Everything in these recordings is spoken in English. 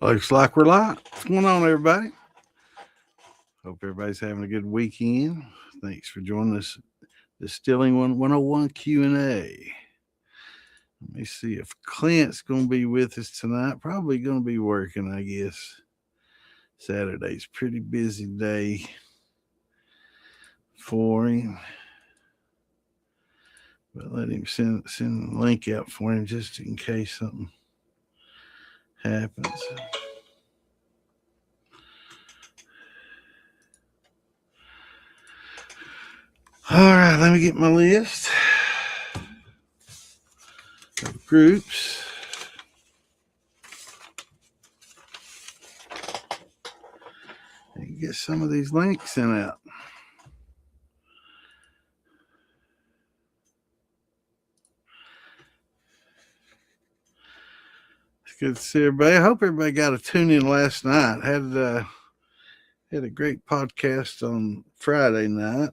Looks like we're live. What's going on, everybody? Hope everybody's having a good weekend. Thanks for joining us. Distilling 101 Q&A. Let me see if Clint's going to be with us tonight. Probably going to be working, I guess. Saturday's pretty busy day for him. But let him send the link out for him just in case something happens. All right, let me get my list of groups. And get some of these links sent out. It's good to see everybody. I hope everybody got a tune in last night. Had a great podcast on Friday night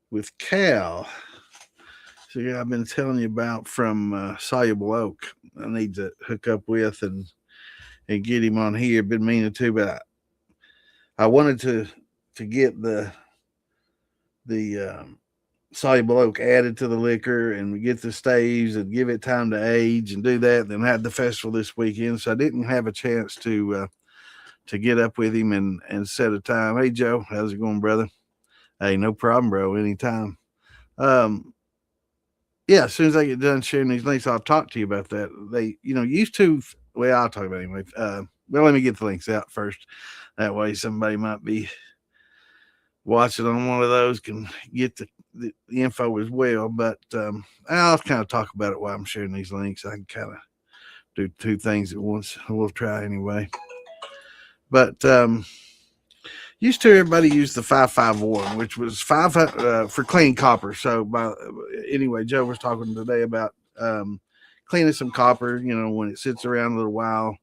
with Cal. So yeah, I've been telling you about from Soluble Oak. I need to hook up with and get him on here. Been meaning to, but I wanted to get the Soluble Oak added to the liquor and get the staves and give it time to age and do that. Then had the festival this weekend, so I didn't have a chance to get up with him and set a time. Hey Joe, how's it going, brother? Hey, no problem, bro. Anytime. Yeah, as soon as I get done sharing these links, I'll talk to you about that. They, used to. Well, I'll talk about it anyway. Well, let me get the links out first. That way, somebody might be watching on one of those can get the info as well. But I'll kind of talk about it while I'm sharing these links. I can kind of do two things at once. We'll try anyway. But used to everybody use the 551, which was for clean copper. So anyway, Joe was talking today about cleaning some copper. When it sits around a little while,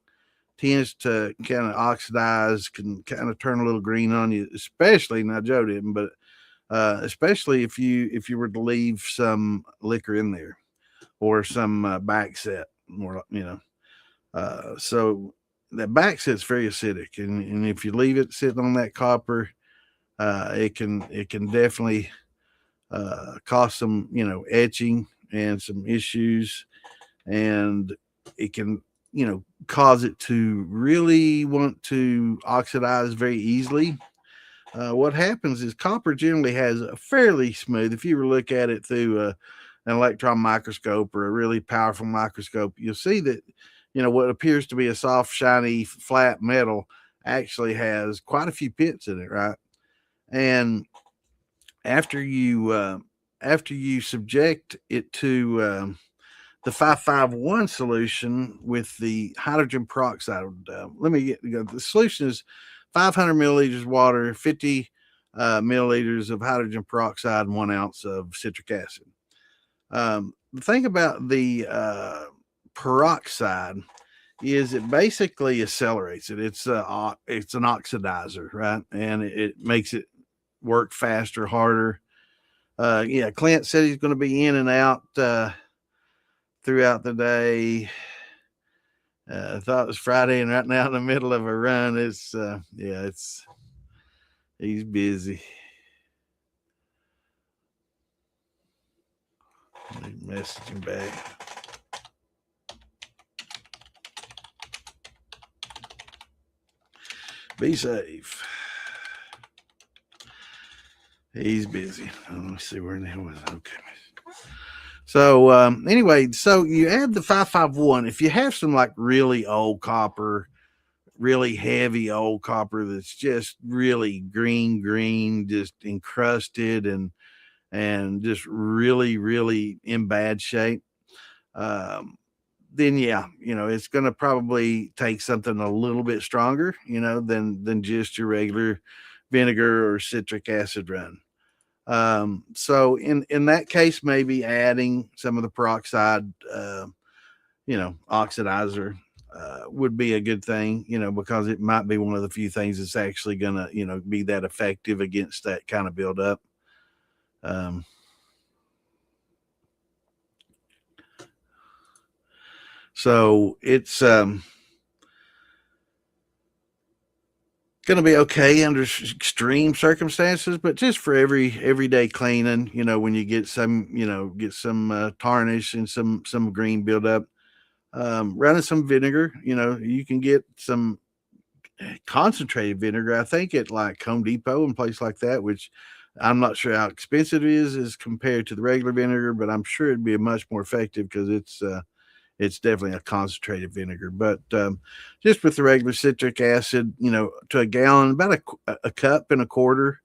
tends to kind of oxidize, can kind of turn a little green on you. Especially now, Joe didn't, but especially if you were to leave some liquor in there or some back set, more. So that back set's very acidic, and if you leave it sitting on that copper, it can definitely cause some etching and some issues, and it can cause it to really want to oxidize very easily. What happens is copper generally has a fairly smooth. If you were to look at it through an electron microscope or a really powerful microscope, you'll see that what appears to be a soft, shiny, flat metal actually has quite a few pits in it, right? And after you subject it to the 551 solution with the hydrogen peroxide, the solution is 500 milliliters water, 50 milliliters of hydrogen peroxide, and 1 ounce of citric acid. The thing about the peroxide is it basically accelerates it. It's an oxidizer, right? And it makes it work faster, harder. Clint said he's going to be in and out throughout the day. I thought it was Friday, and right now in the middle of a run, he's busy. Message him back. Be safe. He's busy. Let me see where the hell was it. Okay. So anyway, so you add the 551. If you have some like really old copper, really heavy old copper that's just really green, just encrusted and just really, really in bad shape, then it's going to probably take something a little bit stronger, than just your regular vinegar or citric acid run. So in that case, maybe adding some of the peroxide, oxidizer, would be a good thing, because it might be one of the few things that's actually gonna, be that effective against that kind of buildup. So it's going to be okay under extreme circumstances, but just for everyday cleaning, when you get some, get some tarnish and some green buildup, running some vinegar. You can get some concentrated vinegar. I think at like Home Depot and place like that, which I'm not sure how expensive it is as compared to the regular vinegar, but I'm sure it'd be much more effective because it's definitely a concentrated vinegar. But just with the regular citric acid, to a gallon, about a cup and a quarter,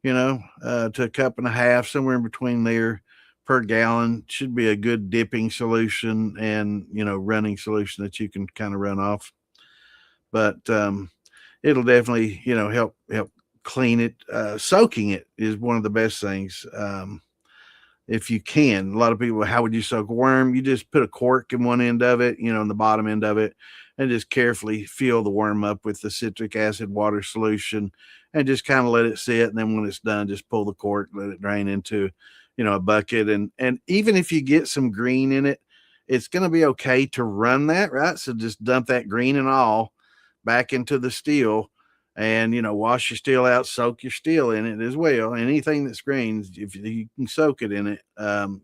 to a cup and a half, somewhere in between there per gallon should be a good dipping solution and, running solution that you can kind of run off. But it'll definitely, help clean it. Soaking it is one of the best things. If you can. A lot of people, how would you soak a worm? You just put a cork in one end of it, in the bottom end of it, and just carefully fill the worm up with the citric acid water solution and just kind of let it sit. And then when it's done, just pull the cork, let it drain into, a bucket. And even if you get some green in it, it's going to be okay to run that, right? So just dump that green and all back into the still and wash your steel out, soak your steel in it as well. Anything that's green, if you can soak it in it,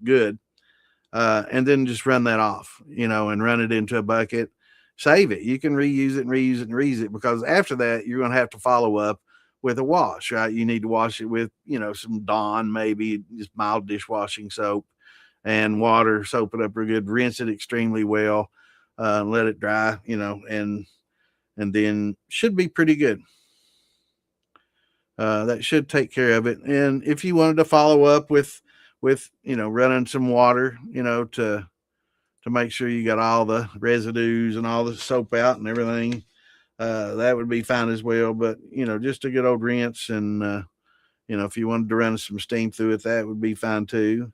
good. And then just run that off, and run it into a bucket. Save it. You can reuse it and reuse it and reuse it, because after that you're going to have to follow up with a wash, right? You need to wash it with some Dawn, maybe just mild dishwashing soap and water. Soap it up real good. Rinse it extremely well. Let it dry, and then should be pretty good. That should take care of it. And if you wanted to follow up with running some water, to make sure you got all the residues and all the soap out and everything, that would be fine as well. But just a good old rinse, and if you wanted to run some steam through it, that would be fine too.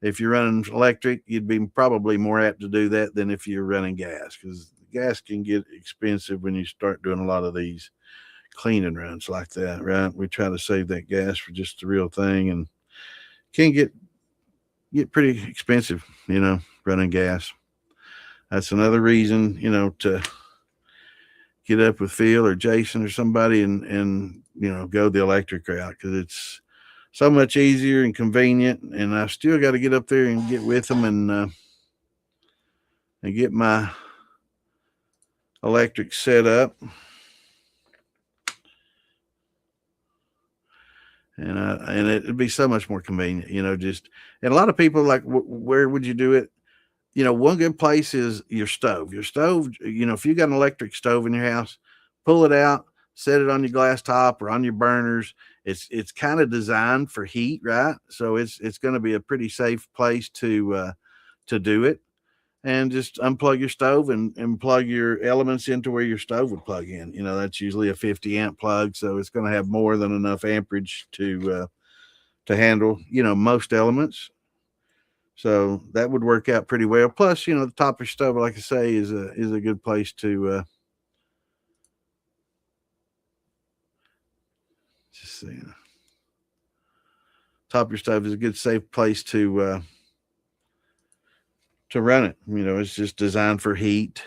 If you're running electric, you'd be probably more apt to do that than if you're running gas, because gas can get expensive when you start doing a lot of these cleaning runs like that, right? We try to save that gas for just the real thing, and can get pretty expensive, running gas. That's another reason, to get up with Phil or Jason or somebody and go the electric route, because it's so much easier and convenient. And I still got to get up there and get with them and get my electric set up. And it'd be so much more convenient, and a lot of people like, where would you do it? One good place is your stove. Your stove, if you got an electric stove in your house, pull it out, set it on your glass top or on your burners. It's kind of designed for heat, right? So it's going to be a pretty safe place to do it. And just unplug your stove and plug your elements into where your stove would plug in. That's usually a 50 amp plug, so it's going to have more than enough amperage to handle most elements. So that would work out pretty well. Plus, the top of your stove, like I say, is a good place to just see. Top of your stove is a good safe place to run it. It's just designed for heat.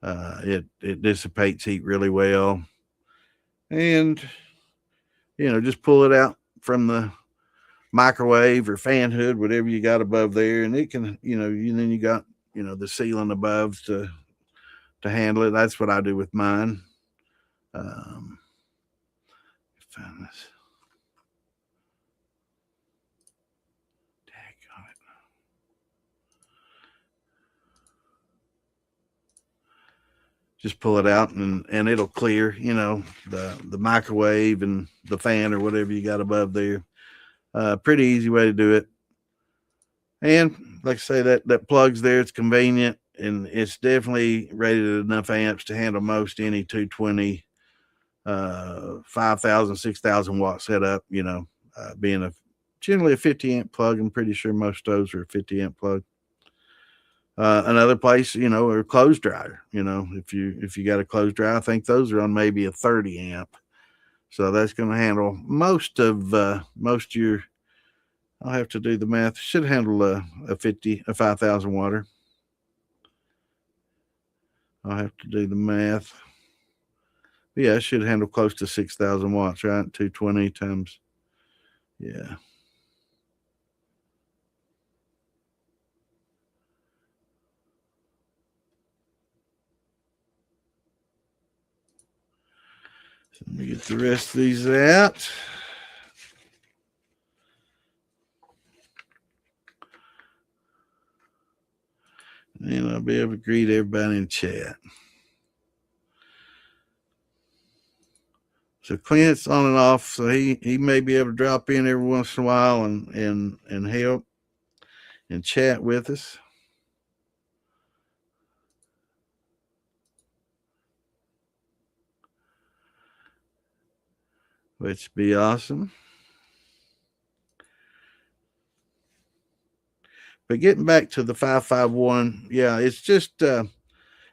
It dissipates heat really well, and just pull it out from the microwave or fan hood, whatever you got above there, and it can, then you got the ceiling above to handle it. That's what I do with mine. Find this. Just pull it out and it'll clear, the microwave and the fan or whatever you got above there. Pretty easy way to do it. And like I say, that plug's there. It's convenient, and it's definitely rated at enough amps to handle most any 220, 5,000, 6,000 watt setup, being generally a 50 amp plug. I'm pretty sure most stoves are a 50 amp plug. Another place, or clothes dryer, if you got a clothes dryer, I think those are on maybe a 30 amp. So that's going to handle most of your, I'll have to do the math. Should handle a 5,000 water. I'll have to do the math. Yeah, it should handle close to 6,000 watts, right? 220 times. Yeah. So let me get the rest of these out. And I'll be able to greet everybody in chat. So Clint's on and off, so he may be able to drop in every once in a while and help and chat with us, which would be awesome. But getting back to the 551, yeah, it's just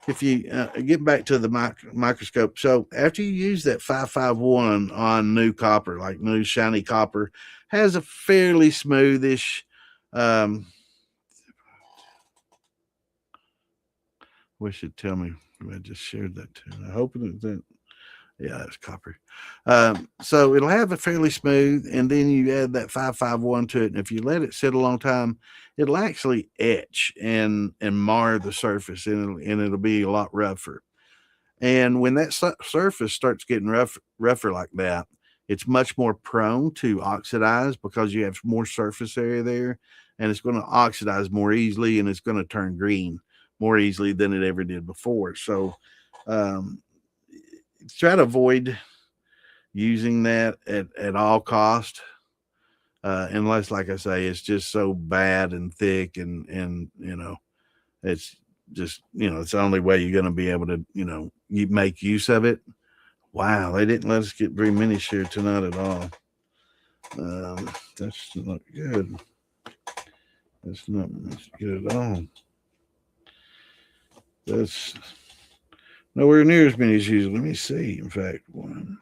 if you get back to the microscope. So after you use that 551 on new copper, like new shiny copper, has a fairly smoothish. Um, wish it'd tell me. I just shared that too. I hope that. Yeah, that's copper. So it'll have it fairly smooth, and then you add that 551 to it. And if you let it sit a long time, it'll actually etch and mar the surface, and it'll be a lot rougher. And when that surface starts getting rougher like that, it's much more prone to oxidize because you have more surface area there, and it's going to oxidize more easily, and it's going to turn green more easily than it ever did before. So, um, try to avoid using that at all cost, unless, like I say, it's just so bad and thick, and it's just it's the only way you're going to be able to you make use of it. Wow, they didn't let us get very many shared tonight at all. That's not good. That's not good at all. That's nowhere near as many as usual. Let me see. In fact, one.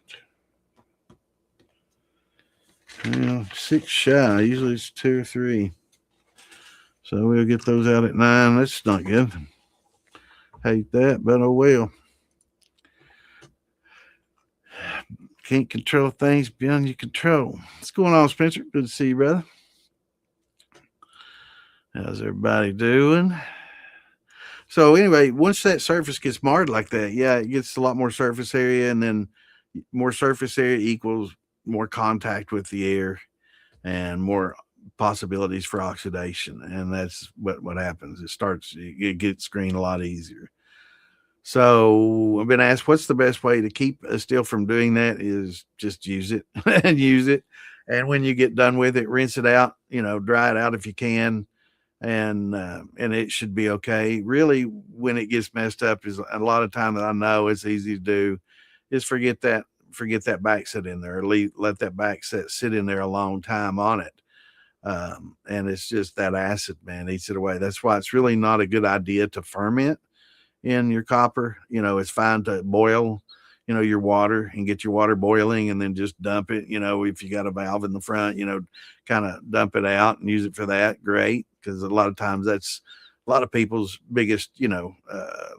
Well, 6 shy. Usually it's 2 or 3. So we'll get those out at 9. That's not good. Hate that, but oh well. Can't control things beyond your control. What's going on, Spencer? Good to see you, brother. How's everybody doing? So anyway, once that surface gets marred like that, yeah, it gets a lot more surface area, and then more surface area equals more contact with the air and more possibilities for oxidation. And that's what happens. It gets green a lot easier. So I've been asked, what's the best way to keep a still from doing that? Is just use it and use it. And when you get done with it, rinse it out, dry it out if you can. And it should be okay. Really, when it gets messed up is a lot of time that I know it's easy to do is forget that back set in there, or let that back set sit in there a long time on it. And it's just that acid, man, eats it away. That's why it's really not a good idea to ferment in your copper. It's fine to boil, your water and get your water boiling and then just dump it. If you got a valve in the front, kind of dump it out and use it for that. Great. Because a lot of times that's a lot of people's biggest,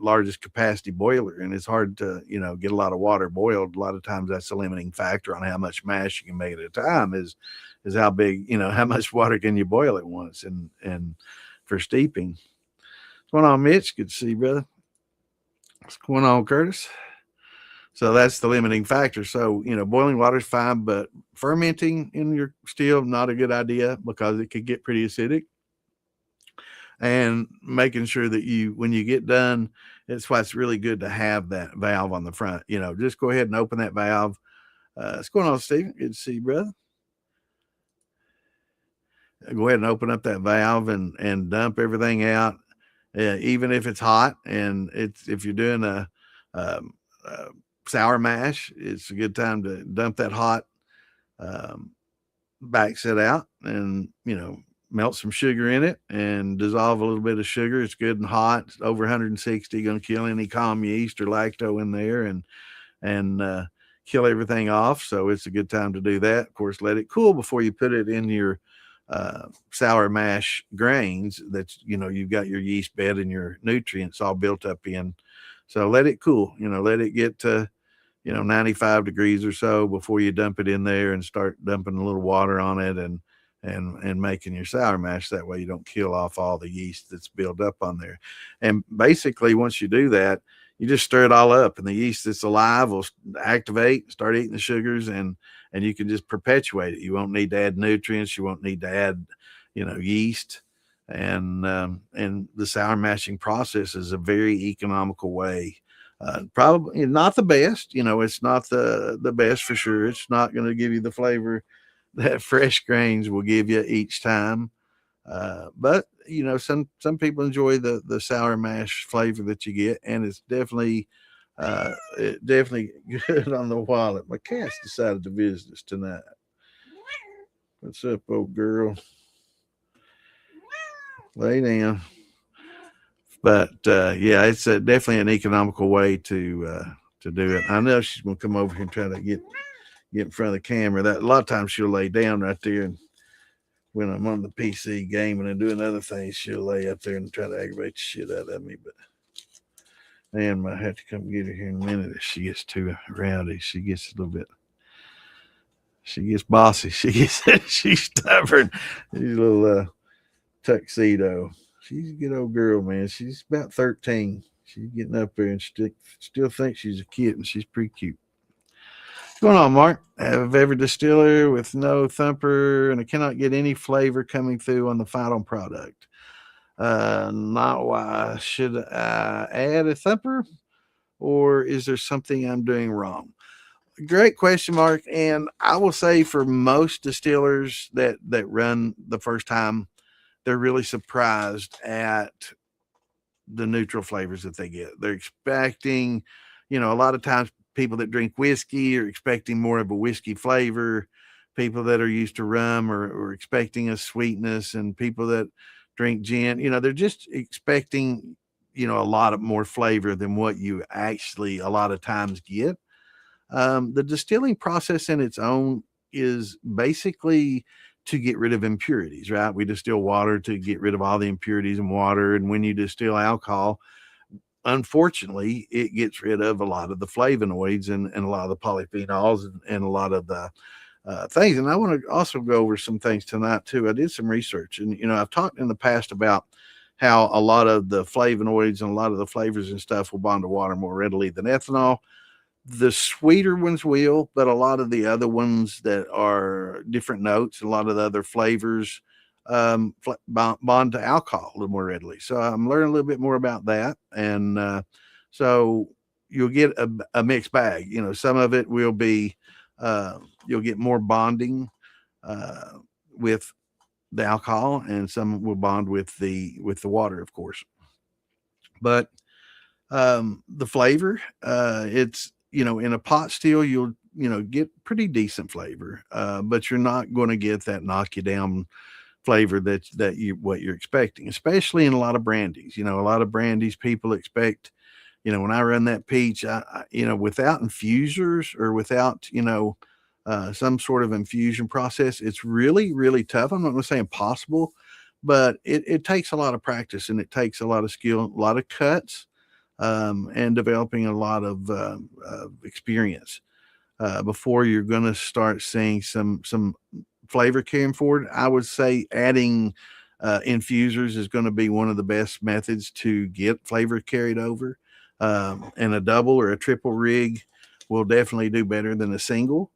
largest capacity boiler. And it's hard to, get a lot of water boiled. A lot of times that's a limiting factor on how much mash you can make at a time is how big, how much water can you boil at once and for steeping. What's going on, Mitch? Good to see you, brother. What's going on, Curtis? So that's the limiting factor. So, boiling water is fine, but fermenting in your still not a good idea because it could get pretty acidic. And making sure that when you get done, that's why it's really good to have that valve on the front. Just go ahead and open that valve. What's going on, Stephen? Good to see you, brother. Go ahead and open up that valve and dump everything out, even if it's hot. And if you're doing a sour mash, it's a good time to dump that hot back set out and melt some sugar in it and dissolve a little bit of sugar. It's good and hot. It's over 160, going to kill any calm yeast or lacto in there and kill everything off. So it's a good time to do that. Of course, let it cool before you put it in your sour mash grains that you've got your yeast bed and your nutrients all built up in. So let it cool. Let it get to 95 degrees or so before you dump it in there and start dumping a little water on it and making your sour mash. That way you don't kill off all the yeast that's built up on there. And basically, once you do that, you just stir it all up, and the yeast that's alive will activate, start eating the sugars, and you can just perpetuate it. You won't need to add nutrients. You won't need to add, yeast. And the sour mashing process is a very economical way. Probably not the best. It's not the best for sure. It's not going to give you the flavor that fresh grains will give you each time. But some people enjoy the sour mash flavor that you get, and it's definitely good on the wallet. My cat's decided to visit us tonight. What's up, old girl? Lay down. But yeah, it's definitely an economical way to do it. I know she's gonna come over here and try to get in front of the camera. That a lot of times she'll lay down right there, and when I'm on the PC gaming and doing other things, she'll lay up there and try to aggravate the shit out of me. But man, I have to come get her here in a minute if she gets too rowdy. She gets a little bit. She gets bossy. She's stubborn. She's a little tuxedo. She's a good old girl, man. She's about 13. She's getting up there and still thinks she's a kid, and she's pretty cute. What's going on, Mark? I have every distiller with no thumper, and I cannot get any flavor coming through on the final product. Not why. Should I add a thumper, or is there something I'm doing wrong? Great question, Mark. And I will say for most distillers that run the first time, they're really surprised at the neutral flavors that they get. They're expecting, a lot of times people that drink whiskey are expecting more of a whiskey flavor. People that are used to rum are expecting a sweetness, and people that drink gin, they're just expecting, a lot of more flavor than what you actually a lot of times get. The distilling process in its own is basically to get rid of impurities, right? We distill water to get rid of all the impurities in water. And when you distill alcohol, unfortunately, it gets rid of a lot of the flavonoids and a lot of the polyphenols and a lot of the things. And I want to also go over some things tonight, too. I did some research, and, I've talked in the past about how a lot of the flavonoids and a lot of the flavors and stuff will bond to water more readily than ethanol. The sweeter ones will, but a lot of the other ones that are different notes, a lot of the other flavors bond to alcohol a little more readily. So I'm learning a little bit more about that. And so you'll get a mixed bag. Some of it will be, you'll get more bonding with the alcohol, and some will bond with the water, of course. But the flavor, it's, in a pot still, you'll, get pretty decent flavor, but you're not going to get that knock you down flavor that what you're expecting, especially in a lot of brandies. A lot of brandies people expect, when I run that peach, without infusers or without, some sort of infusion process, it's really, really tough. I'm not going to say impossible, but it takes a lot of practice, and it takes a lot of skill, a lot of cuts, and developing a lot of experience before you're going to start seeing some flavor carrying forward. I would say adding infusers is going to be one of the best methods to get flavor carried over. And a double or a triple rig will definitely do better than a single.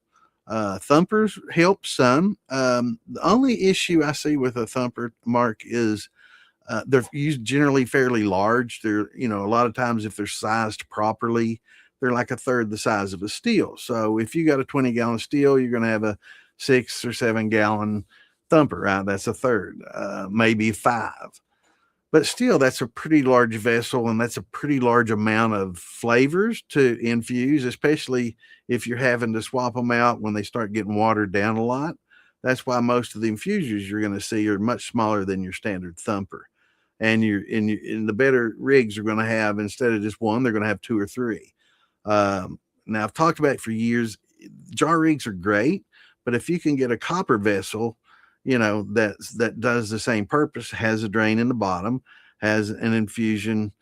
Thumpers help some. The only issue I see with a thumper, Mark, is they're used generally fairly large. They're, a lot of times if they're sized properly, they're like a third the size of a steel. So if you got a 20-gallon steel, you're going to have a 6 or 7 gallon thumper, right? That's a third, maybe 5. But still, that's a pretty large vessel, and that's a pretty large amount of flavors to infuse, especially if you're having to swap them out when they start getting watered down a lot. That's why most of the infusers you're going to see are much smaller than your standard thumper. And in the better rigs are going to have, instead of just one, they're going to have 2 or 3. Now, I've talked about it for years. Jar rigs are great, but if you can get a copper vessel, that does the same purpose, has a drain in the bottom, has an infusion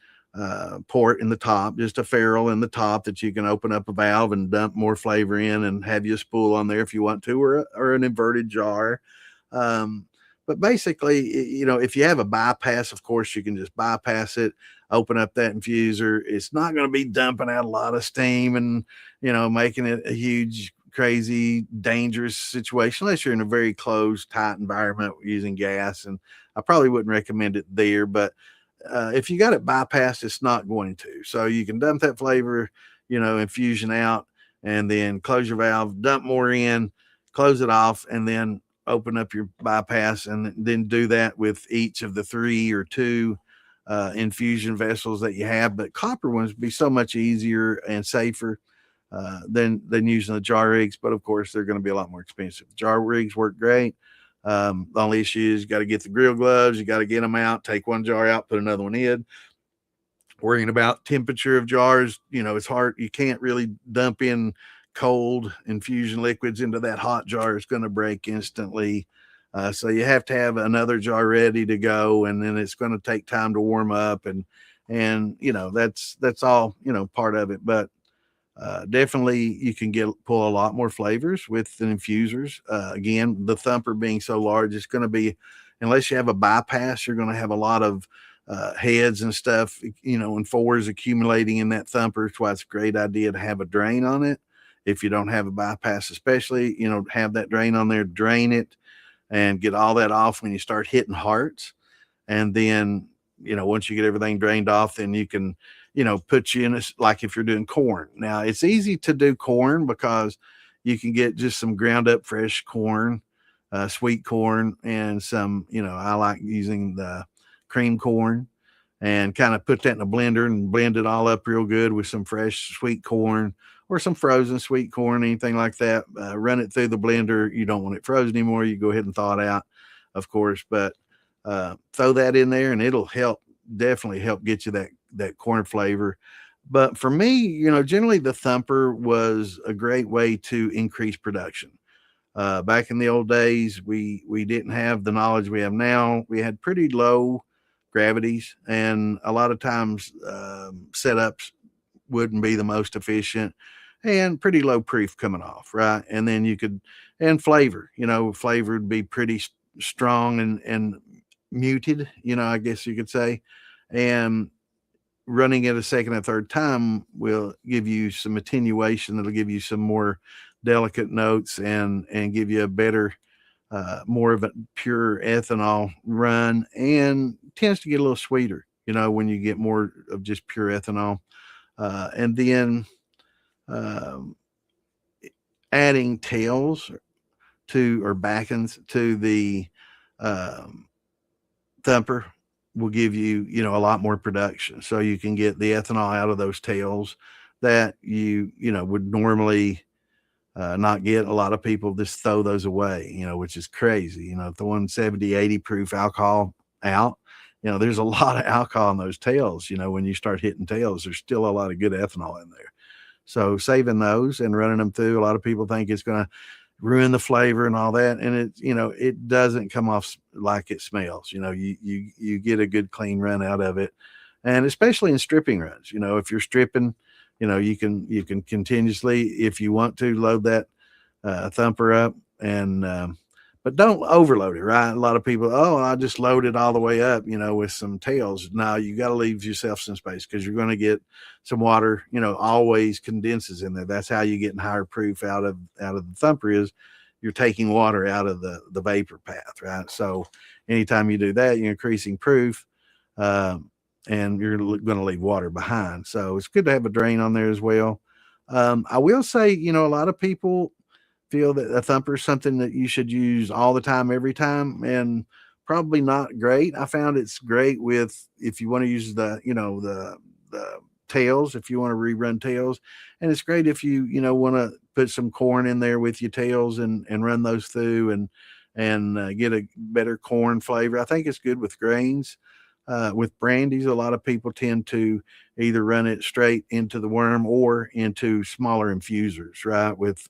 port in the top, just a ferrule in the top that you can open up a valve and dump more flavor in, and have you a spool on there if you want to, or an inverted jar. Um, but basically, if you have a bypass, of course, you can just bypass it, open up that infuser. It's not going to be dumping out a lot of steam and, making it a huge, crazy, dangerous situation unless you're in a very closed, tight environment using gas. And I probably wouldn't recommend it there, but if you got it bypassed, it's not going to. So you can dump that flavor, infusion out, and then close your valve, dump more in, close it off, and then open up your bypass, and then do that with each of the 3 or 2 infusion vessels that you have. But copper ones would be so much easier and safer than using the jar rigs. But of course, they're going to be a lot more expensive. Jar rigs work great. The only issue is you got to get the grill gloves, you got to get them out, take one jar out, put another one in. Worrying about temperature of jars, it's hard. You can't really dump in cold infusion liquids into that hot jar. It's going to break instantly. So you have to have another jar ready to go, and then it's going to take time to warm up, and that's all part of it. But definitely you can pull a lot more flavors with the infusers. Again, the thumper being so large, it's going to be, unless you have a bypass, you're going to have a lot of heads and stuff, and fours accumulating in that thumper. That's why it's a great idea to have a drain on it. If you don't have a bypass, especially, have that drain on there, drain it and get all that off when you start hitting hearts. And then, once you get everything drained off, then you can, put you in like if you're doing corn. Now it's easy to do corn because you can get just some ground up fresh corn, sweet corn, and some, I like using the cream corn, and kind of put that in a blender and blend it all up real good with some fresh sweet corn or some frozen sweet corn, anything like that. Run it through the blender. You don't want it frozen anymore. You go ahead and thaw it out, of course, but throw that in there and it'll definitely help get you that corn flavor. But for me, generally the thumper was a great way to increase production. Back in the old days, we didn't have the knowledge we have now. We had pretty low gravities, and a lot of times setups wouldn't be the most efficient, and pretty low proof coming off, right? And then and flavor, flavor would be pretty strong and muted, I guess you could say. And running it a second and third time will give you some attenuation. That'll give you some more delicate notes and give you a better, more of a pure ethanol run, and tends to get a little sweeter, when you get more of just pure ethanol. And then um, adding tails or backends to the um, thumper will give you, a lot more production. So you can get the ethanol out of those tails that you would normally not get. A lot of people just throw those away, which is crazy. Throwing 70, 80 proof alcohol out, there's a lot of alcohol in those tails. When you start hitting tails, there's still a lot of good ethanol in there. So saving those and running them through, a lot of people think it's going to ruin the flavor and all that, and it doesn't come off like it smells. You get a good clean run out of it, and especially in stripping runs. If you're stripping, you can continuously, if you want to, load that thumper up, and but don't overload it, right? A lot of people, I just load it all the way up, with some tails. No, you got to leave yourself some space, because you're going to get some water, always condenses in there. That's how you get higher proof out of the thumper, is you're taking water out of the vapor path, right? So anytime you do that, you're increasing proof, and you're going to leave water behind. So it's good to have a drain on there as well. I will say, a lot of people feel that a thumper is something that you should use all the time, every time, and probably not great. I found it's great if you want to use the tails, if you want to rerun tails, and it's great if you want to put some corn in there with your tails and run those through and get a better corn flavor. I think it's good with grains. With brandies, a lot of people tend to either run it straight into the worm or into smaller infusers, right? With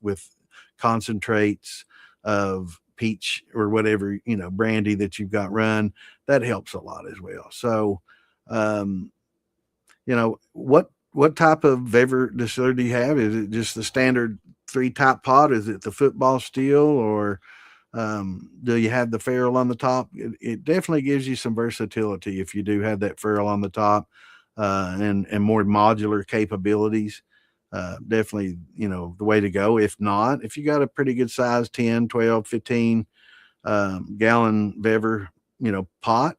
concentrates of peach or whatever, brandy that you've got run. That helps a lot as well. So, what type of Vever distiller do you have? Is it just the standard 3 type pot? Is it the football steel, or do you have the ferrule on the top? It definitely gives you some versatility if you do have that ferrule on the top, and more modular capabilities. Definitely, the way to go. If not, if you got a pretty good size 10, 12, 15 gallon Vever, pot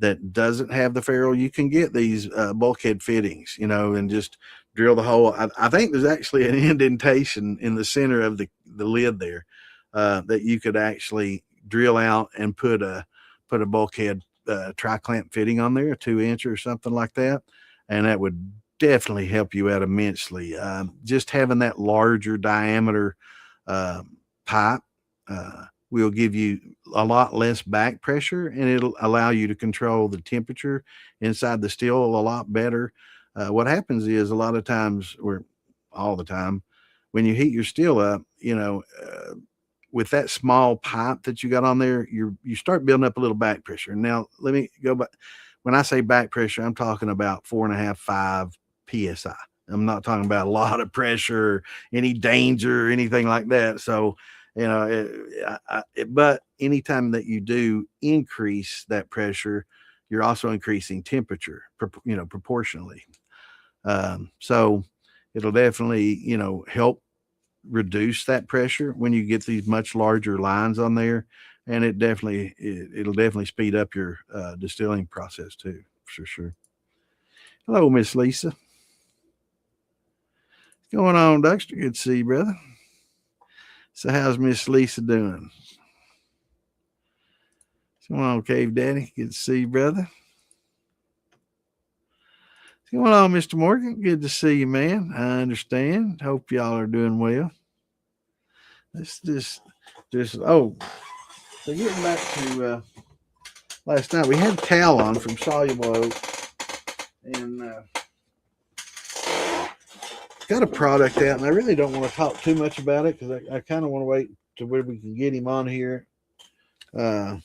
that doesn't have the ferrule, you can get these bulkhead fittings, and just drill the hole. I think there's actually an indentation in the center of the lid there, that you could actually drill out and put a bulkhead tri-clamp fitting on there, a 2 inch or something like that, and that would definitely help you out immensely. Just having that larger diameter pipe will give you a lot less back pressure, and it'll allow you to control the temperature inside the still a lot better. What happens is a lot of times, or all the time, when you heat your still up, with that small pipe that you got on there, you start building up a little back pressure. Now, let me go back. When I say back pressure, I'm talking about 4.5, 5 psi. I'm not talking about a lot of pressure, or any danger, or anything like that. So, but anytime that you do increase that pressure, you're also increasing temperature, proportionally. So it'll definitely, help reduce that pressure when you get these much larger lines on there, and it'll definitely speed up your distilling process too, for sure. Hello, Miss Lisa. What's going on, Dexter? Good to see you, brother. So how's Miss Lisa doing? What's going on, Cave Daddy? Good to see you, brother. What's going on, Mr. Morgan? Good to see you, man. I understand. Hope y'all are doing well. Let's just so getting back to last night, we had Cal on from Soluble Oak, and got a product out, and I really don't want to talk too much about it because I kind of want to wait to where we can get him on here. But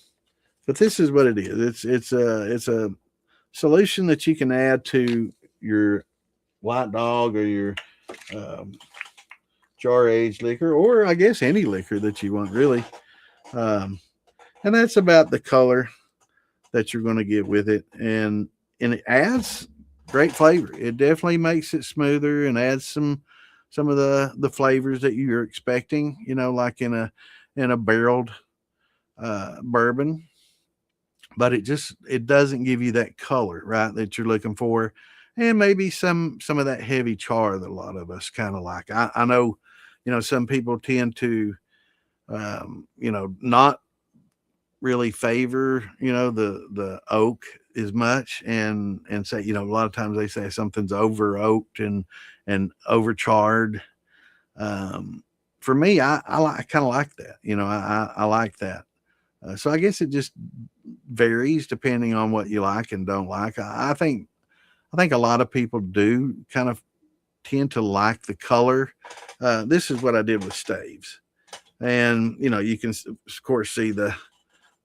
this is what it is. It's a solution that you can add to your White Dog or your jar aged liquor, or I guess any liquor that you want, really. And that's about the color that you're going to get with it, and it adds great flavor. It definitely makes it smoother and adds some of the flavors that you're expecting, like in a barreled bourbon. But it doesn't give you that color, right, that you're looking for, and maybe some of that heavy char that a lot of us kind of like. I know, some people tend to not really favor the oak as much, and say, a lot of times they say something's over oaked and overcharred. For me, I kind of like that. I like that. So I guess it just varies depending on what you like and don't like. I think a lot of people do kind of tend to like the color. This is what I did with staves, and you can of course see the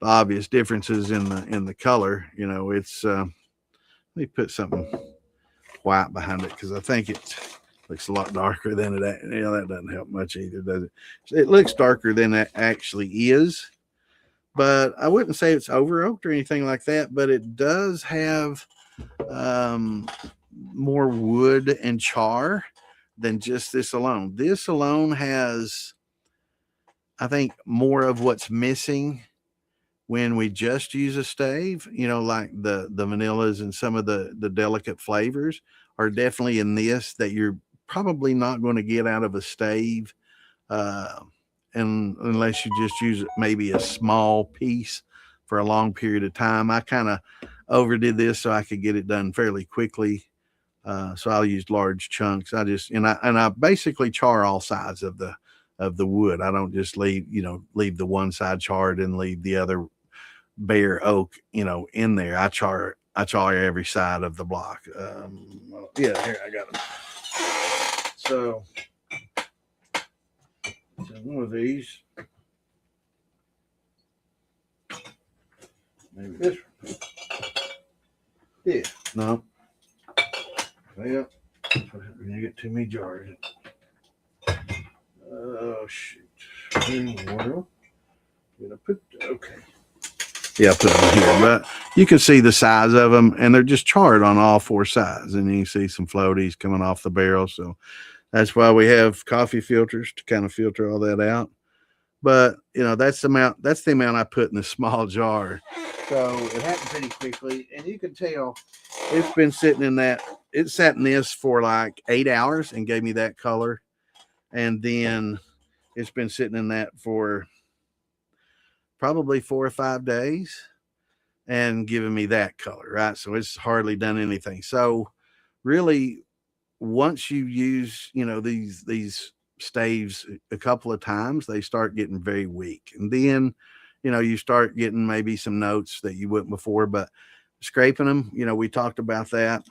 obvious differences in the color. It's let me put something white behind it because I think it looks a lot darker than it. That doesn't help much either, does it? It looks darker than it actually is, but I wouldn't say it's over oaked or anything like that. But it does have more wood and char than just this alone. This alone has, I think, more of what's missing when we just use a stave. Like the vanillas and some of the delicate flavors are definitely in this that you're probably not going to get out of a stave, and unless you just use maybe a small piece for a long period of time. I kind of overdid this so I could get it done fairly quickly. So I'll use large chunks. I basically char all sides of the wood. I don't just leave the one side charred and leave the other bare oak, in there. I char every side of the block. Yeah, here I got them. So one of these, maybe this one. Yeah, no. Well, we're gonna get too many jars. Oh shoot! Well, gonna put okay. Yeah, put them here, but you can see the size of them, and they're just charred on all four sides, and you can see some floaties coming off the barrel. So that's why we have coffee filters to kind of filter all that out. But that's the amount. That's the amount I put in the small jar. So it happened pretty quickly, and you can tell it's been sitting in that. It sat in this for like 8 hours and gave me that color, and then it's been sitting in that for probably 4 or 5 days and giving me that color, right? So it's hardly done anything. So really, once you use, these staves a couple of times, they start getting very weak. And then, you start getting maybe some notes that you wouldn't before, but scraping them, we talked about that.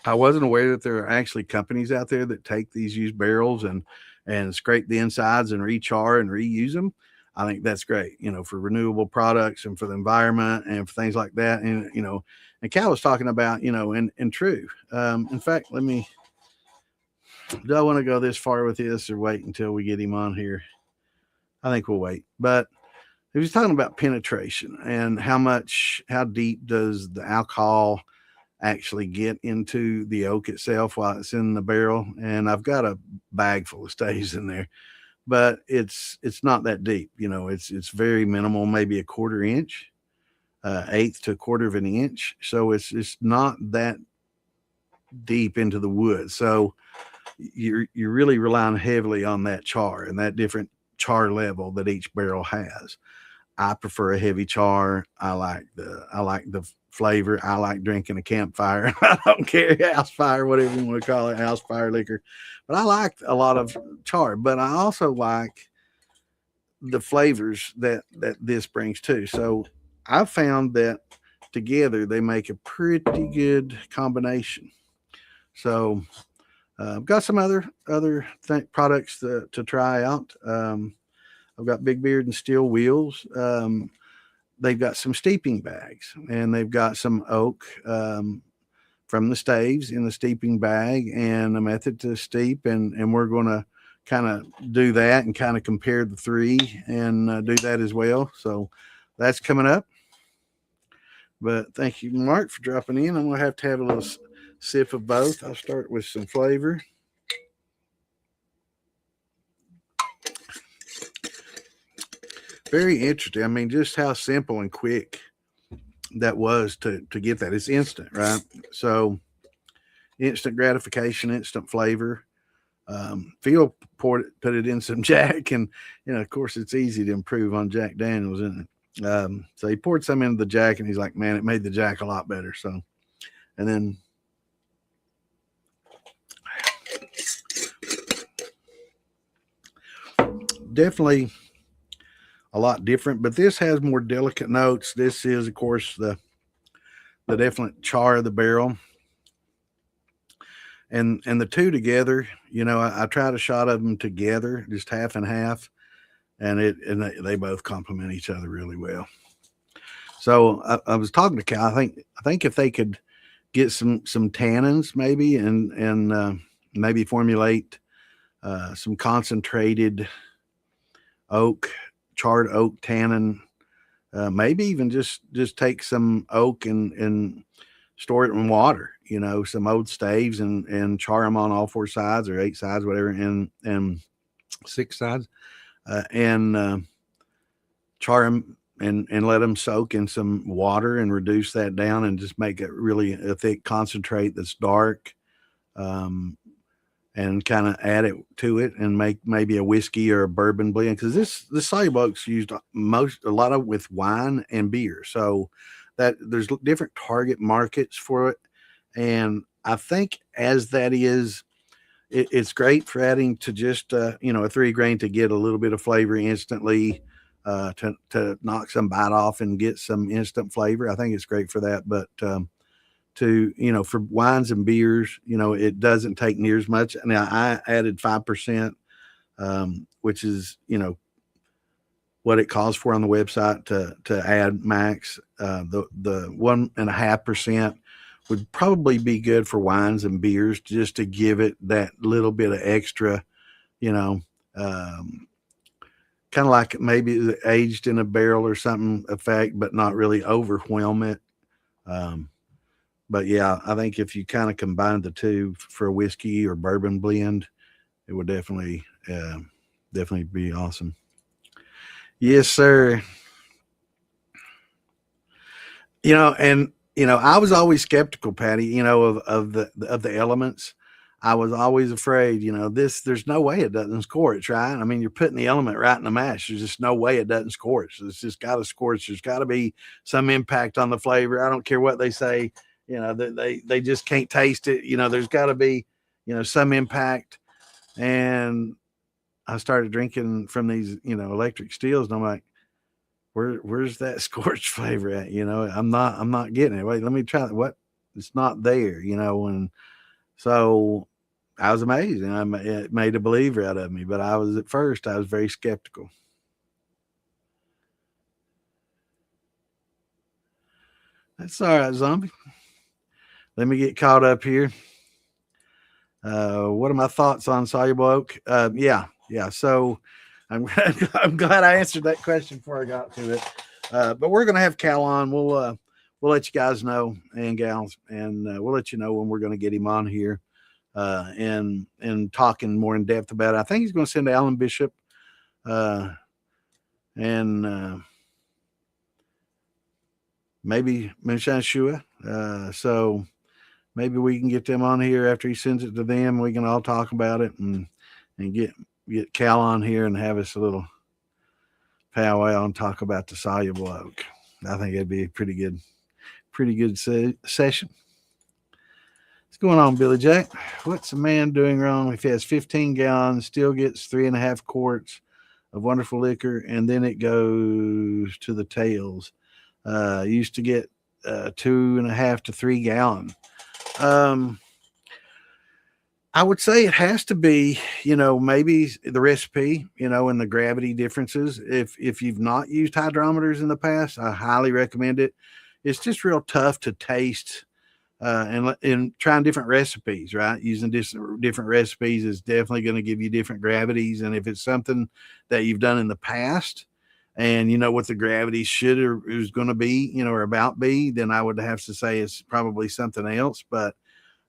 I wasn't aware that there are actually companies out there that take these used barrels and scrape the insides and rechar and reuse them. I think that's great, for renewable products and for the environment and for things like that. And and Cal was talking about, and true. In fact, do I want to go this far with this or wait until we get him on here? I think we'll wait. But he was talking about penetration and how deep does the alcohol actually get into the oak itself while it's in the barrel. And I've got a bag full of staves in there, but it's not that deep. It's very minimal, maybe a quarter inch, eighth to a quarter of an inch. So it's not that deep into the wood. So you're really relying heavily on that char and that different char level that each barrel has. I prefer a heavy char. I like the flavor. I like drinking a campfire. I don't care, house fire, whatever you want to call it, house fire liquor. But I like a lot of char. But I also like the flavors that this brings too. So I've found that together they make a pretty good combination. So I've got some other products to try out. I've got Big Beard and Steel Wheels. They've got some steeping bags, and they've got some oak from the staves in the steeping bag, and a method to steep. And we're going to kind of do that and kind of compare the three and do that as well. So that's coming up. But thank you, Mark, for dropping in. I'm going to have a little sip of both. I'll start with some flavor. Very interesting. I mean, just how simple and quick that was to get that. It's instant, right? So instant gratification, instant flavor. Phil put it in some Jack, and of course, it's easy to improve on Jack Daniels, isn't it? So he poured some into the Jack, and he's like, "Man, it made the Jack a lot better." So, and then definitely a lot different, but this has more delicate notes. This is, of course, the definite char of the barrel, and the two together. I tried a shot of them together, just half and half, and they both complement each other really well. So I was talking to Cal. I think if they could get some tannins maybe and maybe formulate some concentrated charred oak tannin, maybe even just take some oak and store it in water, some old staves and char them on all four sides or 8 sides, whatever, and 6 sides, and char them and let them soak in some water and reduce that down and just make it really a thick concentrate that's dark, and kind of add it to it and make maybe a whiskey or a bourbon blend, because the soluble oak's used a lot of with wine and beer, so that there's different target markets for it. And I think as that is, it's great for adding to just a 3 grain to get a little bit of flavor instantly, to knock some bite off and get some instant flavor. I think it's great for that, but for wines and beers, it doesn't take near as much. Now I added 5%, which is what it calls for on the website to add max. The 1.5% would probably be good for wines and beers, just to give it that little bit of extra, you know, um, kind of like maybe aged in a barrel or something effect, but not really overwhelm it. Um, but yeah, I think if you kind of combine the two for a whiskey or bourbon blend, it would definitely be awesome. Yes, sir. And I was always skeptical, Patty. Of the elements. I was always afraid. There's no way it doesn't scorch, right? I mean, you're putting the element right in the mash. There's just no way it doesn't scorch. It's just got to scorch. There's got to be some impact on the flavor. I don't care what they say. They just can't taste it. There's got to be some impact. And I started drinking from these electric steels, and I'm like, where's that scorch flavor at? I'm not getting it. Wait, let me try it. What? It's not there, and so I was amazed, and it made a believer out of me. But I was very skeptical. That's all right, zombie. Let me get caught up here. What are my thoughts on soluble oak? Yeah. So I'm I'm glad I answered that question before I got to it. But we're gonna have Cal on. We'll let you guys know and gals, and we'll let you know when we're gonna get him on here and talking more in depth about it. I think he's gonna send Alan Bishop uh, and maybe Moonshine Shua. So maybe we can get them on here after he sends it to them. We can all talk about it and get Cal on here and have us a little powwow and talk about the soluble oak. I think it'd be a pretty good session. What's going on, Billy Jack? What's a man doing wrong if he has 15 gallons, still gets 3.5 quarts of wonderful liquor, and then it goes to the tails? Used to get 2.5 to 3 gallon. Um, I would say it has to be, maybe the recipe, and the gravity differences. If you've not used hydrometers in the past, I highly recommend it. It's just real tough to taste, and trying different recipes, right? Using different recipes is definitely going to give you different gravities. And if it's something that you've done in the past, and you know what the gravity should or is going to be, or about be, then I would have to say it's probably something else. But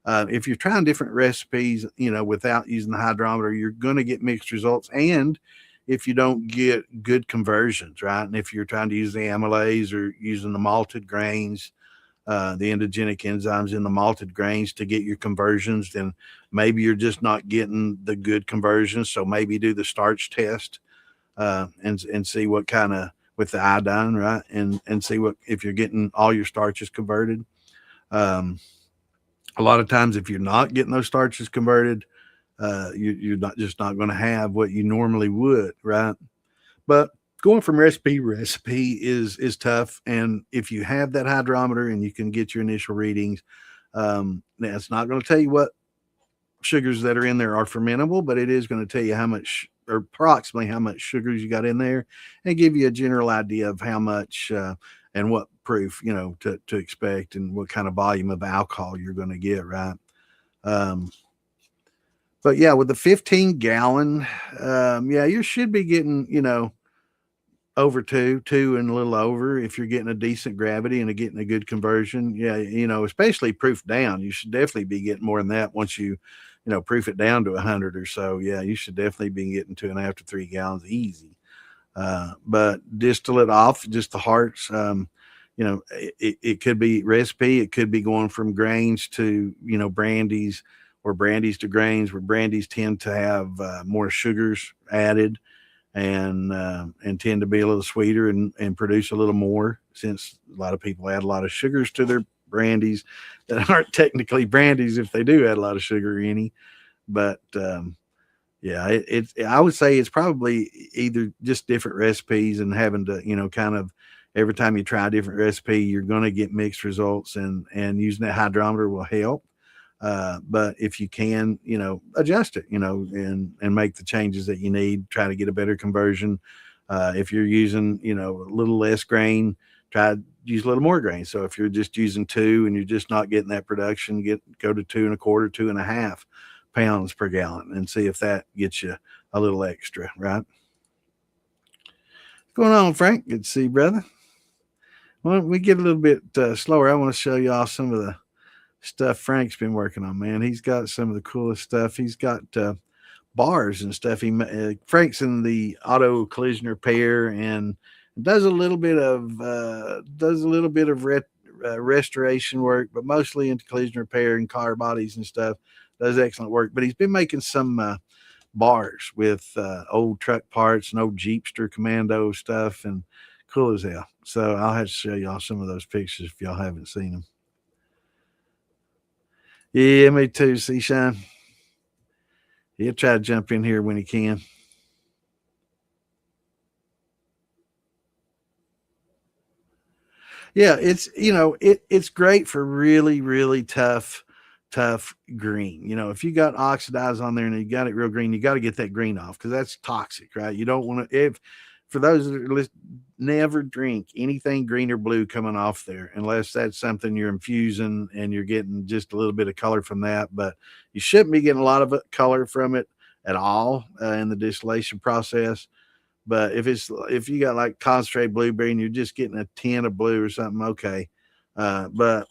if you're trying different recipes, without using the hydrometer, you're going to get mixed results. And if you don't get good conversions, right? And if you're trying to use the amylase or using the malted grains, the endogenic enzymes in the malted grains to get your conversions, then maybe you're just not getting the good conversions. So maybe do the starch test and see what kind of with the iodine, right? And see what if you're getting all your starches converted. Um, a lot of times, if you're not getting those starches converted, you're not going to have what you normally would, right? But going from recipe to recipe is tough. And if you have that hydrometer and you can get your initial readings, that's not going to tell you what sugars that are in there are fermentable, but it is going to tell you how much or approximately how much sugars you got in there and give you a general idea of how much and what proof, to expect and what kind of volume of alcohol you're going to get, right? Um, but yeah, with the 15 gallon, yeah, you should be getting, over two and a little over if you're getting a decent gravity and getting a good conversion. Yeah, especially proof down, you should definitely be getting more than that once you proof it down to 100 or so. Yeah, you should definitely be getting 2.5 to 3 gallons easy. But distill it off just the hearts. It could be recipe. It could be going from grains to brandies, or brandies to grains, where brandies tend to have more sugars added and tend to be a little sweeter and produce a little more, since a lot of people add a lot of sugars to their brandies that aren't technically brandies if they do add a lot of sugar or any. But yeah, I would say it's probably either just different recipes and having to kind of every time you try a different recipe, you're going to get mixed results, and using that hydrometer will help. But if you can, adjust it, and make the changes that you need, try to get a better conversion. If you're using, a little less grain, try use a little more grain. So if you're just using 2 and you're just not getting that production, go to 2 1/4, 2.5 pounds per gallon, and see if that gets you a little extra, right? What's going on, Frank? Good to see you, brother. Well, we get a little bit slower. I want to show y'all some of the stuff Frank's been working on, man. He's got some of the coolest stuff. He's got bars and stuff. Frank's in the auto collision repair and does a little bit of restoration work, but mostly into collision repair and car bodies and stuff. Does excellent work. But he's been making some bars with old truck parts and old Jeepster Commando stuff, and cool as hell. So I'll have to show y'all some of those pictures if y'all haven't seen them. Yeah, me too, C-Shine. He'll try to jump in here when he can. Yeah, it's great for really, really tough green. If you got oxidized on there and you got it real green, you got to get that green off because that's toxic, right? You don't want to. If for those that are never drink anything green or blue coming off there unless that's something you're infusing and you're getting just a little bit of color from that. But you shouldn't be getting a lot of color from it at all in the distillation process. But if you got like concentrated blueberry and you're just getting a tin of blue or something, okay. But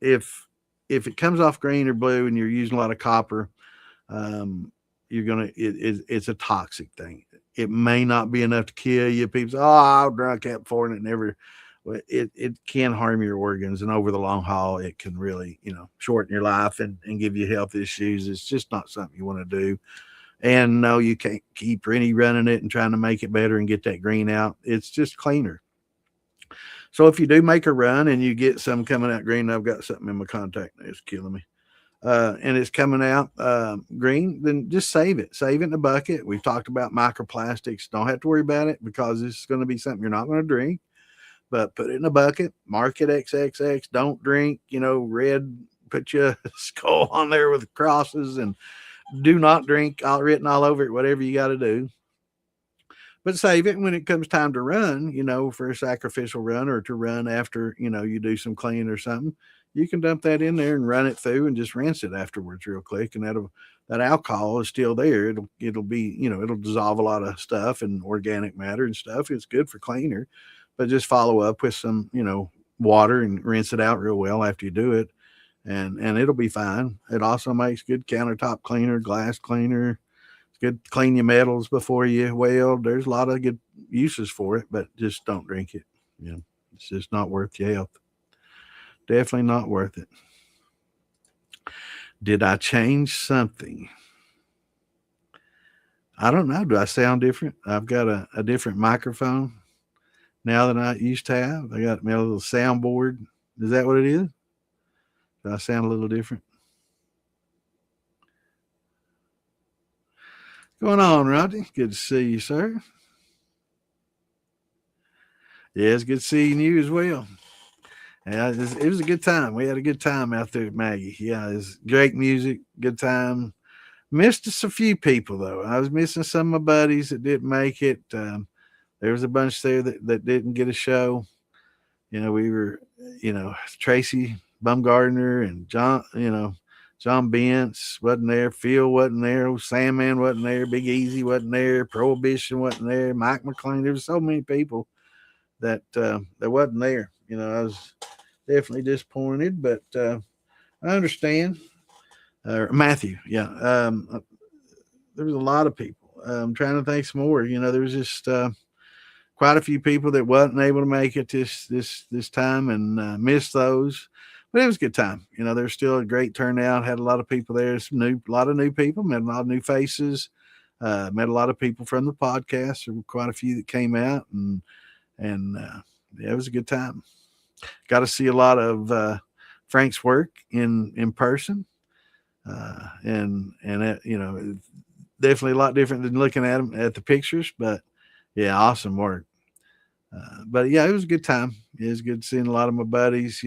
if it comes off green or blue and you're using a lot of copper, it's a toxic thing. It may not be enough to kill you. People say, "Oh, I'll drink that before," and it can harm your organs, and over the long haul, it can really shorten your life and give you health issues. It's just not something you want to do. And no, you can't keep running it and trying to make it better and get that green out. It's just cleaner. So if you do make a run and you get some coming out green, I've got something in my contact that's killing me. And it's coming out green, then just save it. Save it in a bucket. We've talked about microplastics. Don't have to worry about it because this is going to be something you're not going to drink. But put it in a bucket, mark it XXX. Don't drink, red, put your skull on there with crosses, and do not drink written all over it, whatever you got to do. But save it when it comes time to run, for a sacrificial run or to run after, you do some cleaning or something. You can dump that in there and run it through and just rinse it afterwards real quick. And that alcohol is still there. It'll be, it'll dissolve a lot of stuff and organic matter and stuff. It's good for cleaner, but just follow up with some, water and rinse it out real well after you do it. And it'll be fine. It also makes good countertop cleaner, glass cleaner. It's good to clean your metals before you weld. There's a lot of good uses for it, but just don't drink it. It's just not worth your health. Definitely not worth it. Did I change something? I don't know. Do I sound different? I've got a different microphone now than I used to have. I got my little soundboard. Is that what it is? Do I sound a little different? What's going on, Rodney? Good to see you, sir. Yeah, it's good seeing you as well. Yeah, it was a good time. We had a good time out there at Maggie. Yeah, it was great music, good time. Missed us a few people though. I was missing some of my buddies that didn't make it. There was a bunch there that didn't get a show. We were, Tracy Bumgardner and John, John Bentz wasn't there. Phil wasn't there. Sandman wasn't there. Big Easy wasn't there. Prohibition wasn't there. Mike McLean. There were so many people that wasn't there. I was definitely disappointed, but I understand. Matthew, yeah. There was a lot of people. I'm trying to think some more. There was just quite a few people that wasn't able to make it this time, and missed those. But it was a good time. There's still a great turnout. Had a lot of people there. A lot of new people. Met a lot of new faces. Met a lot of people from the podcast. There were quite a few that came out, and yeah, it was a good time. Got to see a lot of Frank's work in person, and it, definitely a lot different than looking at him at the pictures. But yeah, awesome work. But yeah, it was a good time. It was good seeing a lot of my buddies.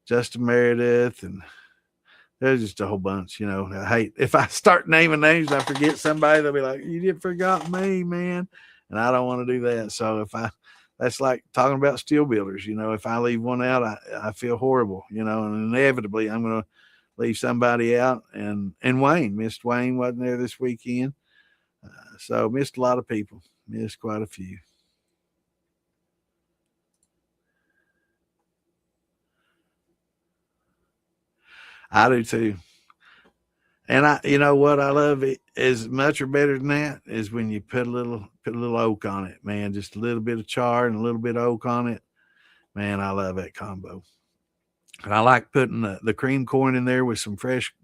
Justin Meredith, and there's just a whole bunch. I hate if I start naming names, I forget somebody. They'll be like, "You did forgot me, man," and I don't want to do that. So if I that's like talking about steel builders. If I leave one out, I feel horrible, and inevitably I'm going to leave somebody out. And Wayne, missed Wayne, wasn't there this weekend. So missed a lot of people, missed quite a few. I do too. And you know what I love it as much or better than that is when you put a little oak on it, man. Just a little bit of char and a little bit of oak on it, man. I love that combo. And I like putting the cream corn in there with some fresh,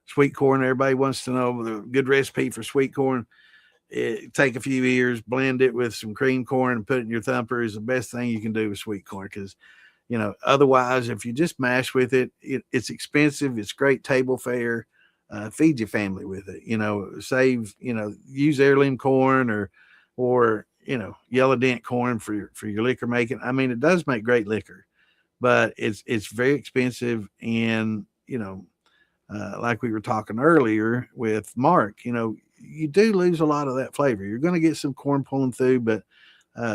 sweet corn. Everybody wants to know the good recipe for sweet corn. Take a few years, blend it with some cream corn, and put it in your thumper is the best thing you can do with sweet corn because otherwise, if you just mash with it's expensive. It's great table fare. Feed your family with it. Save. Use heirloom corn or yellow dent corn for your liquor making. I mean, it does make great liquor, but it's very expensive. And like we were talking earlier with Mark, you do lose a lot of that flavor. You're going to get some corn pulling through, but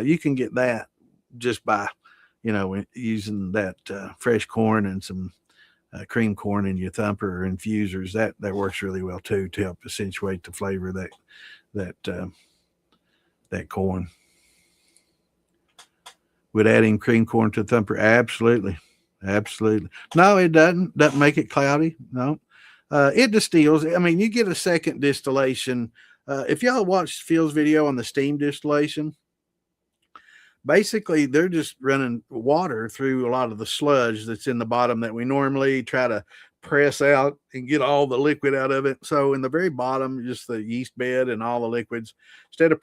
you can get that just by using that fresh corn and some cream corn in your thumper or infusers. That works really well too to help accentuate the flavor of that corn. Would adding cream corn to thumper? Absolutely, absolutely. No, it doesn't make it cloudy. No, it distills. I mean, you get a second distillation. If y'all watched Phil's video on the steam distillation, basically they're just running water through a lot of the sludge that's in the bottom that we normally try to press out and get all the liquid out of it. So in the very bottom, just the yeast bed and all the liquids, instead of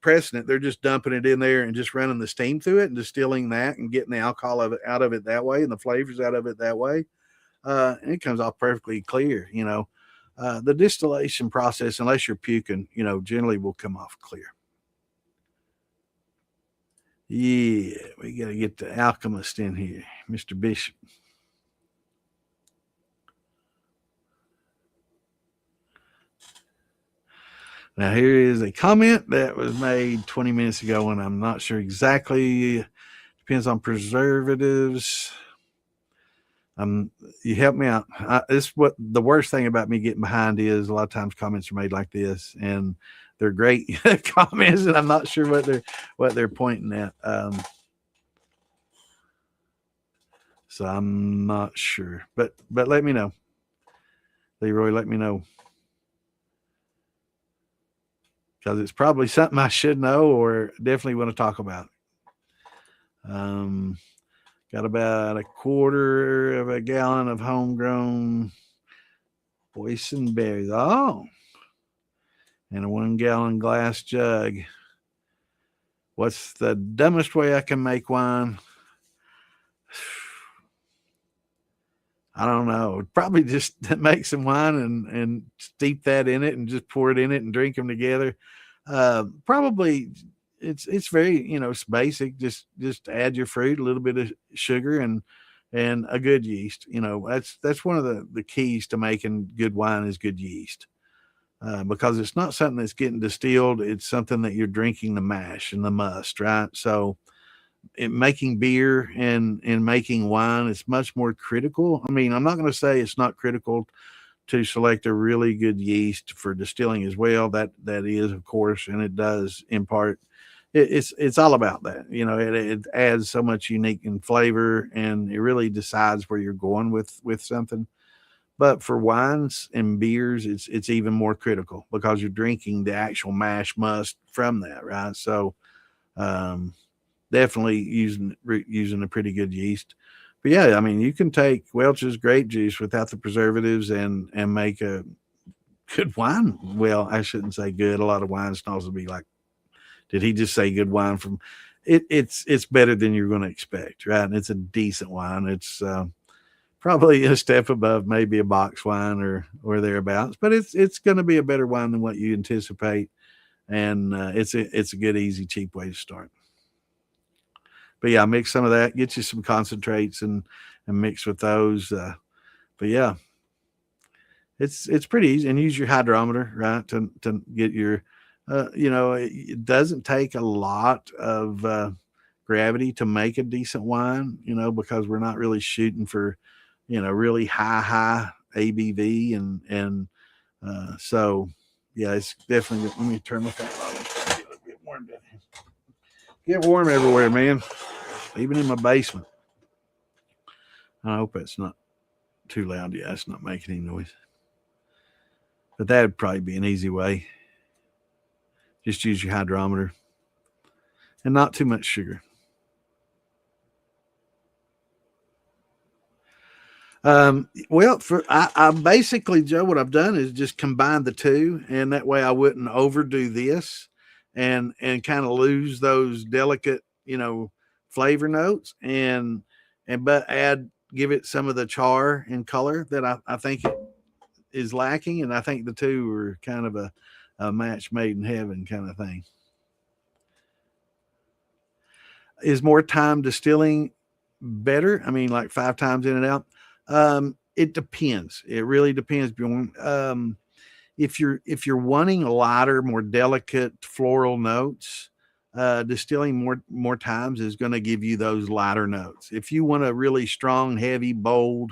pressing it, they're just dumping it in there and just running the steam through it and distilling that and getting the alcohol of it out of it that way and the flavors out of it that way. And it comes off perfectly clear. The distillation process, unless you're puking, generally will come off clear. Yeah, we got to get the alchemist in here, Mr. Bishop. Now, here is a comment that was made 20 minutes ago, and I'm not sure exactly. Depends on preservatives. You help me out. This what the worst thing about me getting behind is a lot of times comments are made like this, and they're great comments, and I'm not sure what they're pointing at. So I'm not sure, but let me know, Leroy. Let me know because it's probably something I should know or definitely want to talk about. Got about a quarter of a gallon of homegrown boysenberries. Oh, and a 1 gallon glass jug. What's the dumbest way I can make wine? I don't know. Probably just make some wine and steep that in it and just pour it in it and drink them together. Probably it's very it's basic. Just add your fruit, a little bit of sugar, and a good yeast. That's one of the keys to making good wine is good yeast. Because it's not something that's getting distilled. It's something that you're drinking the mash and the must, right? So in making beer and making wine, it's much more critical. I mean, I'm not going to say it's not critical to select a really good yeast for distilling as well. That is, of course, and it does impart. It's all about that. It adds so much unique in flavor, and it really decides where you're going with something. But for wines and beers, it's even more critical because you're drinking the actual mash must from that, right? So definitely using a pretty good yeast. But yeah, I mean, you can take Welch's grape juice without the preservatives and make a good wine. Well, I shouldn't say good. A lot of wine snobs will be like, did he just say good wine from it? It's better than you're going to expect, right? And it's a decent wine. It's probably a step above maybe a box wine or thereabouts, but it's going to be a better wine than what you anticipate, and it's a good, easy, cheap way to start. But yeah, mix some of that, get you some concentrates and mix with those. But yeah, it's pretty easy, and use your hydrometer, right, to get your. It doesn't take a lot of gravity to make a decent wine, because we're not really shooting for, really high ABV so yeah, it's definitely. Let me turn my fan on. Get warm everywhere, man. Even in my basement. I hope that's not too loud. Yeah, it's not making any noise. But that'd probably be an easy way. Just use your hydrometer and not too much sugar. Well, I basically, Joe, what I've done is just combine the two, and that way I wouldn't overdo this and kind of lose those delicate, flavor notes but give it some of the char and color that I think it is lacking, and I think the two are kind of a match made in heaven kind of thing. Is more time distilling better? I mean, like 5 times in and out. It depends. It really depends, Bjorn. If you're wanting lighter, more delicate floral notes, distilling more times is going to give you those lighter notes. If you want a really strong, heavy, bold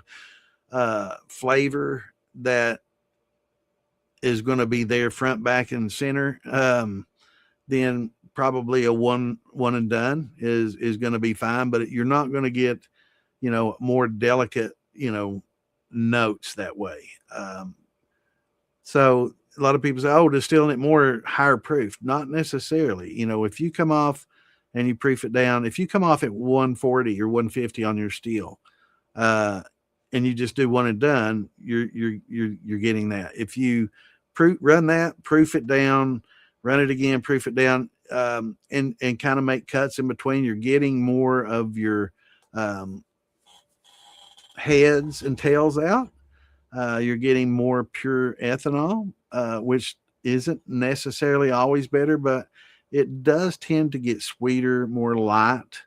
flavor that is going to be there front, back, and center, then probably a one and done is going to be fine. But you're not going to get more delicate notes that way. So a lot of people say, oh, distilling it more higher proof. Not necessarily. If you come off and you proof it down, if you come off at 140 or 150 on your still, and you just do one and done, you're getting that. If you run that, proof it down, run it again, proof it down, and kind of make cuts in between, you're getting more of your heads and tails out. You're getting more pure ethanol, which isn't necessarily always better, but it does tend to get sweeter, more light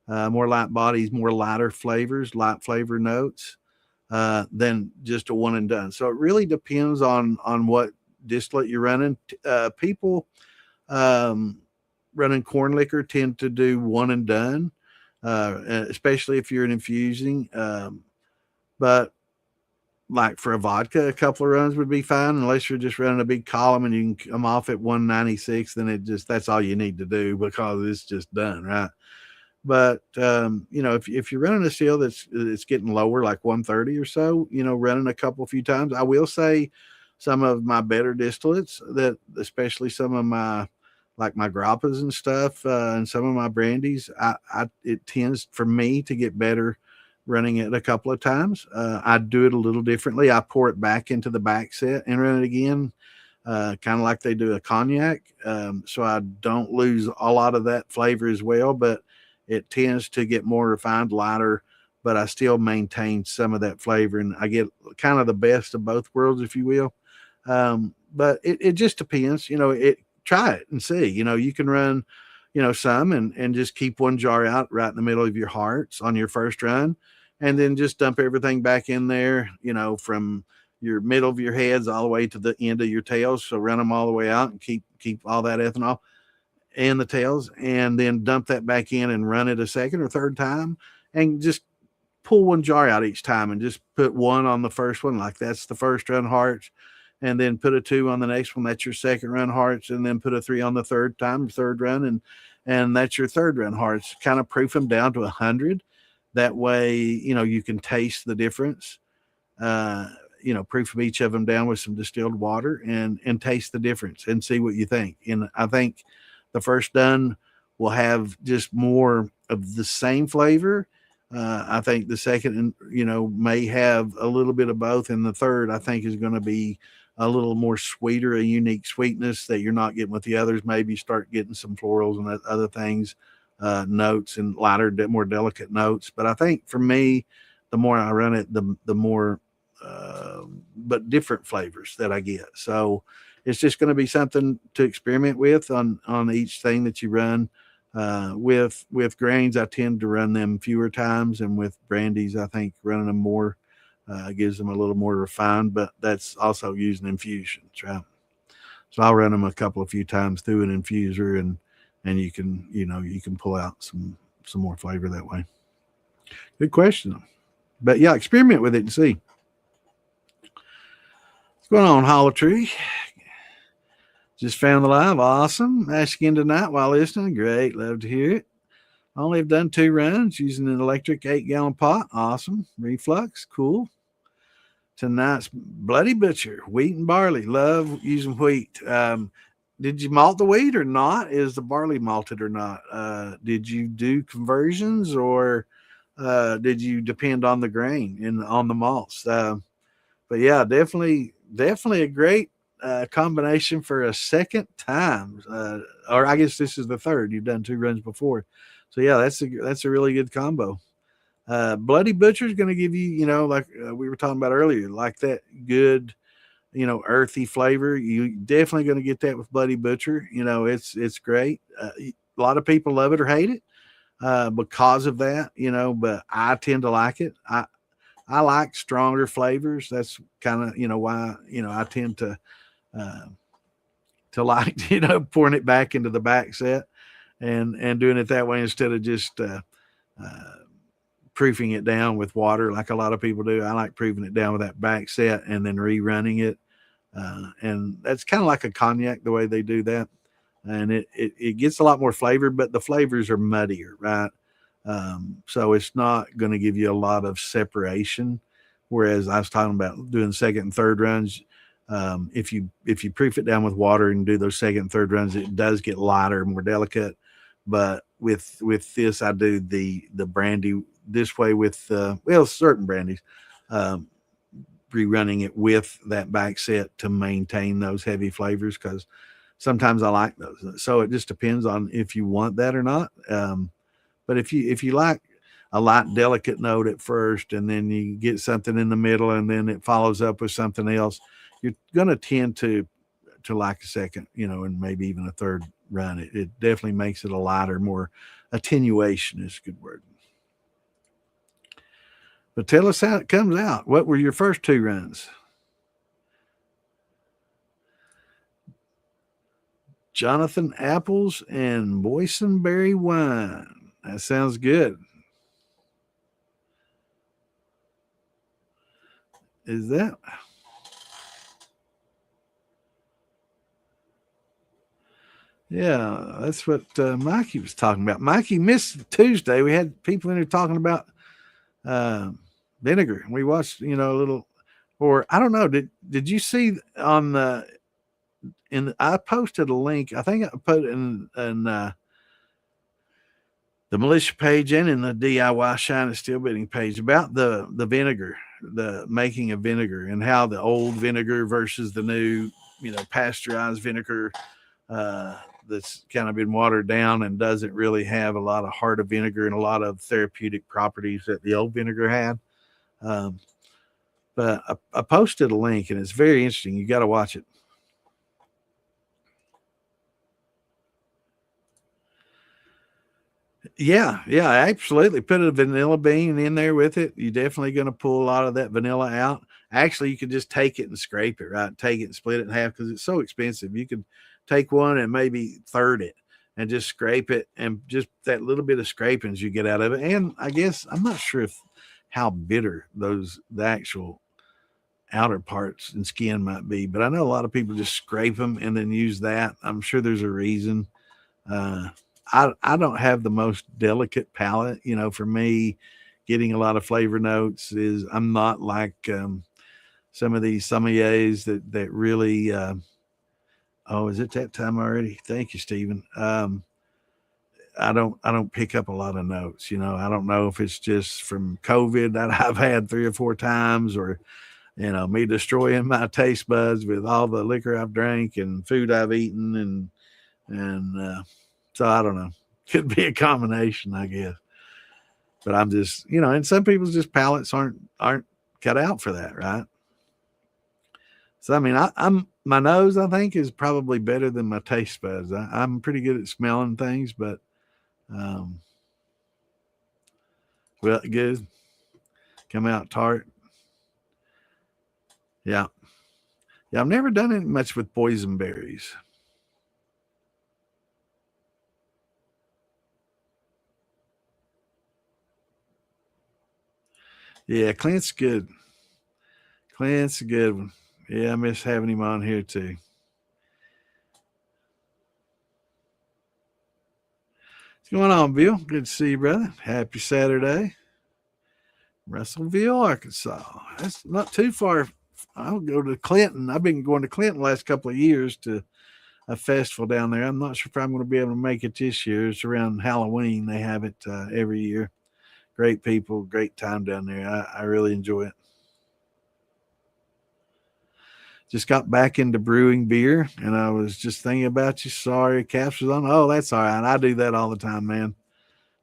bodies, more lighter flavors, light flavor notes than just a one and done. So it really depends on what distillate you're running. People running corn liquor tend to do one and done, especially if you're infusing. But like for a vodka, a couple of runs would be fine, unless you're just running a big column and you can come off at 196. Then that's all you need to do, because it's just done, right? But if you're running a still that's getting lower, like 130 or so, running a few times, I will say some of my better distillates, that especially some of my grappas and stuff, and some of my brandies, it tends for me to get better running it a couple of times. I do it a little differently. I pour it back into the back set and run it again, kind of like they do a cognac. So I don't lose a lot of that flavor as well, but it tends to get more refined, lighter, but I still maintain some of that flavor, and I get kind of the best of both worlds, if you will. But it just depends, try it and see. You can run, some and just keep one jar out right in the middle of your hearts on your first run, and then just dump everything back in there, from your middle of your heads all the way to the end of your tails. So run them all the way out and keep all that ethanol and the tails, and then dump that back in and run it a second or third time, and just pull one jar out each time and just put one on the first one, like that's the first run hearts, and then put a 2 on the next one, that's your second run hearts, and then put a 3 on the third run, and that's your third run hearts. Kind of proof them down to 100. That way, you can taste the difference. Proof each of them down with some distilled water and taste the difference and see what you think. And I think the first done will have just more of the same flavor. I think the second, may have a little bit of both. And the third, I think, is going to be a little more sweeter, a unique sweetness that you're not getting with the others. Maybe start getting some florals and other things, notes, and lighter, more delicate notes. But I think for me, the more I run it, the more, but different flavors that I get. So it's just going to be something to experiment with on each thing that you run. With grains, I tend to run them fewer times, and with brandies, I think running them more gives them a little more refined. But that's also using infusions, right? So I'll run them a few times through an infuser, and you can pull out some some more flavor that way. Good question. But yeah, experiment with it and see. What's going on, Hollow Tree? Just found the live. Awesome. Ask again tonight while listening. Great. Love to hear it. Only have done 2 runs using an electric 8-gallon pot. Awesome. Reflux. Cool. Tonight's Bloody Butcher, wheat and barley. Love using wheat. Did you malt the wheat or not? Is the barley malted or not? Did you do conversions or did you depend on the grain and on the malts? But yeah, definitely a great combination for a second time. Or I guess this is the third. You've done 2 runs before, so yeah, that's a really good combo. Bloody Butcher is going to give you, like we were talking about earlier, like that good, earthy flavor. You definitely going to get that with Bloody Butcher. It's great. A lot of people love it or hate it because of that, but I tend to like it. I like stronger flavors. That's kind of, why, I tend to like, pouring it back into the back set and doing it that way instead of just proofing it down with water like a lot of people do. I like proofing it down with that back set and then rerunning it. And that's kind of like a cognac, the way they do that. And it gets a lot more flavor, but the flavors are muddier, right? So it's not going to give you a lot of separation. Whereas I was talking about doing second and third runs. If you proof it down with water and do those second and third runs, it does get lighter, more delicate. But with this, I do the brandy this way with certain brandies, rerunning it with that back set to maintain those heavy flavors, because sometimes I like those. So it just depends on if you want that or not. But if you like a light, delicate note at first, and then you get something in the middle, and then it follows up with something else, you're going to tend to like a second, and maybe even a third run. It definitely makes it a lighter, more attenuation is a good word. But tell us how it comes out. What were your first 2 runs? Jonathan Apples and boysenberry wine. That sounds good. Is that? Yeah, that's what Mikey was talking about. Mikey missed Tuesday. We had people in there talking about vinegar. We watched, a little, or I don't know. Did you see on the? I posted a link. I think I put it in the militia page and in the DIY Shine and Steel Bidding page about the vinegar, the making of vinegar, and how the old vinegar versus the new, pasteurized vinegar that's kind of been watered down and doesn't really have a lot of heart of vinegar and a lot of therapeutic properties that the old vinegar had. But I posted a link and it's very interesting. You got to watch it. Yeah, absolutely. Put a vanilla bean in there with it. You're definitely going to pull a lot of that vanilla out. Actually, you could just take it and scrape it, right? Take it and split it in half because it's so expensive. You could take one and maybe third it and just scrape it, and just that little bit of scrapings you get out of it. And I guess I'm not sure how bitter the actual outer parts and skin might be, but I know a lot of people just scrape them and then use that. I'm sure there's a reason. I don't have the most delicate palate. For me, getting a lot of flavor notes is, I'm not like some of these sommeliers that really. Oh, is it that time already? Thank you, Stephen. I don't pick up a lot of notes. I don't know if it's just from COVID that I've had 3 or 4 times, or me destroying my taste buds with all the liquor I've drank and food I've eaten, and so I don't know. Could be a combination, I guess. But I'm just, and some people's just palates aren't cut out for that, right? So I mean, I'm my nose, I think, is probably better than my taste buds. I'm pretty good at smelling things, but well, good. Come out tart. Yeah. I've never done it much with boysenberries. Yeah, Clint's good. Clint's a good one. Yeah, I miss having him on here too. What's going on, Bill? Good to see you, brother. Happy Saturday. Russellville, Arkansas. That's not too far. I'll go to Clinton. I've been going to Clinton the last couple of years to a festival down there. I'm not sure if I'm going to be able to make it this year. It's around Halloween. They have it every year. Great people, great time down there. I really enjoy it. Just got back into brewing beer, and I was just thinking about you. Sorry, Caps was on. Oh, that's all right. I do that all the time, man.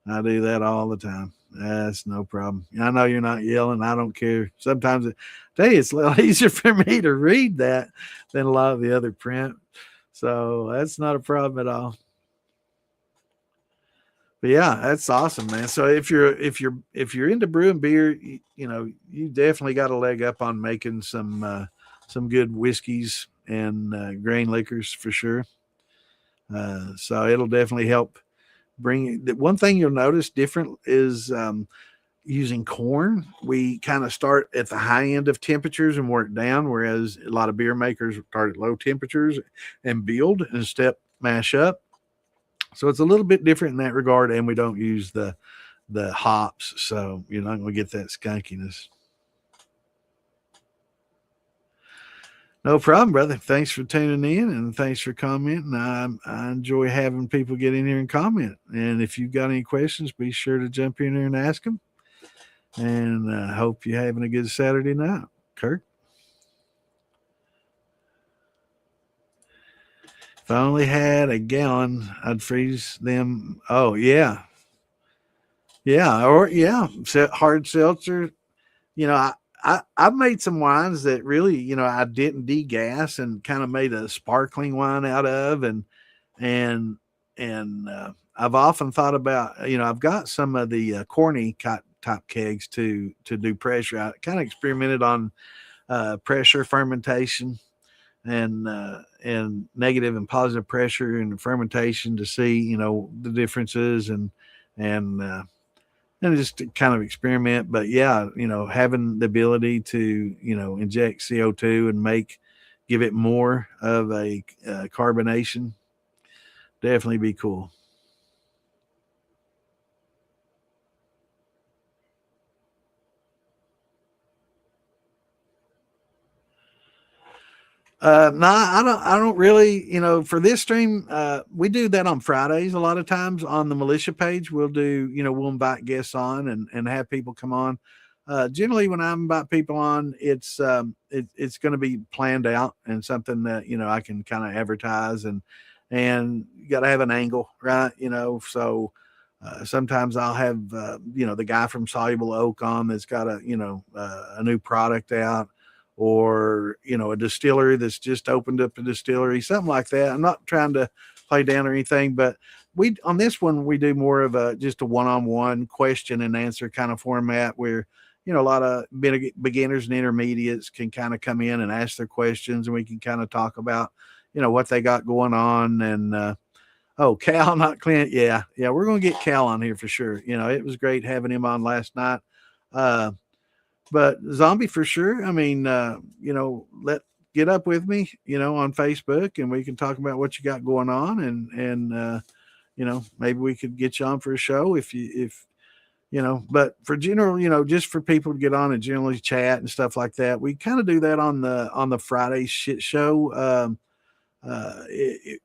I do that all the time. That's no problem. I know you're not yelling. I don't care. Sometimes, tell you, it's a little easier for me to read that than a lot of the other print. So that's not a problem at all. But yeah, that's awesome, man. So if you're into brewing beer, you definitely got a leg up on making some good whiskeys and grain liquors for sure. So it'll definitely help bring. One thing you'll notice different is using corn. We kind of start at the high end of temperatures and work down, whereas a lot of beer makers start at low temperatures and build and step mash up. So it's a little bit different in that regard, and we don't use the hops, so you're not going to get that skunkiness. No problem, brother. Thanks for tuning in and thanks for commenting. I enjoy having people get in here and comment. And if you've got any questions, be sure to jump in there and ask them. And I hope you're having a good Saturday night. Kirk? If I only had a gallon, I'd freeze them. Oh, yeah. Yeah. Or, yeah, hard seltzer. You know, I've made some wines that really, I didn't degas and kind of made a sparkling wine out of, and I've often thought about, I've got some of the corny type kegs to do pressure. I kind of experimented on pressure fermentation and negative and positive pressure and fermentation to see, the differences and and just to kind of experiment. But yeah, having the ability to, inject CO2 and give it more of a carbonation, definitely be cool. No, I don't. I don't really. For this stream, we do that on Fridays. A lot of times on the militia page, we'll do. We'll invite guests on and have people come on. Generally, when I invite people on, it's going to be planned out and something that I can kind of advertise and you got to have an angle, right? So sometimes I'll have the guy from Soluble Oak on that's got a new product out, or a distillery that's just opened up a distillery, something like that. I'm not trying to play down or anything, but we on this one we do more of just a one-on-one question and answer kind of format where a lot of beginners and intermediates can kind of come in and ask their questions, and we can kind of talk about what they got going on. And oh, Cal, not Clint. Yeah, we're gonna get Cal on here for sure. It was great having him on last night. uh but Zombie for sure. I mean, let get up with me, on Facebook, and we can talk about what you got going on, and maybe we could get you on for a show if But for general, just for people to get on and generally chat and stuff like that, we kind of do that on the Friday shit show.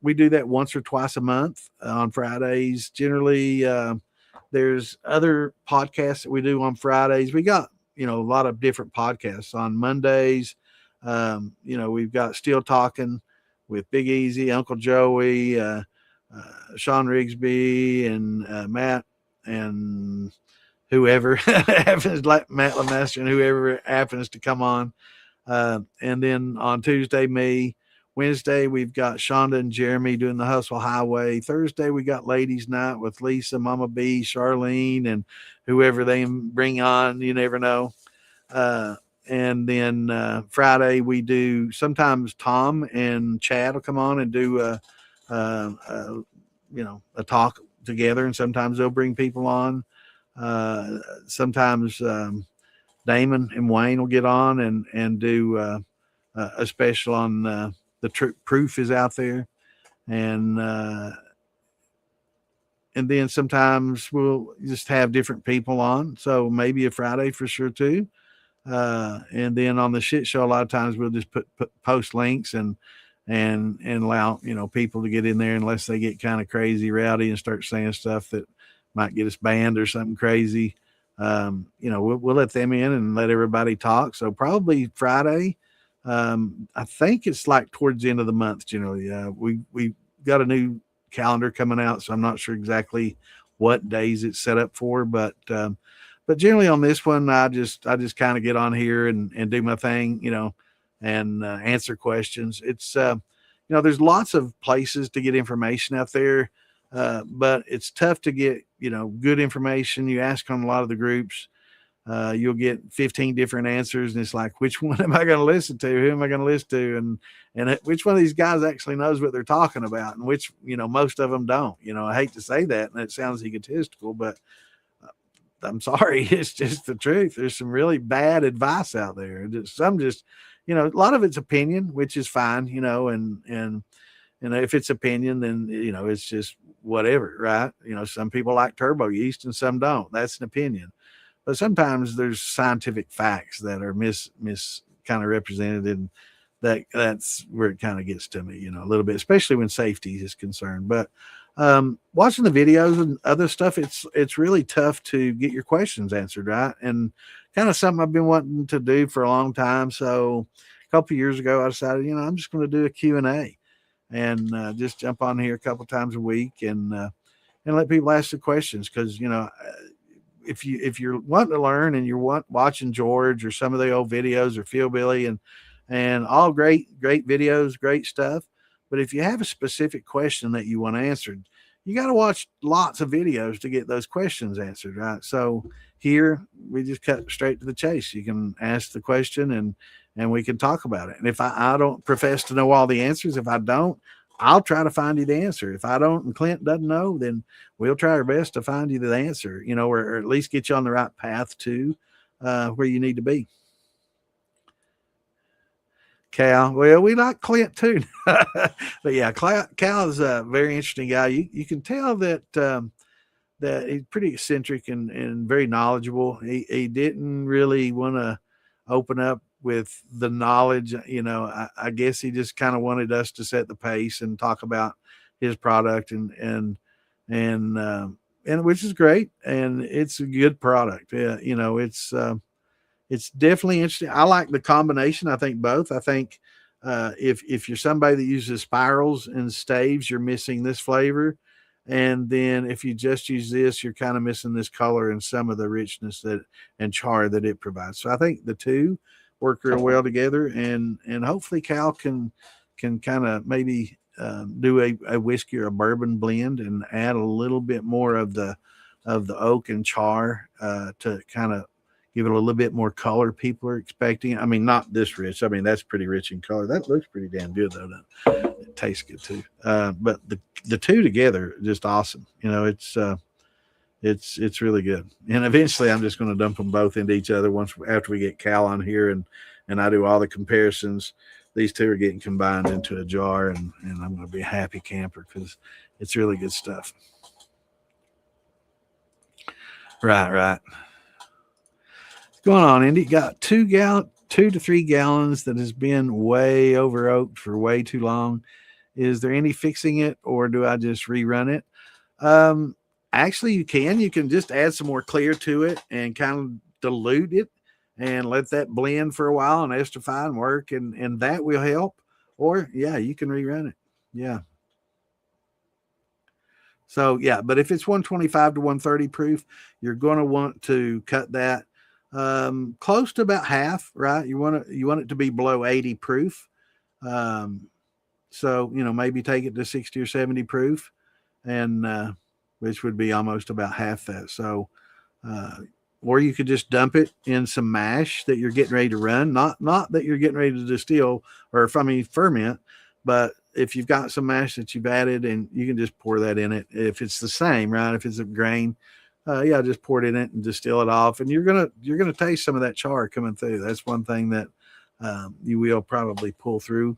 We do that once or twice a month on Fridays. Generally, there's other podcasts that we do on Fridays. We got a lot of different podcasts on Mondays. We've got Still Talking with Big Easy, Uncle Joey, Sean Rigsby, and Matt, and whoever happens, like Matt Lemaster, and whoever happens to come on. And then on Tuesday, me. Wednesday, we've got Shonda and Jeremy doing the Hustle Highway. Thursday, we got Ladies Night with Lisa, Mama B, Charlene, and whoever they bring on. You never know. And then Friday, we do sometimes Tom and Chad will come on and do a talk together, and sometimes they'll bring people on. Sometimes Damon and Wayne will get on and do a special on the proof is out there, and then sometimes we'll just have different people on. So maybe a Friday for sure too. And then on the shit show, a lot of times we'll just put post links and allow people to get in there unless they get kind of crazy rowdy and start saying stuff that might get us banned or something crazy. We'll let them in and let everybody talk. So probably Friday. I think it's like towards the end of the month generally. We got a new calendar coming out, so I'm not sure exactly what days it's set up for, but generally on this one, I just kind of get on here and do my thing, and answer questions. It's there's lots of places to get information out there, but it's tough to get good information. You ask on a lot of the groups, you'll get 15 different answers, and it's like, which one am I going to listen to? Who am I going to listen to? And which one of these guys actually knows what they're talking about? And which, most of them don't. I hate to say that, and it sounds egotistical, but I'm sorry, it's just the truth. There's some really bad advice out there. Some just, a lot of it's opinion, which is fine, and if it's opinion, then it's just whatever, right? Some people like turbo yeast and some don't. That's an opinion. But sometimes there's scientific facts that are mis kind of represented, and that's where it kind of gets to me, a little bit, especially when safety is concerned. But watching the videos and other stuff, it's really tough to get your questions answered, right? And kind of something I've been wanting to do for a long time. So a couple of years ago, I decided, I'm just going to do a Q&A and just jump on here a couple times a week and let people ask the questions, because if you're wanting to learn and you're watching George or some of the old videos or Phil Billy and all great videos, great stuff. But if you have a specific question that you want answered, you got to watch lots of videos to get those questions answered, right? So here we just cut straight to the chase. You can ask the question and we can talk about it. And if I don't profess to know all the answers, if I don't, I'll try to find you the answer. If I don't and Clint doesn't know, then we'll try our best to find you the answer, or at least get you on the right path to where you need to be. Cal, well, we like Clint too. But yeah, Cal is a very interesting guy. You can tell that that he's pretty eccentric and very knowledgeable. He didn't really want to open up with the knowledge. I guess he just kind of wanted us to set the pace and talk about his product and which is great, and it's a good product. Yeah, it's definitely interesting. I like the combination. I think both. I think if you're somebody that uses spirals and staves, you're missing this flavor. And then if you just use this, you're kind of missing this color and some of the richness and char that it provides. So I think the two work real well together, and hopefully Cal can kind of maybe do a whiskey or a bourbon blend and add a little bit more of the oak and char to kind of give it a little bit more color people are expecting. I mean, not this rich. I mean, that's pretty rich in color. That looks pretty damn good, though. It tastes good, too. But the two together, just awesome. It's really good. And eventually I'm just going to dump them both into each other after we get Cal on here and I do all the comparisons. These two are getting combined into a jar, and I'm going to be a happy camper because it's really good stuff. Right. Going on, Indy? Got 2 to 3 gallons that has been way over oaked for way too long. Is there any fixing it, or do I just rerun it? Actually, you can just add some more clear to it and kind of dilute it and let that blend for a while and estrify and work, and that will help. Or yeah, you can rerun it. Yeah. So yeah, but if it's 125 to 130 proof, you're going to want to cut that close to about half, right? You want it to be below 80 proof. So maybe take it to 60 or 70 proof, and which would be almost about half that. So or you could just dump it in some mash that you're getting ready to run, not that you're getting ready to distill or ferment, but if you've got some mash that you've added, and you can just pour that in it if it's the same, right? If it's a grain, yeah, just pour it in it and distill it off, and you're gonna taste some of that char coming through. That's one thing that you will probably pull through,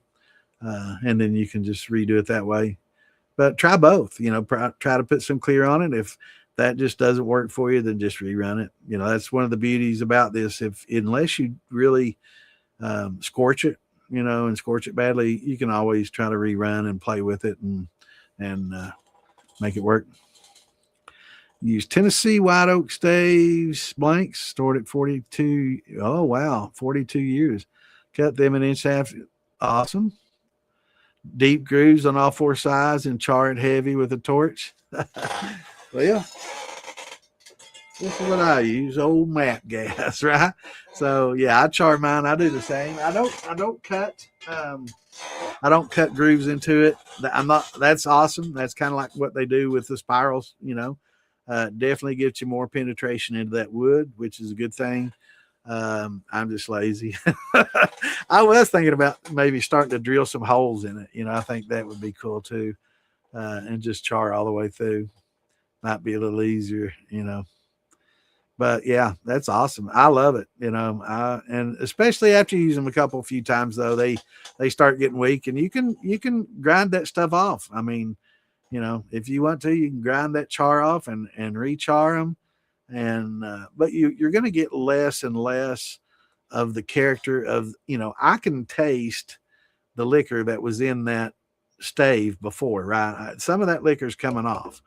and then you can just redo it that way. But try both. Try to put some clear on it. If that just doesn't work for you, then just rerun it. That's one of the beauties about this. If unless you really scorch it, and scorch it badly, you can always try to rerun and play with it and make it work. Use Tennessee white oak staves, blanks, stored at 42. Oh, wow. 42 years. Cut them an inch half. Awesome. Deep grooves on all four sides and char it heavy with a torch. Well, this is what I use, old map gas, right? So yeah, I char mine. I do the same. I don't cut grooves into it. That's awesome. That's kind of like what they do with the spirals, definitely gets you more penetration into that wood, which is a good thing. I'm just lazy. I was thinking about maybe starting to drill some holes in it. I think that would be cool too. And just char all the way through. Might be a little easier. But yeah, that's awesome. I love it. And especially after you use them a few times though, they start getting weak, and you can grind that stuff off. I mean, if you want to, you can grind that char off and re-char them. And but you're going to get less and less of the character of, I can taste the liquor that was in that stave before, right? Some of that liquor is coming off,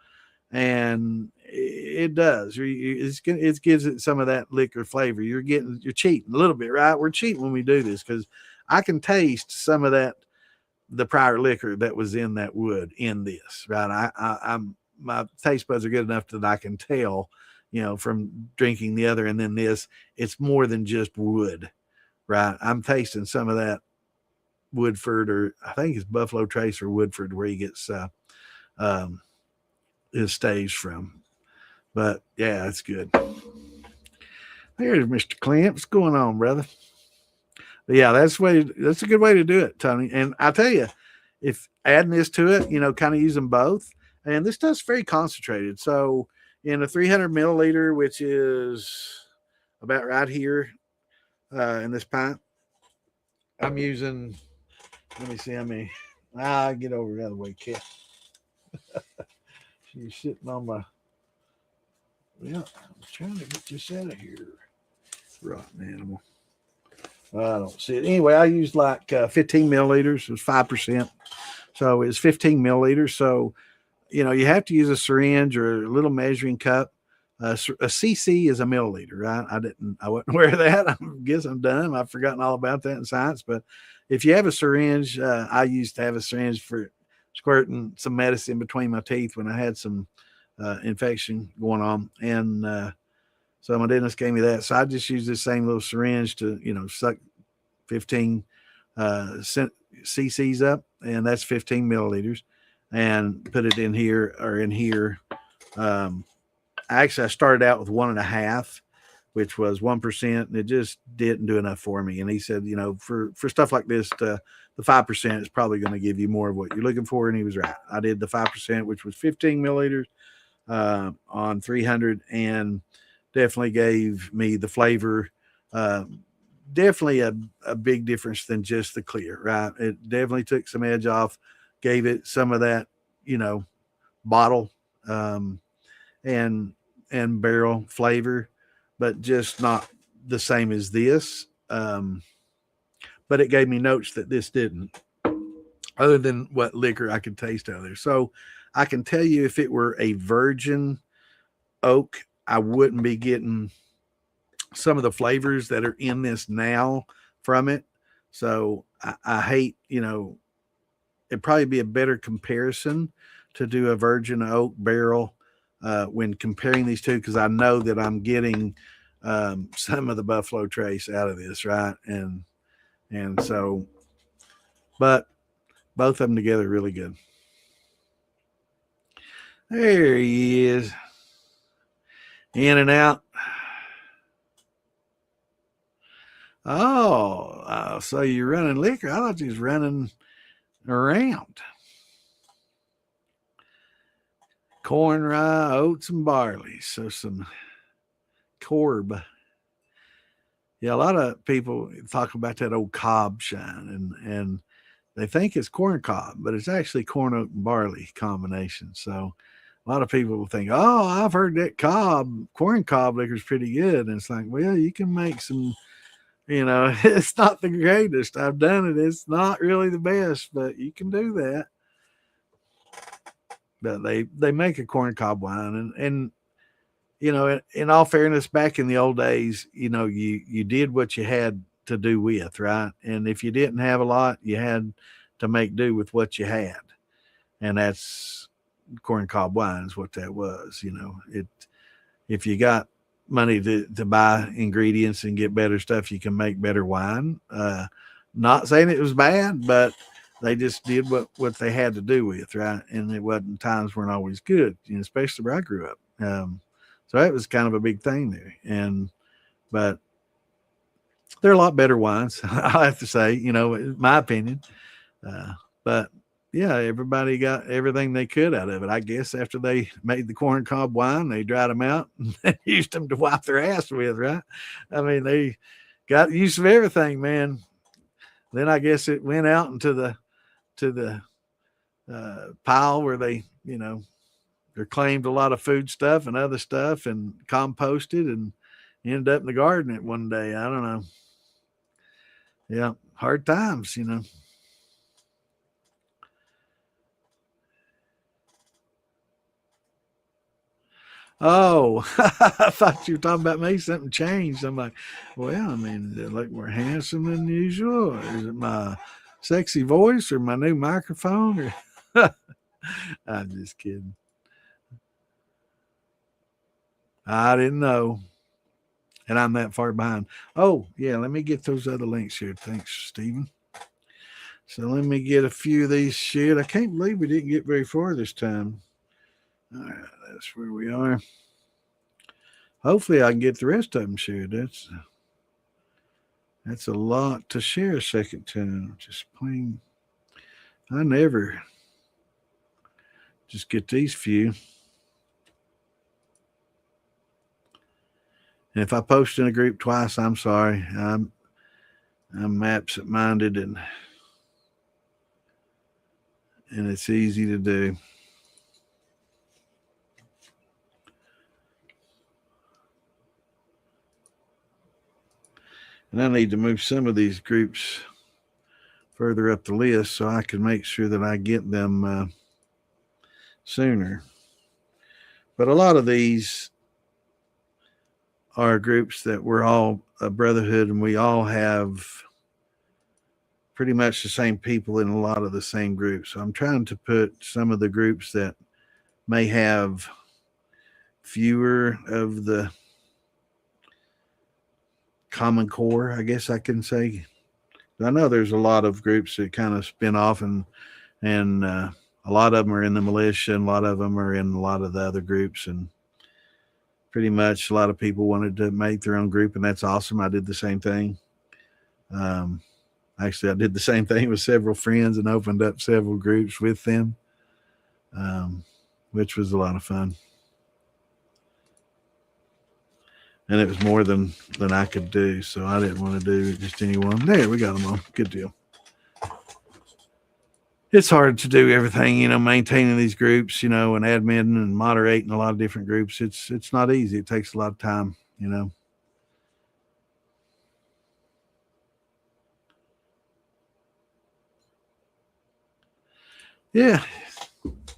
and it does. It gives it some of that liquor flavor. You're cheating a little bit, right? We're cheating when we do this, because I can taste some of the prior liquor that was in that wood in this, right? I'm my taste buds are good enough that I can tell, from drinking the other and then this, it's more than just wood, right? I'm tasting some of that Woodford, or I think it's Buffalo Trace or Woodford, where he gets his staves from. But yeah, it's good. There's Mr. Clint. What's going on, brother? But yeah, that's a good way to do it, Tony. And I tell you, if adding this to it, kind of use them both. And this stuff's very concentrated. So in a 300 milliliter, which is about right here in this pint, I'm using, let me see how many. Get over the other way, Cat. She's sitting on my, I'm trying to get this out of here. Rotten animal. I don't see it. Anyway, I used like 15 milliliters. It was 5%. So it's 15 milliliters. So, you have to use a syringe or a little measuring cup. A cc is a milliliter, right? I wasn't aware of that. I guess I'm dumb. I've forgotten all about that in science. But if you have a syringe, I used to have a syringe for squirting some medicine between my teeth when I had some infection going on. And so my dentist gave me that. So I just use this same little syringe to, suck 15 cc's up, and that's 15 milliliters, and put it in here or in here. Actually, I started out with 1.5, which was 1%, and it just didn't do enough for me. And he said, for stuff like this, the 5% is probably going to give you more of what you're looking for. And he was right. I did the 5%, which was 15 milliliters on 300, and definitely gave me the flavor. Definitely a big difference than just the clear, right? It definitely took some edge off, gave it some of that, bottle and barrel flavor, but just not the same as this. But it gave me notes that this didn't, other than what liquor I could taste out of there. So I can tell you, if it were a virgin oak, I wouldn't be getting some of the flavors that are in this now from it. So I hate, it'd probably be a better comparison to do a virgin oak barrel when comparing these two, because I know that I'm getting some of the Buffalo Trace out of this, right? And so, but both of them together really good. There he is. In and out. Oh, so you're running liquor. I thought you was running around. corn, rye, oats, and barley. So some corb. Yeah, a lot of people talk about that old cob shine, and they think it's corn cob, but it's actually corn, oat, and barley combination. So a lot of people will think, oh, I've heard that corn cob liquor is pretty good. And it's like, well, you can make some, it's not the greatest. I've done it. It's not really the best, but you can do that. But they make a corn cob wine, and in all fairness, back in the old days, you did what you had to do with, right? And if you didn't have a lot, you had to make do with what you had. And that's corn cob wine is what that was. If you got money to buy ingredients and get better stuff, you can make better wine. Not saying it was bad, but they just did what they had to do with, right? And it wasn't, times weren't always good, especially where I grew up. So that was kind of a big thing there. But they're a lot better wines, I have to say, my opinion. But yeah, everybody got everything they could out of it. I guess after they made the corn cob wine, they dried them out and used them to wipe their ass with, right? I mean, they got use of everything, man. Then I guess it went out into the pile where they claimed a lot of food stuff and other stuff and composted and ended up in the garden at one day. I don't know. Yeah, hard times, Oh, I thought you were talking about me. Something changed. I'm like, well, I mean, do I look more handsome than usual? Or is it my sexy voice or my new microphone? Or I'm just kidding. I didn't know. And I'm that far behind. Oh, yeah, let me get those other links here. Thanks, Stephen. So let me get a few of these shared. I can't believe we didn't get very far this time. All right, that's where we are. Hopefully I can get the rest of them shared. That's a lot to share a second time. Just plain. I never just get these few. And if I post in a group twice, I'm sorry. I'm absent minded and it's easy to do. And I need to move some of these groups further up the list so I can make sure that I get them sooner. But a lot of these are groups that we're all a brotherhood and we all have pretty much the same people in a lot of the same groups. So I'm trying to put some of the groups that may have fewer of the common core, I guess I can say. I know there's a lot of groups that kind of spin off and a lot of them are in the militia and a lot of them are in a lot of the other groups, and pretty much a lot of people wanted to make their own group, and that's awesome. I did the same thing. Actually, I did the same thing with several friends and opened up several groups with them, which was a lot of fun. And it was more than I could do, so I didn't want to do just anyone. There, we got them all. Good deal. It's hard to do everything, maintaining these groups, and admin and moderating a lot of different groups. It's not easy. It takes a lot of time, Yeah.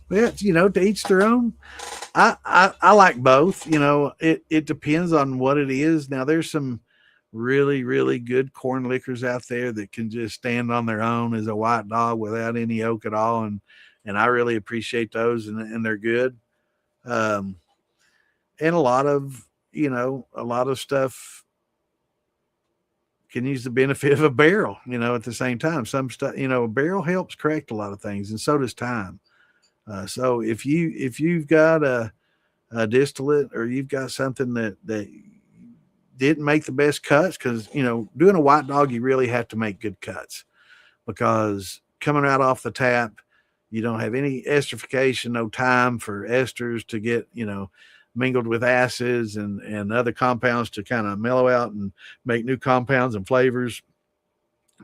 Well, to each their own. I like both. It depends on what it is. Now there's some really, really good corn liquors out there that can just stand on their own as a white dog without any oak at all. And I really appreciate those and they're good. And a lot of stuff can use the benefit of a barrel, at the same time. Some stuff, a barrel helps correct a lot of things, and so does time. So if you've got a distillate or you've got something that didn't make the best cuts, because doing a white dog you really have to make good cuts, because coming right off the tap You don't have any esterification, no time for esters to get, mingled with acids and other compounds to kind of mellow out and make new compounds and flavors,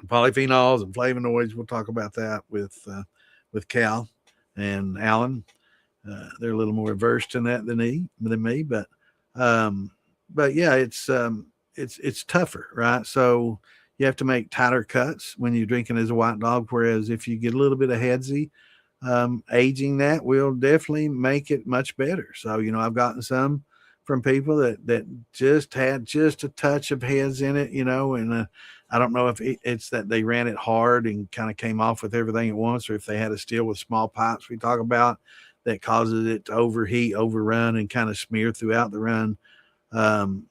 polyphenols and flavonoids. We'll talk about that with Cal and Alan. They're a little more versed in that than me, but yeah, it's tougher, right? So you have to make tighter cuts when you're drinking as a white dog. Whereas if you get a little bit of headsy, aging that will definitely make it much better. So I've gotten some from people that just had just a touch of heads in it, and I don't know if it's that they ran it hard and kind of came off with everything at once, or if they had a still with small pipes we talk about that causes it to overheat, overrun, and kind of smear throughout the run,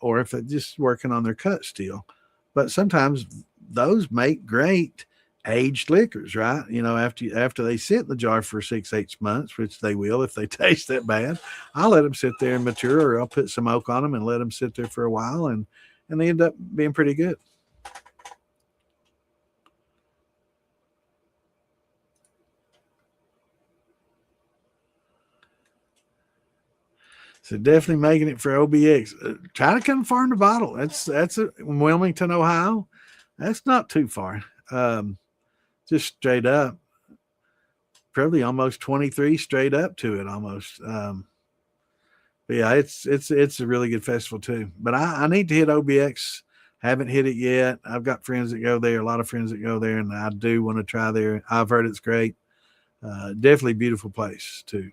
or if it's just working on their cut still. But sometimes those make great aged liquors, right? After they sit in the jar for 6-8 months, which they will if they taste that bad, I'll let them sit there and mature, or I'll put some oak on them and let them sit there for a while, and they end up being pretty good. So definitely making it for OBX. Try to come farm to bottle. That's in Wilmington, Ohio. That's not too far. Just straight up, probably almost 23 straight up to it almost. But yeah, it's a really good festival too. But I need to hit OBX. Haven't hit it yet. I've got friends that go there, a lot of friends that go there, and I do want to try there. I've heard it's great. Definitely beautiful place too.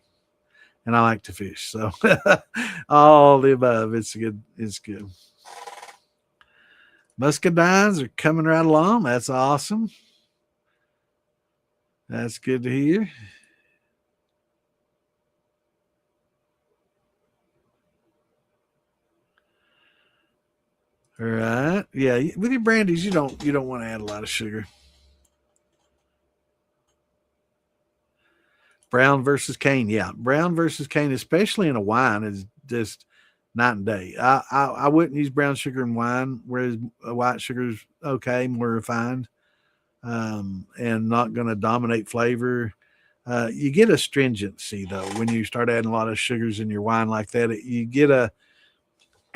And I like to fish, so all the above. It's good. It's good. Muscadines are coming right along. That's awesome. That's good to hear. All right. Yeah, with your brandies, you don't want to add a lot of sugar. Brown versus cane. Yeah, brown versus cane, especially in a wine, is just night and day. I wouldn't use brown sugar in wine, whereas white sugar is okay, more refined, and not going to dominate flavor. You get astringency though when you start adding a lot of sugars in your wine like that. You get a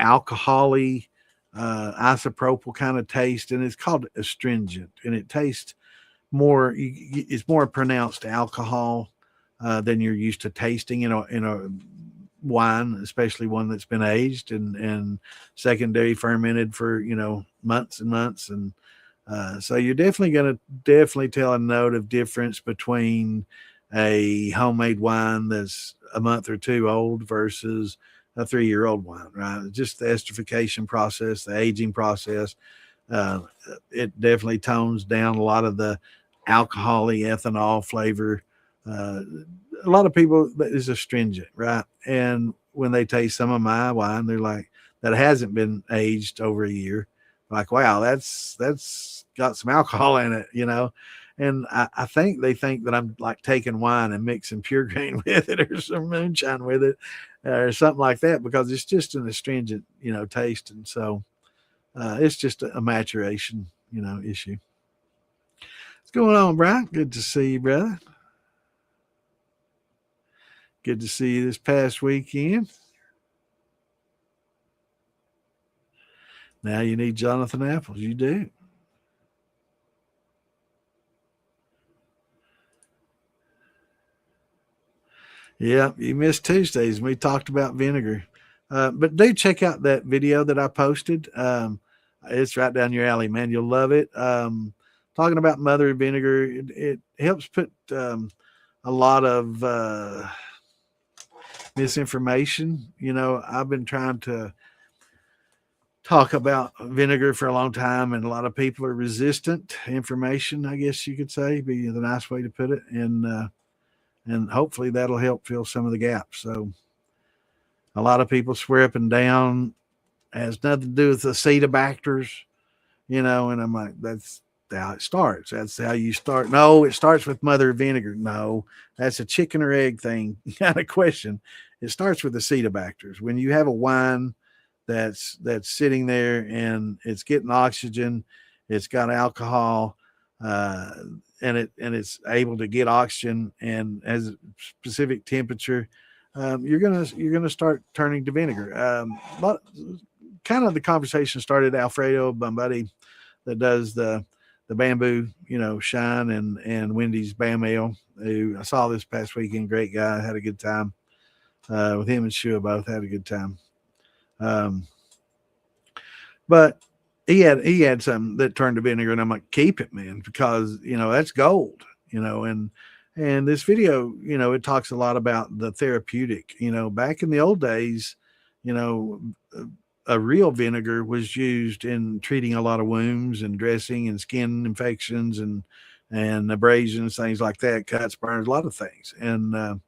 alcoholy, isopropyl kind of taste, and it's called astringent, and it tastes more. It's more pronounced alcohol than you're used to tasting in a wine, especially one that's been aged and secondary fermented for months and months, and so you're definitely going to definitely tell a note of difference between a homemade wine that's a month or two old versus a 3-year-old wine, right? Just the esterification process, the aging process. Uh, it definitely tones down a lot of the alcoholic ethanol flavor. Uh, a lot of people is astringent, right? And when they taste some of my wine, they're like, that hasn't been aged over a year. Like, wow, that's got some alcohol in it. And I think they think that I'm like taking wine and mixing pure grain with it or some moonshine with it or something like that, because it's just an astringent, taste. And so it's just a maturation, issue. What's going on, Brian? Good to see you, brother. Good to see you this past weekend. Now you need Jonathan Apples. You do. Yeah, you missed Tuesdays. We talked about vinegar. But do check out that video that I posted. It's right down your alley, man. You'll love it. Talking about mother vinegar, it helps put a lot of misinformation. I've been trying to talk about vinegar for a long time, and a lot of people are resistant to information, I guess you could say, be the nice way to put it. And hopefully that'll help fill some of the gaps. So a lot of people swear up and down has nothing to do with acetobacters, and I'm like, that's how it starts. That's how you start. No, it starts with mother vinegar. No, that's a chicken or egg thing kind of question. It starts with acetobacters. When you have a wine that's sitting there and it's getting oxygen, it's got alcohol, uh, it's able to get oxygen and has a specific temperature, you're gonna start turning to vinegar. But kind of the conversation started Alfredo, my buddy that does the bamboo, shine and Wendy's Bam Ale, who I saw this past weekend. Great guy, had a good time with him and Shua, both had a good time. But he had some that turned to vinegar, and I'm like, keep it, man, because that's gold, and this video, it talks a lot about the therapeutic. Back in the old days, you know, a real vinegar was used in treating a lot of wounds and dressing and skin infections and abrasions, things like that, cuts, burns, a lot of things, and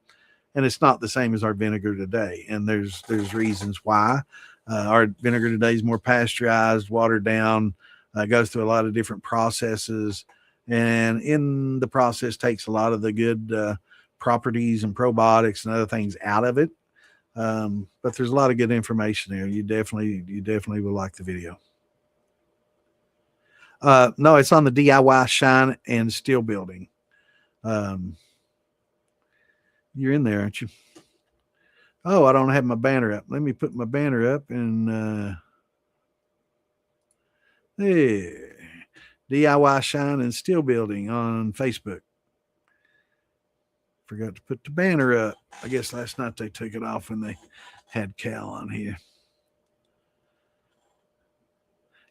it's not the same as our vinegar today. And there's reasons why. Our vinegar today is more pasteurized, watered down, goes through a lot of different processes, and in the process takes a lot of the good properties and probiotics and other things out of it. But there's a lot of good information there. You definitely will like the video. No, it's on the DIY shine and steel building. You're in there, aren't you? Oh, I don't have my banner up. Let me put my banner up and hey, DIY shine and steel building on Facebook. Forgot to put the banner up. I guess last night they took it off when they had Cal on here.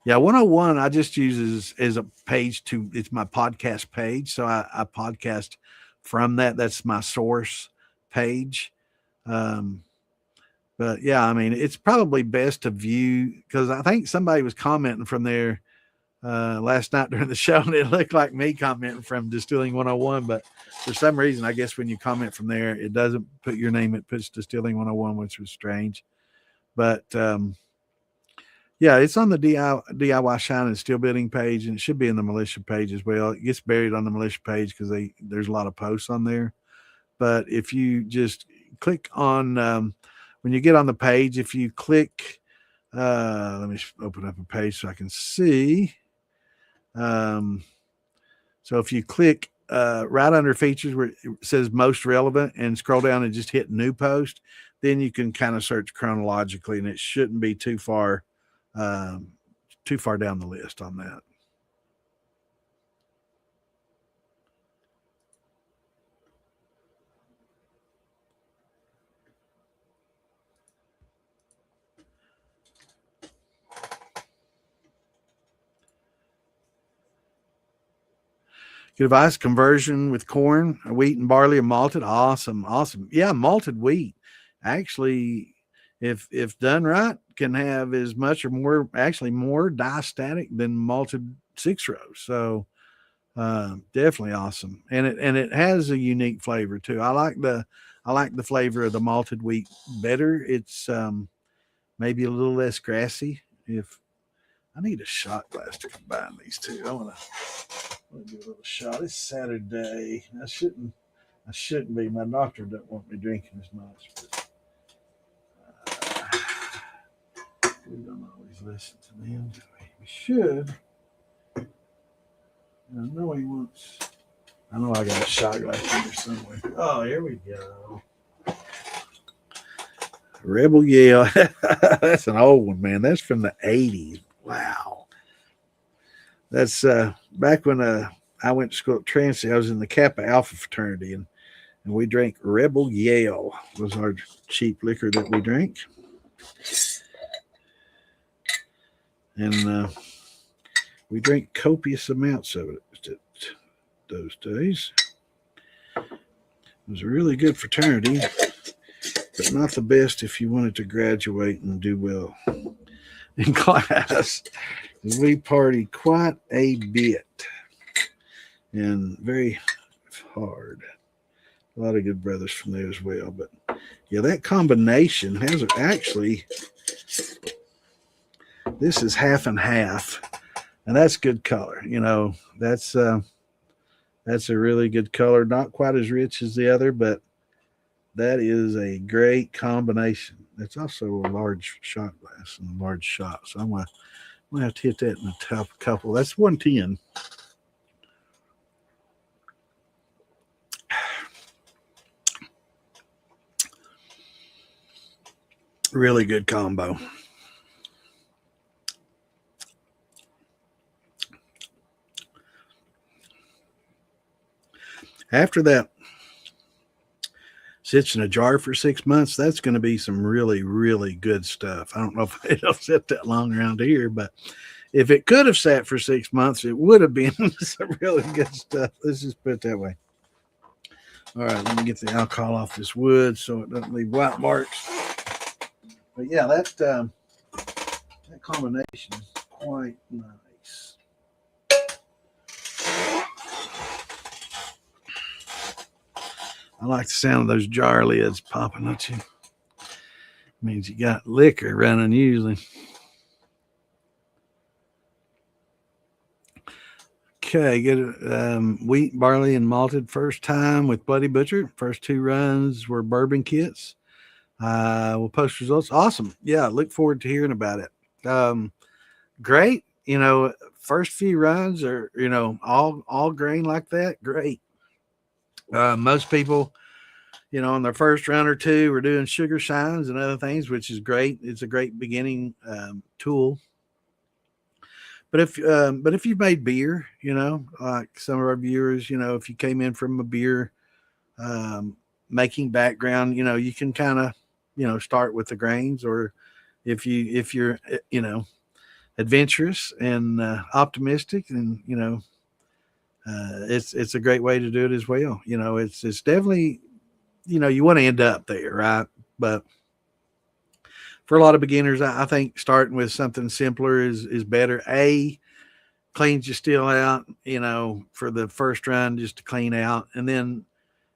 Yeah, 101 I just use as a page it's my podcast page. So I podcast from that. That's my source page. But yeah, I mean, it's probably best to view, because I think somebody was commenting from there last night during the show, and it looked like me commenting from Distilling 101. But for some reason, I guess when you comment from there, it doesn't put your name, it puts Distilling 101, which was strange. But yeah, it's on the DIY shine and steel building page, and it should be in the militia page as well. It gets buried on the militia page because there's a lot of posts on there. But if you just click on when you get on the page, if you click, let me open up a page so I can see. So if you click right under features where it says most relevant and scroll down and just hit new post, then you can kind of search chronologically, and it shouldn't be too far down the list on that. Good advice. Conversion with corn, wheat, and barley are malted. Awesome. Yeah, malted wheat actually, if done right, can have as much or more, actually more diastatic than malted 6-row. So definitely awesome, and it has a unique flavor too. I like the flavor of the malted wheat better. It's maybe a little less grassy. If I need a shot glass to combine these two, I want to do a little shot. It's Saturday. I shouldn't be. My doctor doesn't want me drinking as much, but we don't always listen to them, do we? We should. I know he wants. I know I got a shot glass in there somewhere. Oh, here we go. Rebel Yale. That's an old one, man. That's from the 80s. Wow. That's back when I went to school at Transy. I was in the Kappa Alpha fraternity, and we drank Rebel Yale. Was our cheap liquor that we drank. And we drank copious amounts of it those days. It was a really good fraternity, but not the best if you wanted to graduate and do well in class. We partied quite a bit and very hard. A lot of good brothers from there as well. But yeah, that combination has actually, this is half and half, and that's good color. That's a really good color. Not quite as rich as the other, but that is a great combination. It's also a large shot glass and a large shot. So I'm going to have to hit that in the top couple. That's 110. Really good combo. After that sits in a jar for 6 months, that's going to be some really, really good stuff. I don't know if it'll sit that long around here, but if it could have sat for 6 months, it would have been some really good stuff. Let's just put it that way. All right, let me get the alcohol off this wood so it doesn't leave white marks. But yeah, that combination is quite nice. I like the sound of those jar lids popping, don't you? Means you got liquor running usually. Okay, get wheat, barley, and malted first time with Bloody Butcher. First 2 runs were bourbon kits. We'll post results. Awesome. Yeah, look forward to hearing about it. Great. First few runs are, all grain like that. Great. Most people, on their first run or 2 are doing sugar shines and other things, which is great. It's a great beginning tool. But if you've made beer, like some of our viewers, if you came in from a beer making background, you can kind of, start with the grains, or if you're, adventurous and optimistic, and it's a great way to do it as well. It's definitely, you want to end up there, right? But for a lot of beginners, I think starting with something simpler is better. Cleans your still out, for the first run, just to clean out. And then,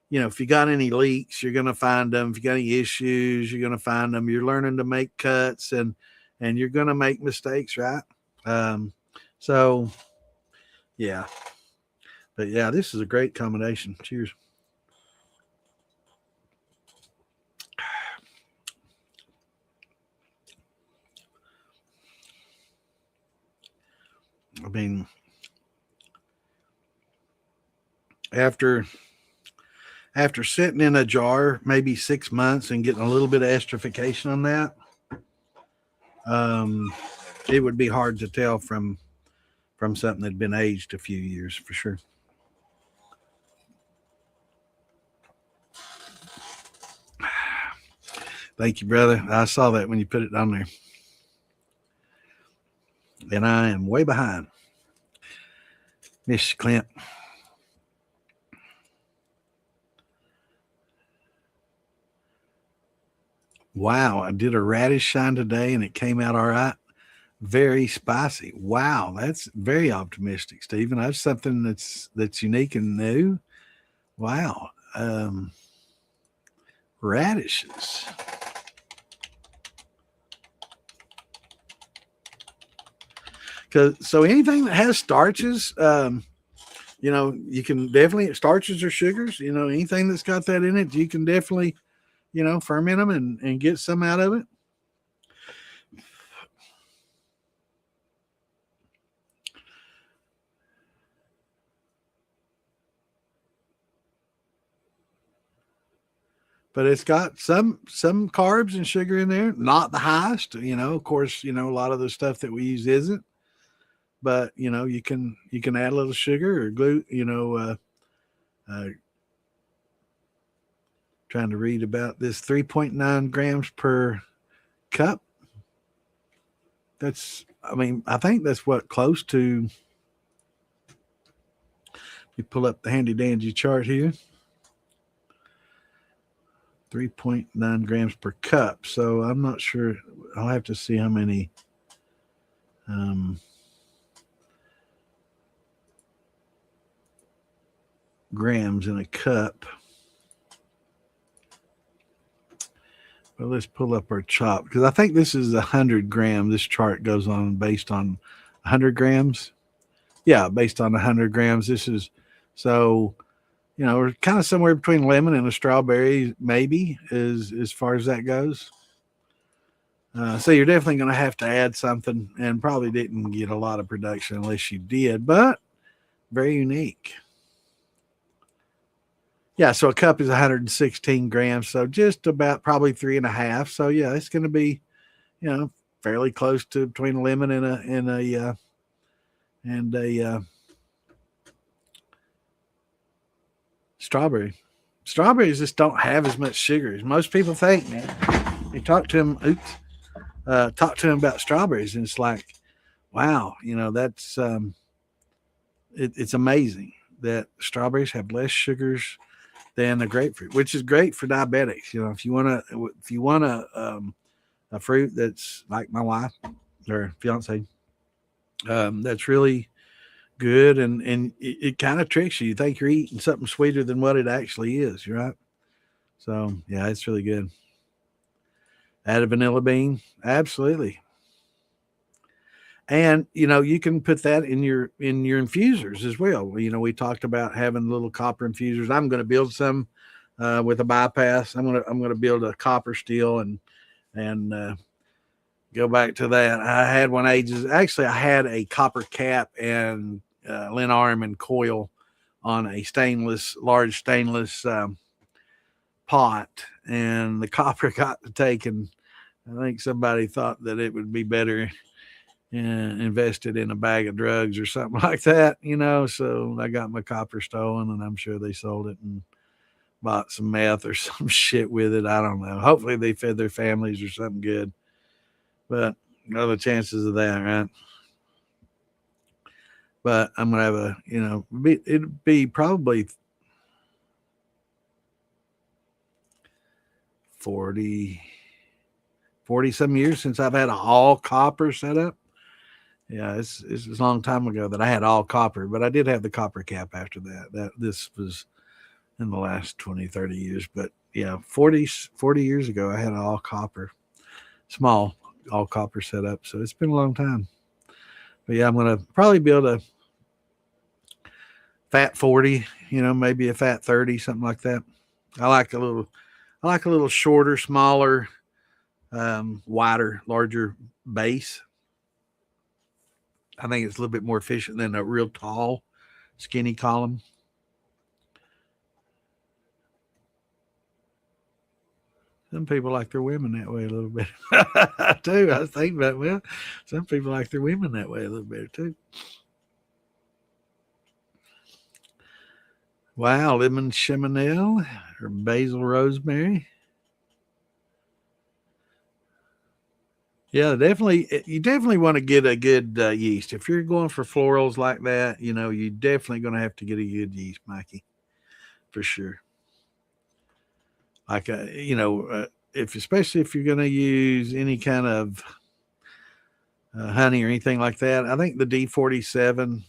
if you got any leaks, you're going to find them. If you got any issues, you're going to find them. You're learning to make cuts, and you're going to make mistakes, right? So, yeah. But yeah, this is a great combination. Cheers. I mean, after sitting in a jar maybe 6 months and getting a little bit of esterification on that, it would be hard to tell from something that had been aged a few years, for sure. Thank you, brother. I saw that when you put it on there. And I am way behind. Miss Clint. Wow, I did a radish shine today and it came out all right. Very spicy. Wow, that's very optimistic, Stephen. That's something that's unique and new. Wow. Radishes. So anything that has starches, you can definitely, starches or sugars, anything that's got that in it, you can definitely, ferment them and get some out of it. But it's got some carbs and sugar in there, not the highest, of course, a lot of the stuff that we use isn't, but you can add a little sugar or glue, trying to read about this 3.9 grams per cup. I think that's what, close to, you pull up the handy dandy chart here. 3.9 grams per cup. So I'm not sure. I'll have to see how many grams in a cup. Well, let's pull up our chop, because I think this is 100 grams. This chart goes on based on 100 grams. Yeah, based on 100 grams. This is, so, we're kind of somewhere between lemon and a strawberry, maybe, as far as that goes. So you're definitely going to have to add something, and probably didn't get a lot of production unless you did, but very unique. Yeah, so a cup is 116 grams, so just about probably 3.5. So yeah, it's going to be, you know, fairly close to between a lemon and a strawberry. Strawberries just don't have as much sugar as most people think, man. You talk to them about strawberries, and it's like, wow, that's it's amazing that strawberries have less sugars than the grapefruit, which is great for diabetics. If you want a fruit that's like my wife or fiance, that's really good, and it kind of tricks you. You think you're eating something sweeter than what it actually is, right? So yeah, it's really good. Add a vanilla bean, absolutely. And you can put that in your infusers as well. We talked about having little copper infusers. I'm going to build some with a bypass. I'm going to build a copper steel and go back to that. I had one ages. Actually, I had a copper cap and Lin arm and coil on a large stainless pot, and the copper got taken. I think somebody thought that it would be better invested in a bag of drugs or something like that. So I got my copper stolen, and I'm sure they sold it and bought some meth or some shit with it. I don't know. Hopefully they fed their families or something good, but no the chances of that, right? But I'm gonna have it'd be probably 40, 40 some years since I've had a all copper setup. Yeah, it's a long time ago that I had all copper, but I did have the copper cap after that. This was in the last 20, 30 years. But yeah, 40 years ago, I had an all copper, small all copper setup. So it's been a long time. But yeah, I'm going to probably build a fat 40, maybe a fat 30, something like that. I like a little, I like a little shorter, smaller, wider, larger base. I think it's a little bit more efficient than a real tall, skinny column. Some people like their women that way a little bit too. I was thinking about, well, some people like their women that way a little bit too. Wow, lemon chimanelle or basil rosemary. Yeah, definitely. You definitely want to get a good yeast. If you're going for florals like that, you're definitely going to have to get a good yeast, Mikey, for sure. Like, if especially if you're going to use any kind of honey or anything like that, I think the D47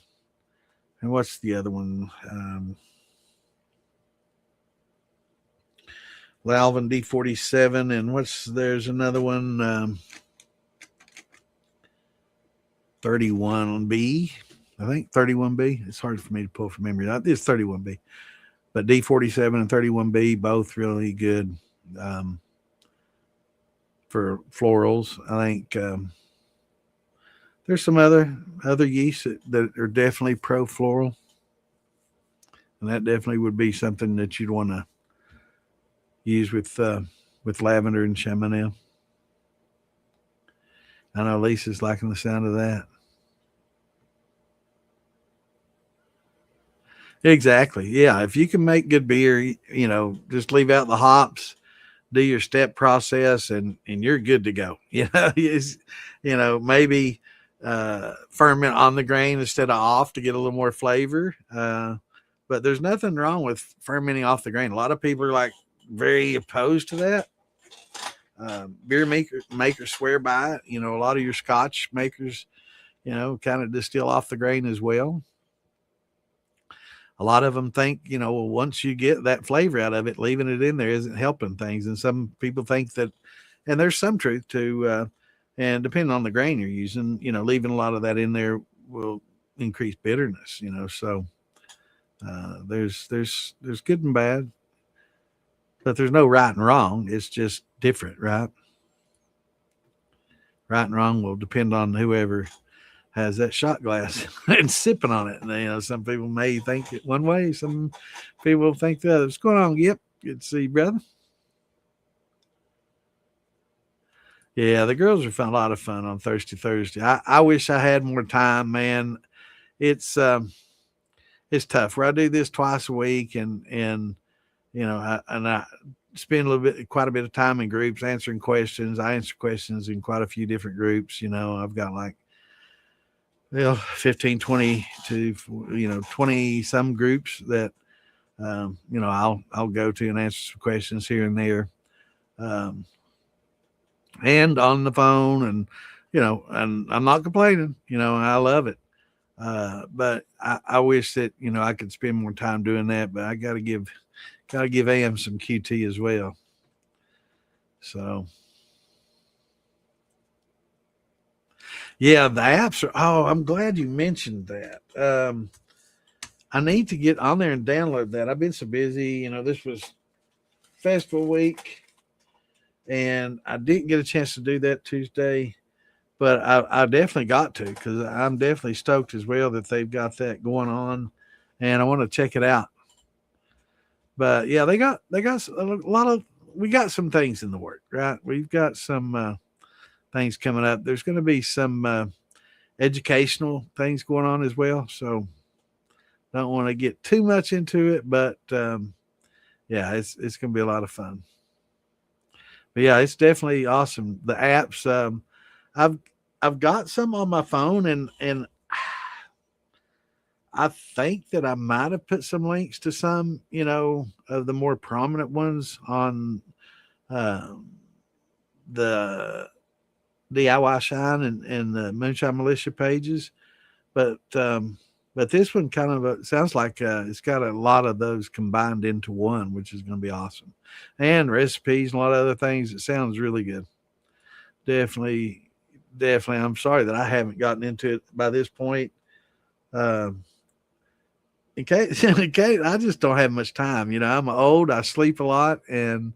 and what's the other one? Lalvin D47 and there's another one 31B. I think 31B. It's hard for me to pull from memory. It's 31B. But D47 and 31B both really good for florals. I think there's some other yeasts that are definitely pro floral, and that definitely would be something that you'd want to use with lavender and chamomile. I know Lisa's liking the sound of that. Exactly. Yeah. If you can make good beer, just leave out the hops, do your step process, and you're good to go. Maybe ferment on the grain instead of off to get a little more flavor. But there's nothing wrong with fermenting off the grain. A lot of people are like very opposed to that. Beer makers swear by it. A lot of your Scotch makers, kind of distill off the grain as well. A lot of them think, well, once you get that flavor out of it, leaving it in there isn't helping things. And some people think that, and there's some truth to, and depending on the grain you're using, leaving a lot of that in there will increase bitterness. So there's good and bad, but there's no right and wrong. It's just different, right? Right and wrong will depend on whoever has that shot glass and sipping on it. And, some people may think it one way, some people think the other. What's going on? Yep. Good to see you, brother. Yeah, the girls are fun, a lot of fun on Thursday. I wish I had more time, man. It's it's tough. Where I do this twice a week, and I spend quite a bit of time in groups answering questions. I answer questions in quite a few different groups. I've got like 15, 20 to 20 some groups that I'll go to and answer some questions here and there. Um, and on the phone and I'm not complaining, I love it. But I wish that, I could spend more time doing that, but I gotta give AM some QT as well. So yeah, the apps are, I'm glad you mentioned that. I need to get on there and download that. I've been so busy, this was festival week and I didn't get a chance to do that Tuesday. But I definitely got to, because I'm definitely stoked as well that they've got that going on, and I want to check it out. But yeah, they got a lot of, we got some things in the work, right? We've got some things coming up. There's going to be some educational things going on as well, so don't want to get too much into it, but yeah, it's going to be a lot of fun. But yeah, it's definitely awesome. The apps, I've I've got some on my phone, and I think that I might have put some links to some, of the more prominent ones on um, the DIY Shine and the Moonshine Militia pages. But but this one kind of sounds like it's got a lot of those combined into one, which is going to be awesome. And recipes and a lot of other things. It sounds really good. Definitely, definitely. I'm sorry that I haven't gotten into it by this point. Um, in case, I just don't have much time. I'm old. I sleep a lot, and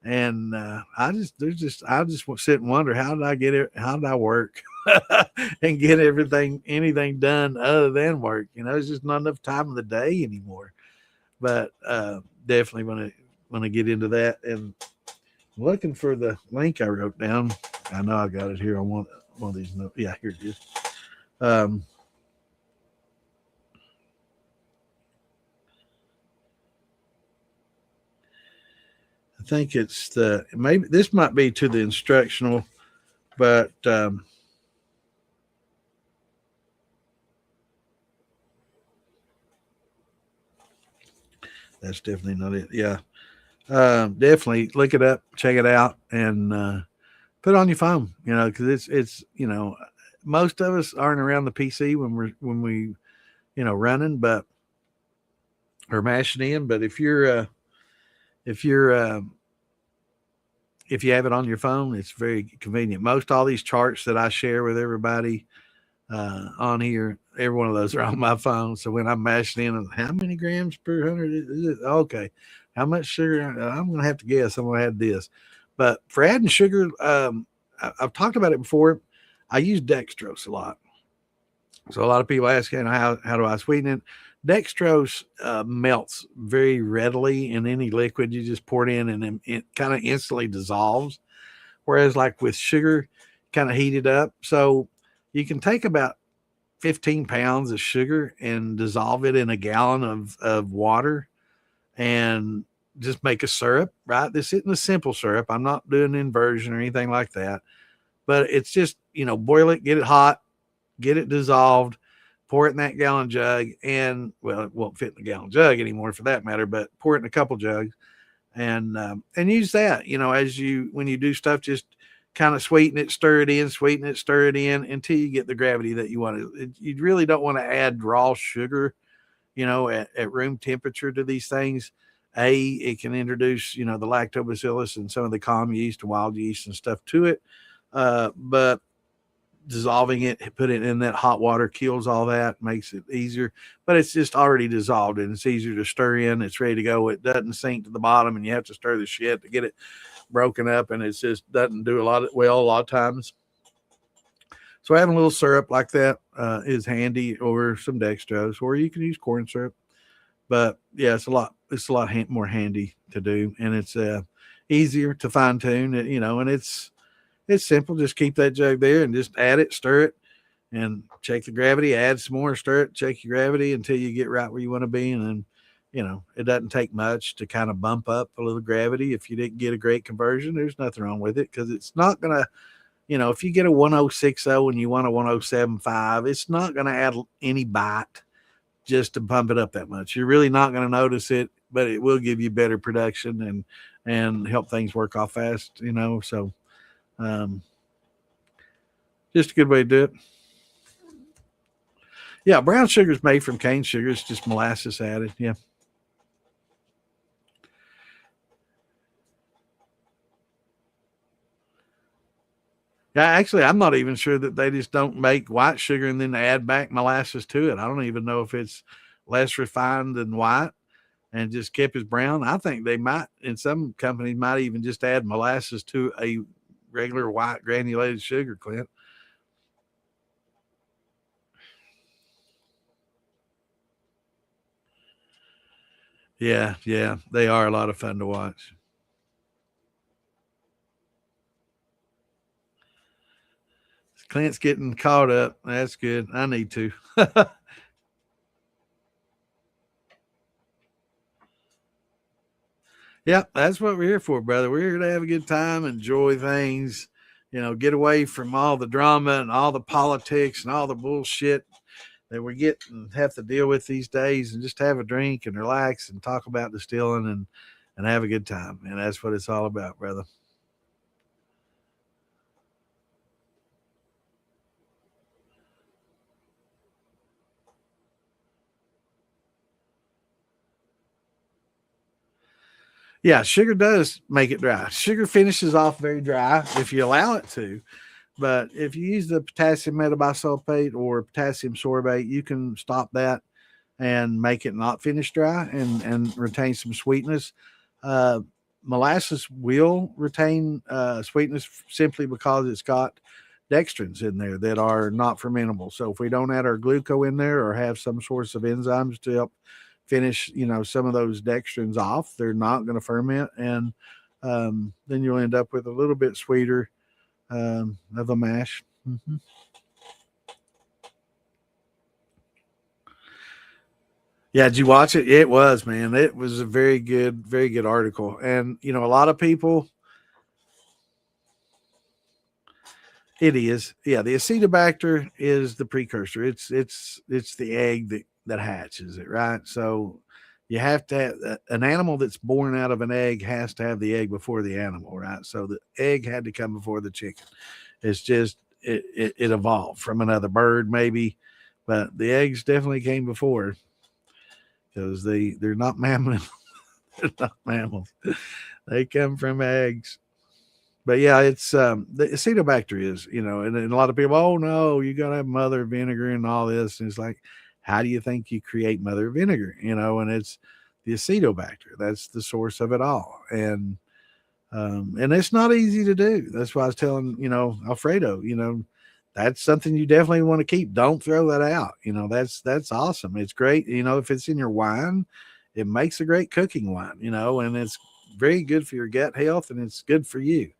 I just sit and wonder, how did I get it? How did I work and get anything done other than work? It's just not enough time of the day anymore. But definitely want to get into that. And looking for the link I wrote down. I know I got it here on one of these notes. Yeah, here it is. Um, I think maybe this might be to the instructional, but that's definitely not it. Yeah, definitely look it up, check it out, and put it on your phone. Because it's most of us aren't around the PC when we running, but or mashing in. But if you're if you have it on your phone, it's very convenient. Most all these charts that I share with everybody on here, every one of those are on my phone. So when I'm mashing in, how many grams per 100 is it? Okay, how much sugar? I'm going to have to guess. I'm going to add this. But for adding sugar, I've talked about it before. I use dextrose a lot. So a lot of people ask, how do I sweeten it? Dextrose melts very readily in any liquid you just pour it in, and it kind of instantly dissolves. Whereas like with sugar, kind of heat it up. So you can take about 15 pounds of sugar and dissolve it in a gallon of water and just make a syrup, right? This isn't a simple syrup. I'm not doing inversion or anything like that, but it's just, boil it, get it hot, get it dissolved, pour it in that gallon jug, and well, it won't fit in the gallon jug anymore for that matter, but pour it in a couple jugs and use that, when you do stuff, just kind of sweeten it, stir it in until you get the gravity that you want. You really don't want to add raw sugar, at room temperature to these things. It can introduce, the lactobacillus and some of the calm yeast and wild yeast and stuff to it. But dissolving it, put it in that hot water, kills all that, makes it easier. But it's just already dissolved and it's easier to stir in. It's ready to go. It doesn't sink to the bottom, and you have to stir the shit to get it broken up, and it just doesn't do a lot of times. So having a little syrup like that is handy, or some dextrose, or you can use corn syrup. But yeah, it's a lot more handy to do, and it's easier to fine tune. And it's simple. Just keep that jug there and just add it, stir it, and check the gravity. Add some more, stir it, check your gravity until you get right where you want to be, and then it doesn't take much to kind of bump up a little gravity. If you didn't get a great conversion, there's nothing wrong with it, because it's not gonna. If you get a 1060 and you want a 1075, it's not going to add any bite just to pump it up that much. You're really not going to notice it, but it will give you better production and help things work off fast. So um, just a good way to do it. Yeah, brown sugar is made from cane sugar. It's just molasses added. Yeah. Yeah, actually, I'm not even sure that they just don't make white sugar and then add back molasses to it. I don't even know if it's less refined than white and just kept as brown. I think they might, in some companies, might even just add molasses to a regular white granulated sugar, Clint. Yeah, yeah, they are a lot of fun to watch. Clint's getting caught up. That's good. I need to. Yeah, that's what we're here for, brother. We're here to have a good time, enjoy things, get away from all the drama and all the politics and all the bullshit that we get and have to deal with these days, and just have a drink and relax and talk about distilling and have a good time. And that's what it's all about, brother. Yeah, sugar does make it dry. Sugar finishes off very dry if you allow it to. But if you use the potassium metabisulfate or potassium sorbate, you can stop that and make it not finish dry and retain some sweetness. Uh, Molasses will retain sweetness simply because it's got dextrins in there that are not fermentable. So if we don't add our glucose in there or have some source of enzymes to help finish, some of those dextrins off, they're not going to ferment, and then you'll end up with a little bit sweeter of a mash. Mm-hmm. Yeah, did you watch it? It was, man. It was a very good article. And a lot of people, it is. Yeah, the acetobacter is the precursor. It's the egg that hatches it, right? So you have to have an animal that's born out of an egg has to have the egg before the animal, right? So the egg had to come before the chicken. It's just it evolved from another bird, maybe, but the eggs definitely came before, because they're not mammals. They're not mammals. They come from eggs. But yeah, it's the acetobacter is, and a lot of people, oh no, you gotta have mother vinegar and all this. And it's like, how do you think you create mother vinegar? And it's the acetobacter. That's the source of it all. And it's not easy to do. That's why I was telling, Alfredo, that's something you definitely want to keep. Don't throw that out. That's awesome. It's great. If it's in your wine, it makes a great cooking wine, and it's very good for your gut health, and it's good for you.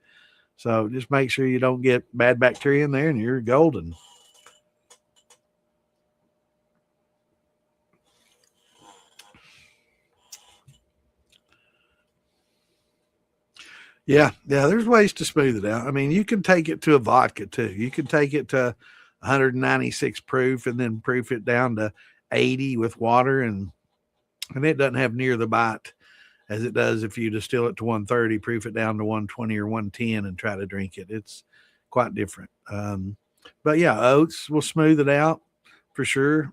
So just make sure you don't get bad bacteria in there, and you're golden. Yeah, yeah. There's ways to smooth it out. I mean, you can take it to a vodka too. You can take it to 196 proof and then proof it down to 80 with water, and it doesn't have near the bite as it does if you distill it to 130, proof it down to 120 or 110, and try to drink it. It's quite different. But yeah, oats will smooth it out for sure.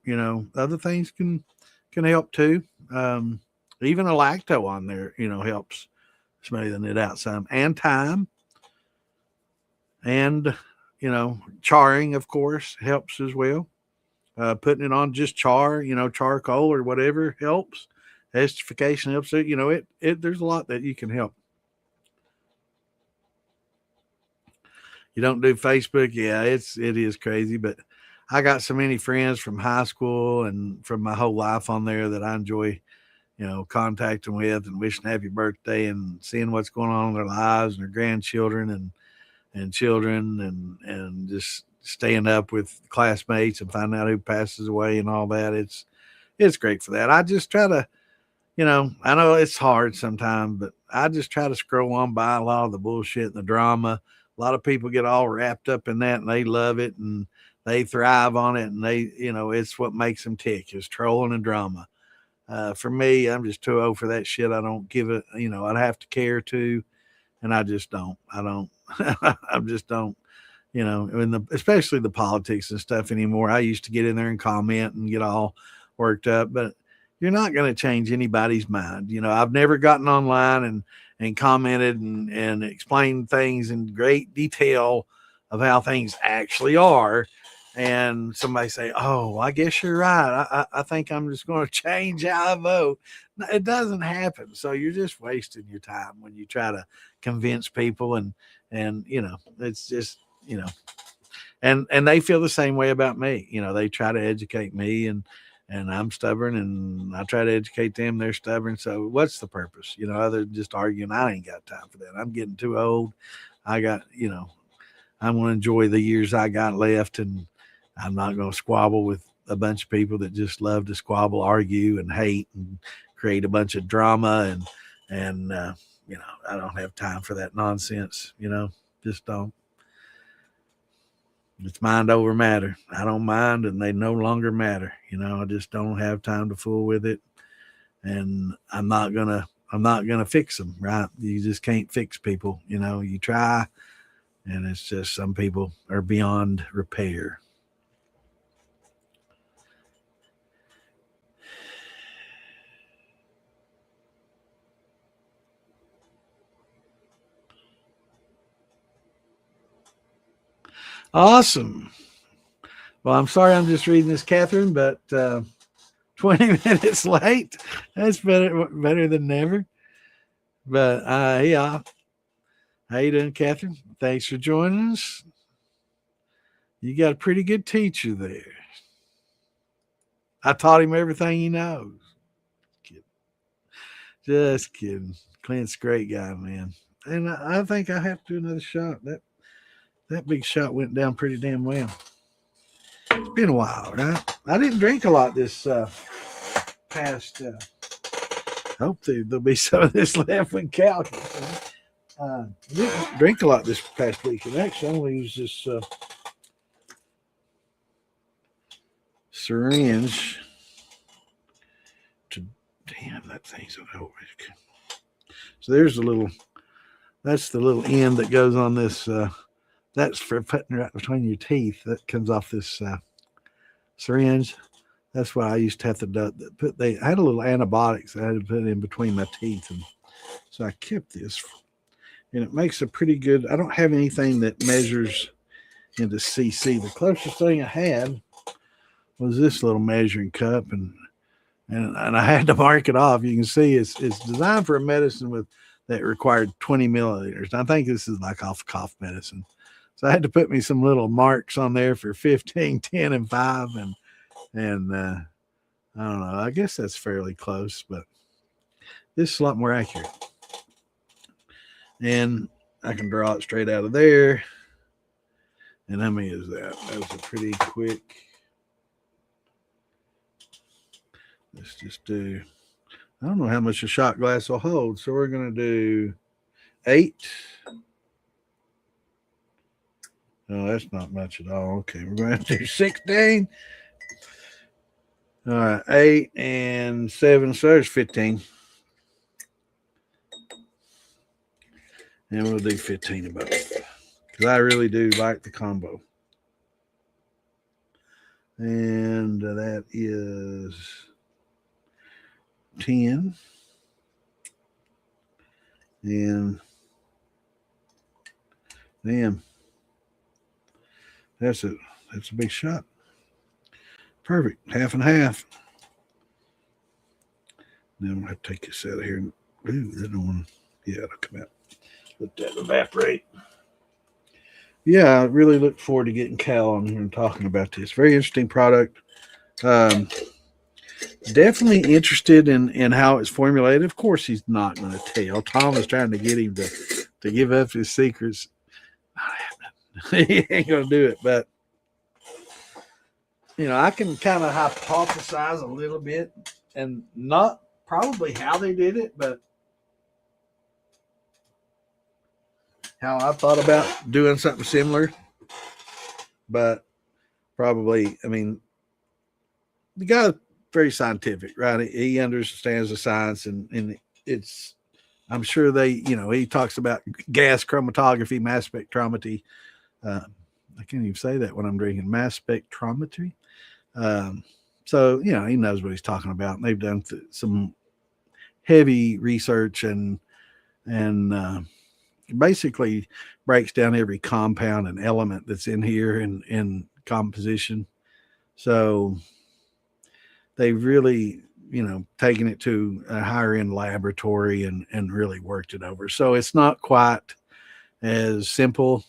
Other things can help too. Um, Even a lacto on there, helps smoothing it out some, and time, and charring, of course, helps as well. Putting it on just charcoal or whatever helps. Esterification helps. It there's a lot that you can help. You don't do Facebook? Yeah, it is crazy, but I got so many friends from high school and from my whole life on there that I enjoy, contacting with and wishing happy birthday and seeing what's going on in their lives and their grandchildren and children and just staying up with classmates and finding out who passes away and all that. It's great for that. I just try to, I know it's hard sometimes, but I just try to scroll on by a lot of the bullshit and the drama. A lot of people get all wrapped up in that and they love it and they thrive on it and it's what makes them tick is trolling and drama. For me, I'm just too old for that shit. I don't give it, I'd have to care to, and I just don't. I don't. I just don't. Especially the politics and stuff anymore. I used to get in there and comment and get all worked up, but you're not going to change anybody's mind. I've never gotten online and commented and explained things in great detail of how things actually are. And somebody say, "Oh, I guess you're right. I think I'm just going to change how I vote." No, it doesn't happen. So you're just wasting your time when you try to convince people and it's just and they feel the same way about me. They try to educate me and I'm stubborn and I try to educate them. They're stubborn. So what's the purpose? Other than just arguing, I ain't got time for that. I'm getting too old. I got, I'm going to enjoy the years I got left and I'm not going to squabble with a bunch of people that just love to squabble, argue and hate and create a bunch of drama and I don't have time for that nonsense, just don't. It's mind over matter. I don't mind and they no longer matter. I just don't have time to fool with it. And I'm not gonna fix them, right? You just can't fix people. You try and it's just some people are beyond repair. Awesome. Well, I'm sorry I'm just reading this, Catherine, but 20 minutes late. That's better than never. But yeah, how you doing, Catherine? Thanks for joining us. You got a pretty good teacher there. I taught him everything he knows. Kidding. Just kidding. Clint's a great guy, man. And I think I have to do another shot. That big shot went down pretty damn well. It's been a while, right? I didn't drink a lot this past. Hope there'll be some of this left when Cal gets in. Didn't drink a lot this past weekend. Actually, I only used this syringe to. Damn, that thing's over. So there's the little. That's the little end that goes on this. That's for putting right between your teeth. That comes off this syringe. That's why I used to have to put. I had a little antibiotics I had to put in between my teeth, and so I kept this, and it makes a pretty good. I don't have anything that measures into CC. The closest thing I had was this little measuring cup, and I had to mark it off. You can see it's designed for a medicine that required 20 milliliters. I think this is like off cough medicine. So I had to put me some little marks on there for 15, 10, and 5. And I don't know. I guess that's fairly close, but this is a lot more accurate. And I can draw it straight out of there. And how many is that? That was a pretty quick. Let's just do, I don't know how much a shot glass will hold. So we're going to do 8. No, that's not much at all. Okay, we're going to do 16. All right, 8 and 7, so there's 15. And we'll do 15 of both. Because I really do like the combo. And that is 10. And damn. That's a big shot. Perfect. Half and half. Then I'm going to have to take this out of here. Ooh, that don't want to. Yeah, it'll come out. Let that evaporate. yeah, I really look forward to getting Cal on here and talking about this. Very interesting product. Um, Definitely interested in how it's formulated. Of course, he's not going to tell. Tom is trying to get him to give up his secrets. He ain't going to do it, but I can kind of hypothesize a little bit, and not probably how they did it, but how I thought about doing something similar. But probably, I mean, the guy's very scientific, right? He understands the science, and it's. I'm sure he talks about gas chromatography, mass spectrometry. Uh, I can't even say that when I'm drinking mass spectrometry. Um, so he knows what he's talking about. And they've done some heavy research and basically breaks down every compound and element that's in here in composition. So they've really taken it to a higher end laboratory and really worked it over. So it's not quite as simple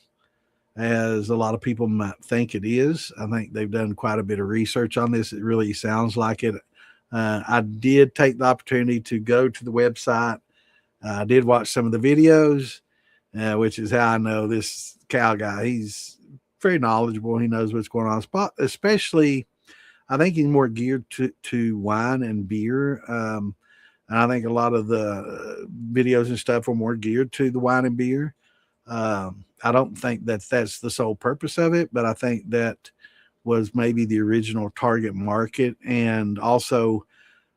as a lot of people might think it is. I think they've done quite a bit of research on this. It really sounds like it. I did take the opportunity to go to the website. I did watch some of the videos, which is how I know this Cal guy. He's very knowledgeable. He knows what's going on. Especially, I think he's more geared to wine and beer. And I think a lot of the videos and stuff are more geared to the wine and beer. I don't think that's the sole purpose of it, but I think that was maybe the original target market, and also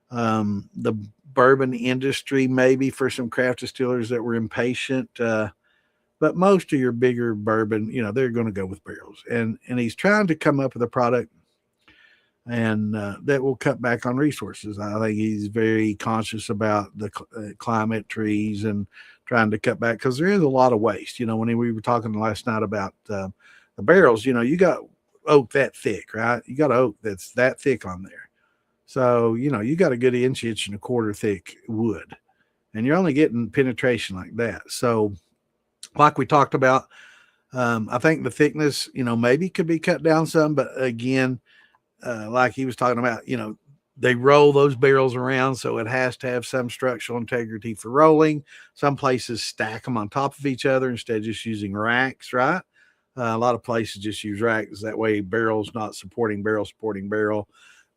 the bourbon industry, maybe for some craft distillers that were impatient. But most of your bigger bourbon, they're going to go with barrels, and he's trying to come up with a product and that will cut back on resources. I think he's very conscious about the climate, trees, and trying to cut back because there is a lot of waste. When we were talking last night about the barrels, you got oak that thick, right? You got oak that's that thick on there. So, you got a good inch and a quarter thick wood, and you're only getting penetration like that. So, like we talked about, I think the thickness, maybe could be cut down some, but again, like he was talking about, they roll those barrels around, so it has to have some structural integrity for rolling. Some places stack them on top of each other instead of just using racks, right? A lot of places just use racks. That way, barrel's not supporting barrel, supporting barrel.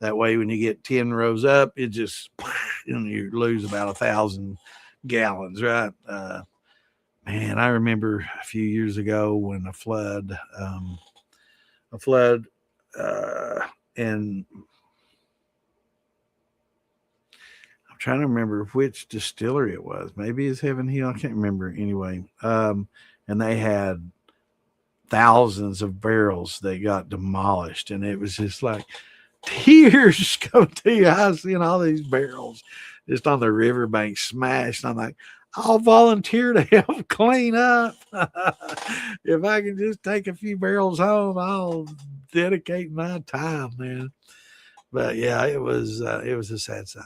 That way, when you get 10 rows up, it just, you lose about 1,000 gallons, right? Man, I remember a few years ago when a flood, and I'm trying to remember which distillery it was. Maybe it's Heaven Hill. I can't remember anyway. And they had thousands of barrels that got demolished, and it was just like tears come to your eyes seeing all these barrels just on the riverbank smashed. I'm like, I'll volunteer to help clean up. If I can just take a few barrels home, I'll dedicate my time, man. But yeah, it was a sad sight.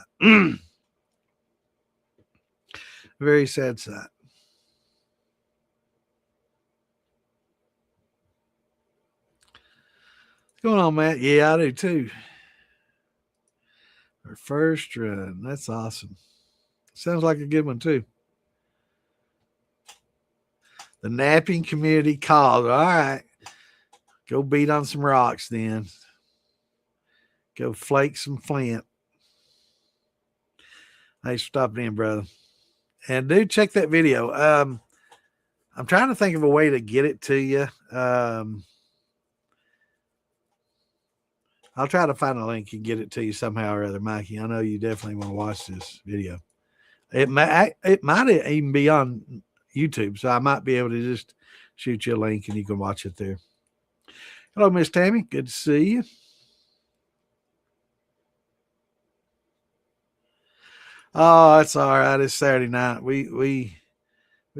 Very sad sight. What's going on, Matt? Yeah, I do too. Our first run. That's awesome. Sounds like a good one too. The napping community called. All right. Go beat on some rocks then. Go flake some flint. Thanks for stopping in, brother. And dude, check that video. I'm trying to think of a way to get it to you. I'll try to find a link and get it to you somehow or other, Mikey. I know you definitely want to watch this video. It might even be on YouTube, so I might be able to just shoot you a link and you can watch it there. Hello, Miss Tammy. Good to see you. Oh, it's all right. It's Saturday night. We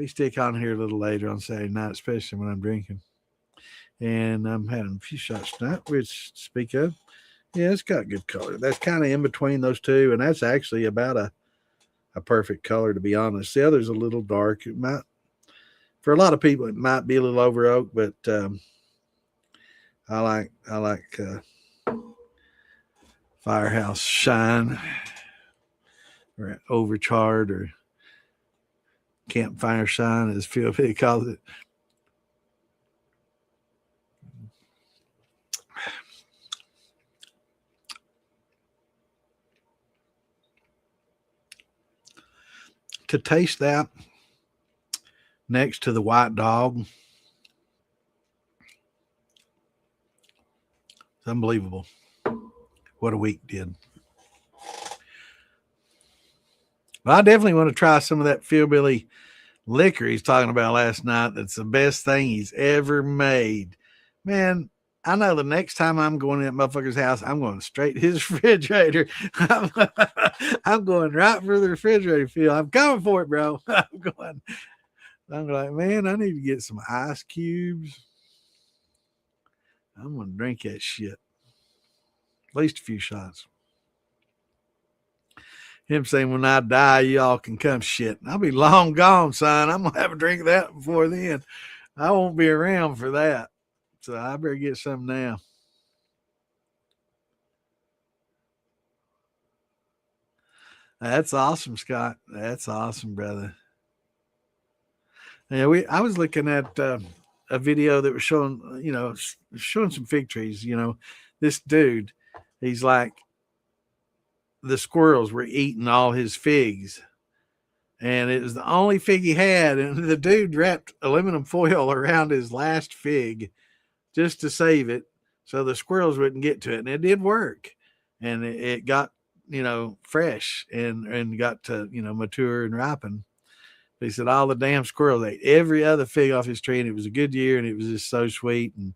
stick on here a little later on Saturday night, especially when I'm drinking. And I'm having a few shots tonight, which speak of. Yeah, it's got good color. That's kind of in between those two, and that's actually about a perfect color, to be honest. The other's a little dark. It might, For a lot of people, it might be a little over oak, but I like Firehouse Shine or Overcharred or Campfire Shine, as Phil calls it. To taste that next to the White Dog, it's unbelievable what a week did. But I definitely want to try some of that Philbilly liquor he's talking about last night. That's the best thing he's ever made. Man, I know the next time I'm going to that motherfucker's house, I'm going straight to his refrigerator. I'm going right for the refrigerator, Phil. I'm coming for it, bro. I'm like, man, I need to get some ice cubes. I'm going to drink that shit. At least a few shots. Him saying, when I die, y'all can come shit. I'll be long gone, son. I'm going to have a drink of that before then. I won't be around for that. So I better get some now. That's awesome, Scott. That's awesome, brother. Yeah, I was looking at a video that was showing some fig trees. This dude, he's like, the squirrels were eating all his figs, and it was the only fig he had. And the dude wrapped aluminum foil around his last fig just to save it, so the squirrels wouldn't get to it. And it did work, and it got fresh and got to mature and ripen. But he said all the damn squirrels ate every other fig off his tree, and it was a good year, and it was just so sweet. And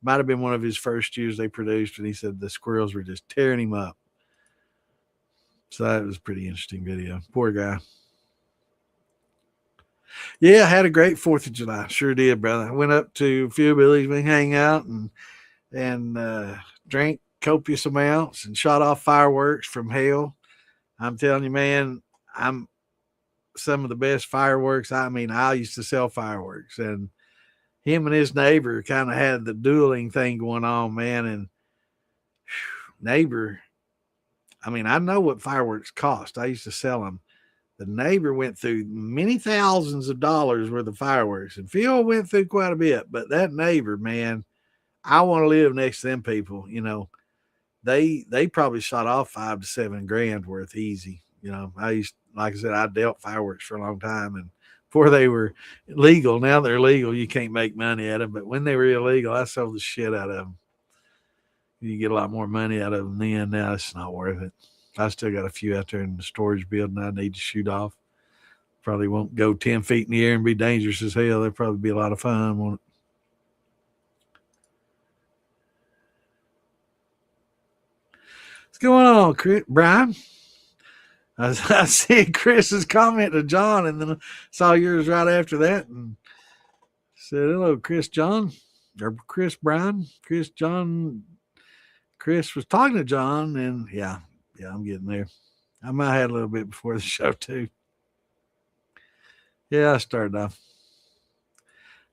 might have been one of his first years they produced, and he said the squirrels were just tearing him up. So that was a pretty interesting video. Poor guy. Yeah, I had a great 4th of July. Sure did, brother. I went up to Philbilly's, we hang out and drank copious amounts and shot off fireworks from hell. I'm telling you, man, I'm some of the best fireworks. I mean, I used to sell fireworks, and him and his neighbor kind of had the dueling thing going on, man. And neighbor, I mean, I know what fireworks cost. I used to sell them. The neighbor went through many thousands of dollars worth of fireworks, and Phil went through quite a bit. But that neighbor, man, I want to live next to them people. They probably shot off $5 to $7 grand worth easy. Like I said, I dealt fireworks for a long time, and before they were legal, now they're legal. You can't make money at them, but when they were illegal, I sold the shit out of them. You get a lot more money out of them then. Now it's not worth it. I still got a few out there in the storage building I need to shoot off. Probably won't go 10 feet in the air and be dangerous as hell. There'll probably be a lot of fun, won't it? What's going on, Chris? Brian? I see Chris's comment to John, and then I saw yours right after that, and said, hello, Chris John, or Chris Brian, Chris John. Chris was talking to John, and yeah, I'm getting there. I might have had a little bit before the show, too. Yeah, I started off.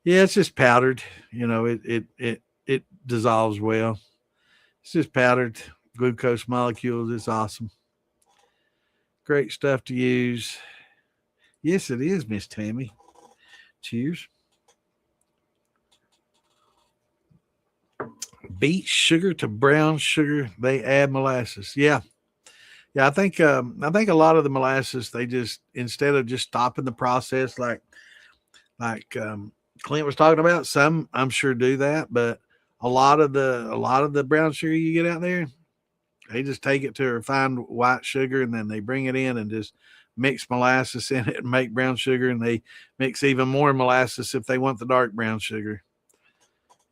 Yeah, it's just powdered. It dissolves well. It's just powdered glucose molecules. It's awesome. Great stuff to use. Yes, it is, Miss Tammy. Cheers. Beet sugar to brown sugar, they add molasses. Yeah. I think a lot of the molasses, they just, instead of just stopping the process like Clint was talking about, some I'm sure do that, but a lot of the brown sugar you get out there, they just take it to refined white sugar, and then they bring it in and just mix molasses in it and make brown sugar, and they mix even more molasses if they want the dark brown sugar.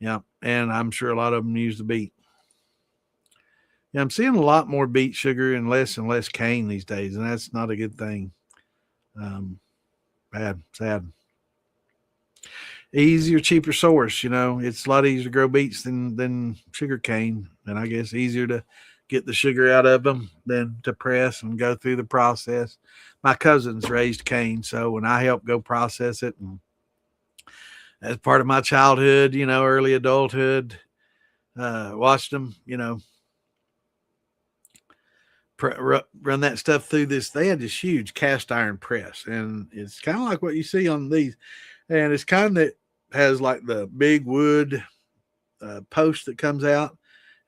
Yeah, and I'm sure a lot of them use the beet. Yeah, I'm seeing a lot more beet sugar and less cane these days, and that's not a good thing. Bad, sad. Easier, cheaper source. It's a lot easier to grow beets than sugar cane, and I guess easier to get the sugar out of them than to press and go through the process. My cousins raised cane, so when I helped go process it and as part of my childhood, early adulthood. Watched them, run that stuff through this. They had this huge cast iron press, and it's kind of like what you see on these, and it's kind of has like the big wood post that comes out,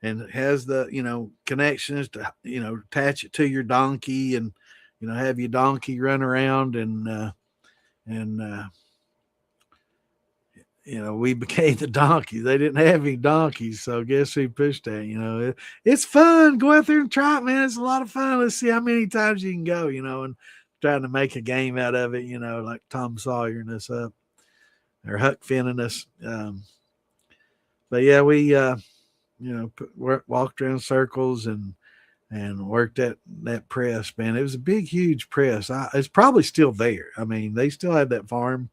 and it has the connections to attach it to your donkey, and have your donkey run around, and we became the donkeys. They didn't have any donkeys, so guess who pushed that? It's fun. Go out there and try it, man. It's a lot of fun. Let's see how many times you can go, and trying to make a game out of it, like Tom Sawyering us up or Huck Finning us. But yeah, we, walked around circles and worked that press, man. It was a big, huge press. It's probably still there. I mean, they still have that farm.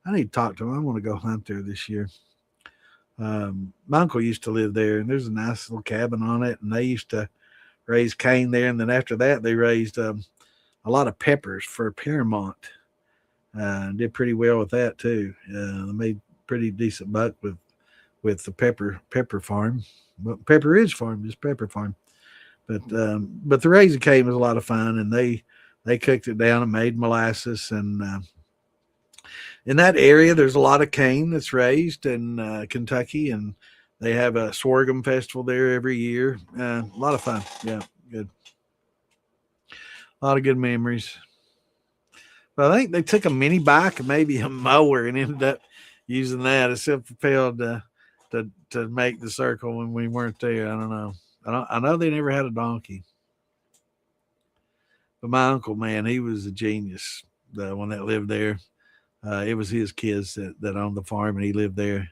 I need to talk to him. I want to go hunt there this year. My uncle used to live there, and there's a nice little cabin on it, and they used to raise cane there. And then after that, they raised a lot of peppers for Paramount. Did pretty well with that too. They made pretty decent buck with the pepper farm, well, Pepper Ridge farm, just pepper farm. But the raising cane was a lot of fun, and they cooked it down and made molasses. And in that area, there's a lot of cane that's raised in Kentucky, and they have a sorghum festival there every year. A lot of fun. Yeah, good. A lot of good memories. But I think they took a mini bike and maybe a mower and ended up using that as self-propelled to make the circle when we weren't there. I don't know. I know they never had a donkey. But my uncle, man, he was a genius. The one that lived there. It was his kids that owned the farm, and he lived there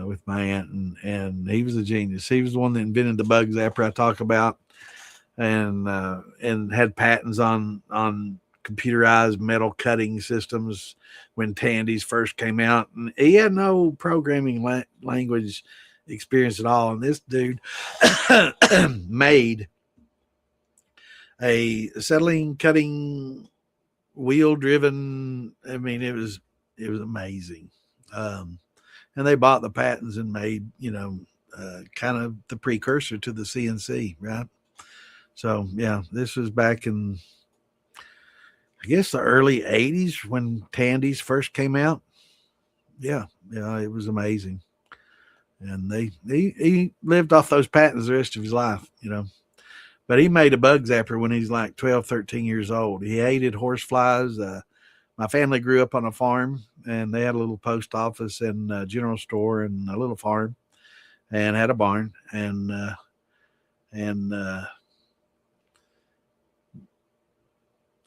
with my aunt, and he was a genius. He was the one that invented the bug zapper I talk about, and had patents on computerized metal cutting systems when Tandy's first came out, and he had no programming language experience at all. And this dude made a settling cutting wheel driven. I mean, it was amazing. And they bought the patents and made, kind of the precursor to the CNC, right? So yeah, this was back in, I guess, the early 80s when Tandy's first came out. Yeah, it was amazing. And he lived off those patents the rest of his life, But he made a bug zapper when he's like 12, 13 years old. He hated horse flies. My family grew up on a farm, and they had a little post office and a general store and a little farm, and had a barn, and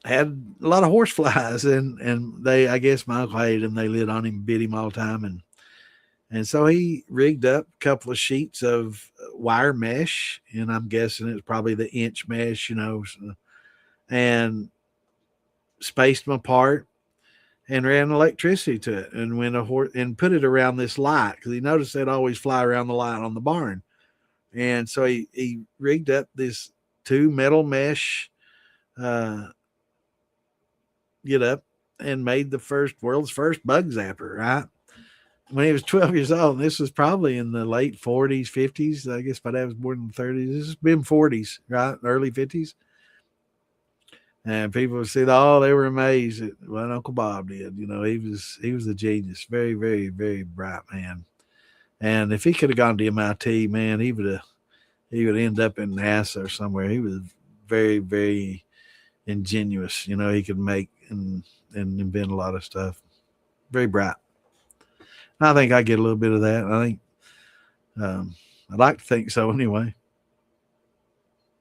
had a lot of horse flies, and they, I guess my uncle hated them. They lit on him, bit him all the time, and so he rigged up a couple of sheets of wire mesh, and I'm guessing it's probably the inch mesh, and spaced them apart and ran electricity to it, and when a horse, and put it around this light, because he noticed they'd always fly around the light on the barn. And so he rigged up this 2 metal mesh get up and made the world's first bug zapper, right? When he was 12 years old. And this was probably in the late 40s, 50s. I guess my dad was born in the 30s. This has been 40s, right? Early 50s. And people would say, oh, they were amazed at what Uncle Bob did. He was a genius. Very, very, very bright man. And if he could have gone to MIT, man, he would end up in NASA or somewhere. He was very, very ingenious. He could make and invent a lot of stuff. Very bright. I think I get a little bit of that. I think I'd like to think so anyway.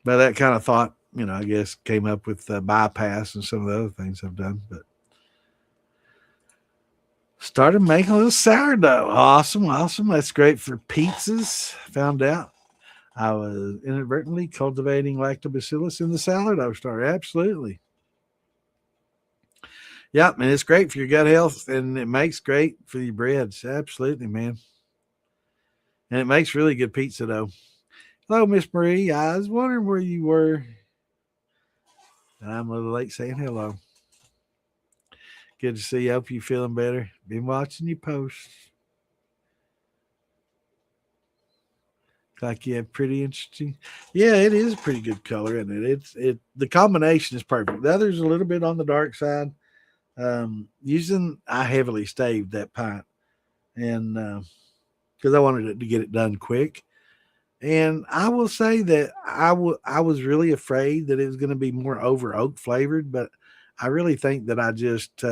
But that kind of thought, I guess came up with bypass and some of the other things I've done. But started making a little sourdough. Awesome. That's great for pizzas. Found out I was inadvertently cultivating lactobacillus in the sourdough starter. Absolutely. Yep, and it's great for your gut health, and it makes great for your breads. Absolutely, man. And it makes really good pizza, though. Hello, Miss Marie. I was wondering where you were. And I'm a little late saying hello. Good to see you. Hope you're feeling better. Been watching your posts. Like you have pretty interesting. Yeah, it is a pretty good color, isn't it? The combination is perfect. The other's a little bit on the dark side. I heavily staved that pint, and because I wanted it to get it done quick. And I will say that I was really afraid that it was going to be more over oak flavored, but I really think that I just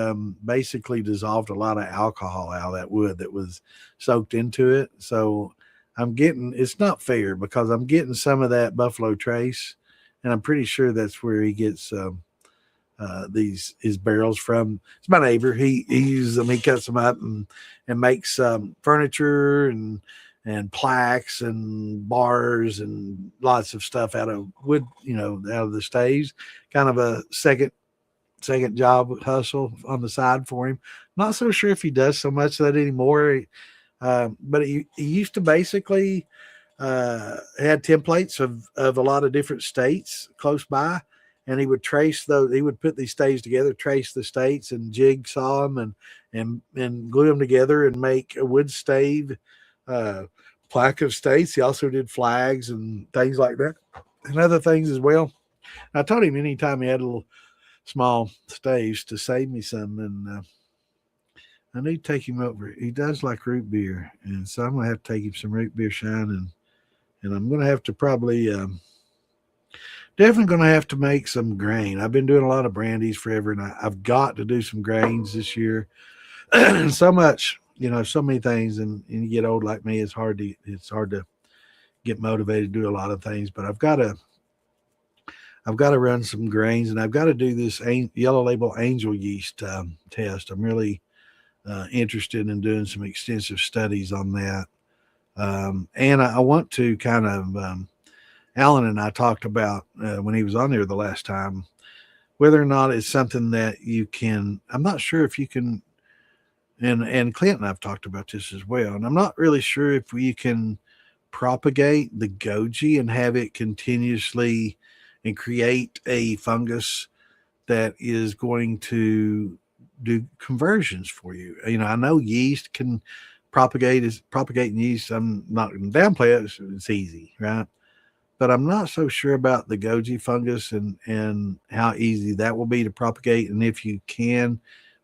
basically dissolved a lot of alcohol out of that wood that was soaked into it. So it's not fair because I'm getting some of that Buffalo Trace, and I'm pretty sure that's where he gets these his barrels from. It's my neighbor. He uses them. He cuts them up and makes furniture and plaques and bars and lots of stuff out of wood. Out of the staves. Kind of a second job hustle on the side for him. Not so sure if he does so much of that anymore. But he used to basically had templates of a lot of different states close by, and he would trace those. He would put these staves together, trace the states, and jigsaw them and glue them together and make a wood stave plaque of states. He also did flags and things like that, and other things as well. I told him anytime he had a little small staves to save me some, and I need to take him over. He does like root beer, and so I'm gonna have to take him some root beer shine, and I'm gonna have to probably definitely gonna have to make some grain. I've been doing a lot of brandies forever, and I've got to do some grains this year. So much, so many things, and you get old like me, it's hard to get motivated to do a lot of things. But I've got to run some grains, and I've got to do this yellow label angel yeast test. I'm really interested in doing some extensive studies on that. And I want to kind of, Alan and I talked about when he was on there the last time, whether or not it's something that you can, I'm not sure if you can, and Clint and I've talked about this as well, and I'm not really sure if you can propagate the goji and have it continuously and create a fungus that is going to do conversions for you. I know yeast can propagating yeast. I'm not going to downplay it. It's easy, right? But I'm not so sure about the goji fungus and how easy that will be to propagate. And if you can,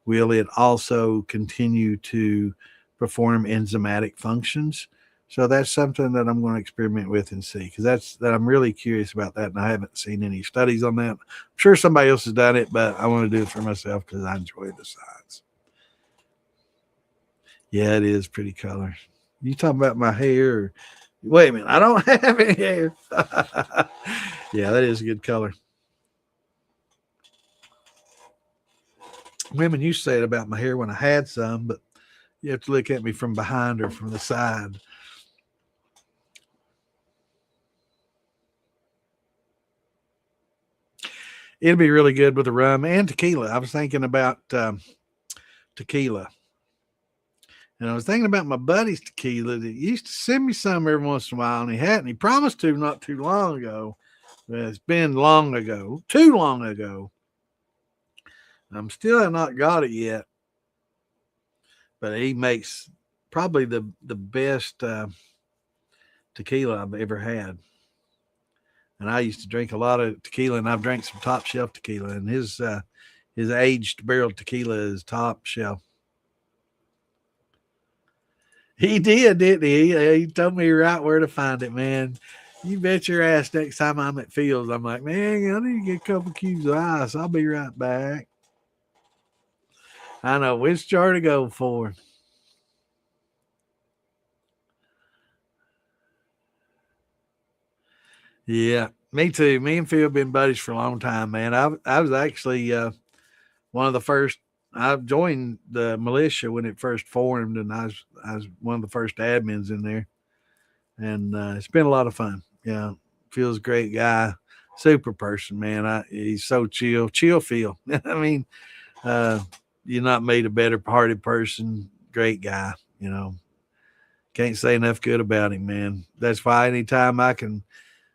will it also continue to perform enzymatic functions? So that's something that I'm going to experiment with and see, because I'm really curious about that, and I haven't seen any studies on that. I'm sure somebody else has done it, but I want to do it for myself because I enjoy the science. Yeah, it is pretty color. You talking about my hair? Wait a minute, I don't have any hair. Yeah, that is a good color. Women used to say it about my hair when I had some, but you have to look at me from behind or from the side. It'll be really good with the rum and tequila. I was thinking about tequila. And I was thinking about my buddy's tequila that used to send me some every once in a while, and he hadn't. He promised to not too long ago. But it's been long ago, too long ago. I'm still have not got it yet. But he makes probably the best tequila I've ever had. And I used to drink a lot of tequila, and I've drank some top shelf tequila, and his aged barrel tequila is top shelf. He did, didn't he? He told me right where to find it, man. You bet your ass next time I'm at Fields, I'm like, man, I need to get a couple cubes of ice. I'll be right back. I know which jar to go for. Yeah, me too. Me and Phil have been buddies for a long time, man. I was actually one of the first. I joined the militia when it first formed, and I was one of the first admins in there, and it's been a lot of fun. Yeah, Phil's a great guy, super person, man. He's so chill, Phil. I mean, uh, you're not made a better hearted person. Great guy, Can't say enough good about him, man. That's why anytime I can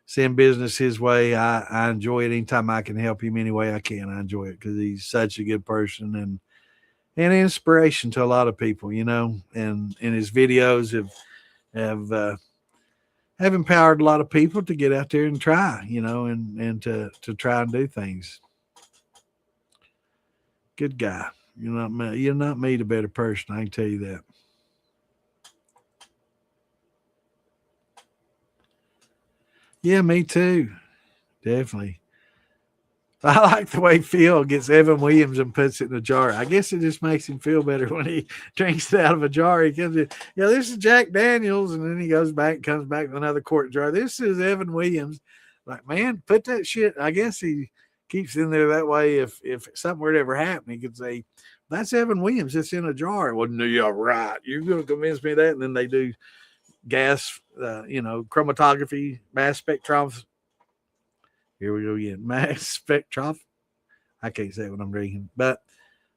send business his way, I enjoy it. Anytime I can help him any way I can, I enjoy it because he's such a good person, and inspiration to a lot of people, you know, and his videos have empowered a lot of people to get out there and try, you know, and to try and do things. Good guy. You're not made a better person. I can tell you that. Yeah, me too. Definitely. I like the way Phil gets Evan Williams and puts it in a jar. I guess it just makes him feel better when he drinks it out of a jar. He comes in, yeah, this is Jack Daniels, and then he goes back, comes back with another quart jar. This is Evan Williams. Like, man, put that shit. I guess he keeps in there that way. If something were to ever happen, he could say, "That's Evan Williams. It's in a jar." Well, no, you're right. You're going to convince me of that, and then they do gas, chromatography, mass spectrometry. Here we go again. Mass spectrometry. I can't say what I'm drinking, but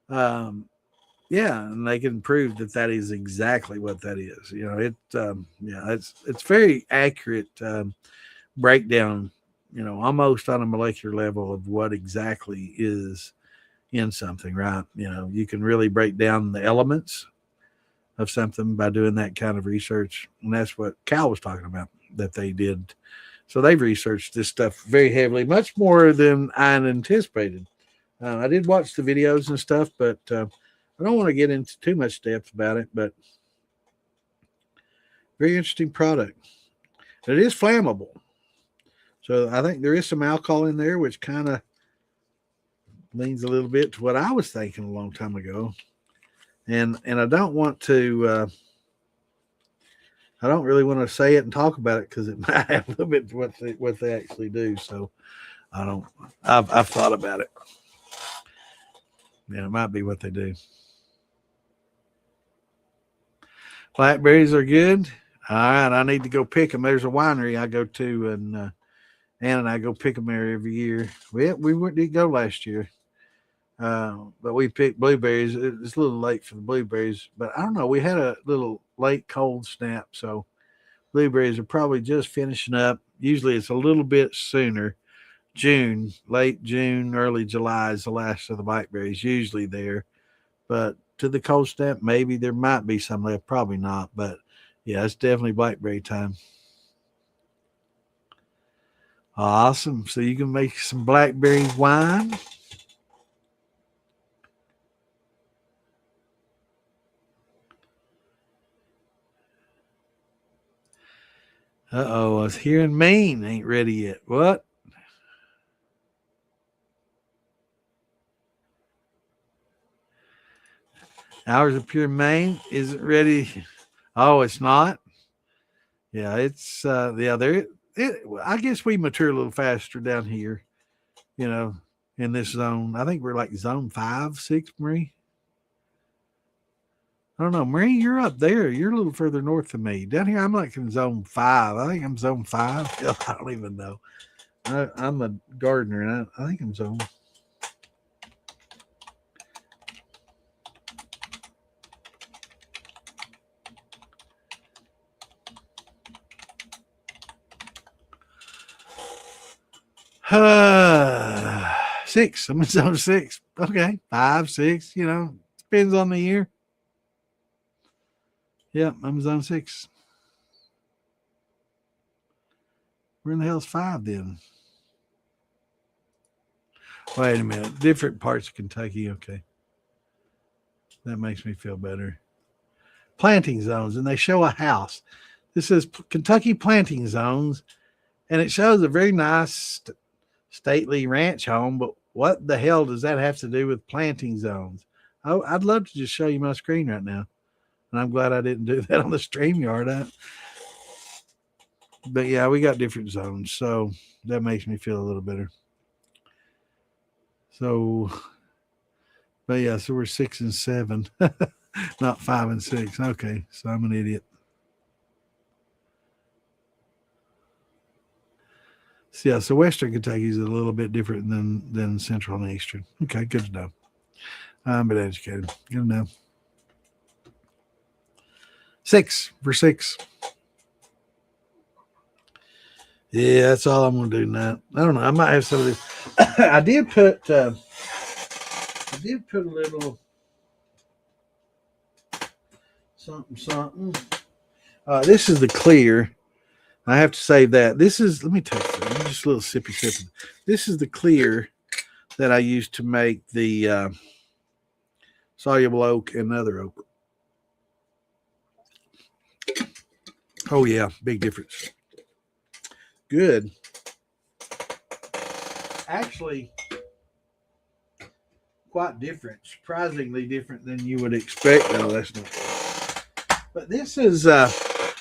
yeah, and they can prove that that is exactly what that is. You know, it's very accurate breakdown. You know, almost on a molecular level of what exactly is in something, right? You know, you can really break down the elements of something by doing that kind of research, and that's what Cal was talking about that they did. So they've researched this stuff very heavily, much more than I anticipated. I did watch the videos and stuff, but I don't want to get into too much depth about it. But very interesting product. It is flammable, so I think there is some alcohol in there, which kind of leans a little bit to what I was thinking a long time ago. And I don't want to. I don't really want to say it and talk about it because it might have a little bit to what they actually do. So I don't. I've thought about it. Yeah, it might be what they do. Blackberries are good. All right, I need to go pick them. There's a winery I go to, and Ann and I go pick them there every year. We didn't go last year, but we picked blueberries. It's a little late for the blueberries, but I don't know. We had a little late cold snap, so blueberries are probably just finishing up. Usually, it's a little bit sooner. June, late June, early July is the last of the blackberries. Usually there, but to the cold snap, maybe there might be some left. Probably not, but yeah, it's definitely blackberry time. Awesome. So you can make some blackberry wine. I was hearing Maine ain't ready yet. What? Hours of Pure Maine isn't ready. Oh, it's not. Yeah, it's there. I guess we mature a little faster down here. You know, in this zone. I think we're like zone 5, 6, Marie. I don't know, Marie. You're up there. You're a little further north than me. Down here, I'm like in zone 5. I think I'm zone 5. I don't even know. I'm a gardener, and I think I'm zone. Six. I'm in zone 6. Okay, 5, 6. You know, depends on the year. Yeah, I'm zone 6. Where in the hell's 5 then? Wait a minute. Different parts of Kentucky. Okay, that makes me feel better. Planting zones, and they show a house. This is Kentucky planting zones, and it shows a very nice stately ranch home. But what the hell does that have to do with planting zones? Oh, I'd love to just show you my screen right now, and I'm glad I didn't do that on the StreamYard. But yeah, we got different zones, so that makes me feel a little better. So, but yeah, so we're 6 and 7, not 5 and 6. Okay, so I'm an idiot. So yeah, so Western Kentucky is a little bit different than Central and Eastern. Okay, good to know. I'm been educated. Good to know. 6 for 6. Yeah, that's all I'm gonna do now. I don't know. I might have some of this. I did put a little something. This is the clear. I have to save that. This is, let me take just a little sippy sip. This is the clear that I used to make the soluble oak and other oak. Oh, yeah, big difference. Good. Actually, quite different, surprisingly different than you would expect. No, that's not. But this is, I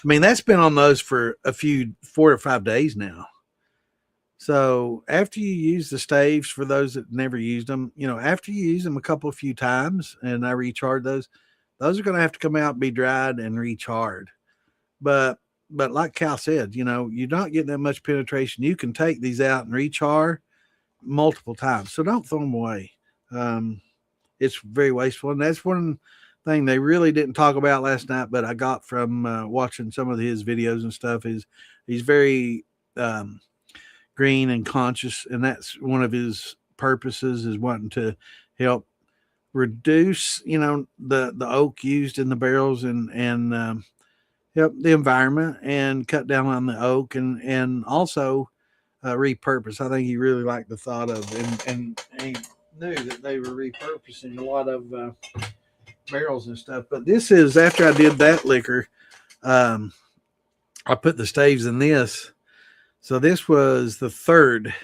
mean, that's been on those for a few 4 or 5 days now. So after you use the staves, for those that never used them, you know, after you use them a few times and I recharge those are going to have to come out, be dried and recharred. But like Cal said, you know, you're not getting that much penetration. You can take these out and rechar multiple times. So don't throw them away. It's very wasteful. And that's one thing they really didn't talk about last night, but I got from watching some of his videos and stuff is he's very green and conscious. And that's one of his purposes, is wanting to help reduce, you know, the oak used in the barrels and help the environment and cut down on the oak and also repurpose. I think he really liked the thought of and he knew that they were repurposing a lot of barrels and stuff. But this is after I did that liquor. I put the staves in this, so this was the third,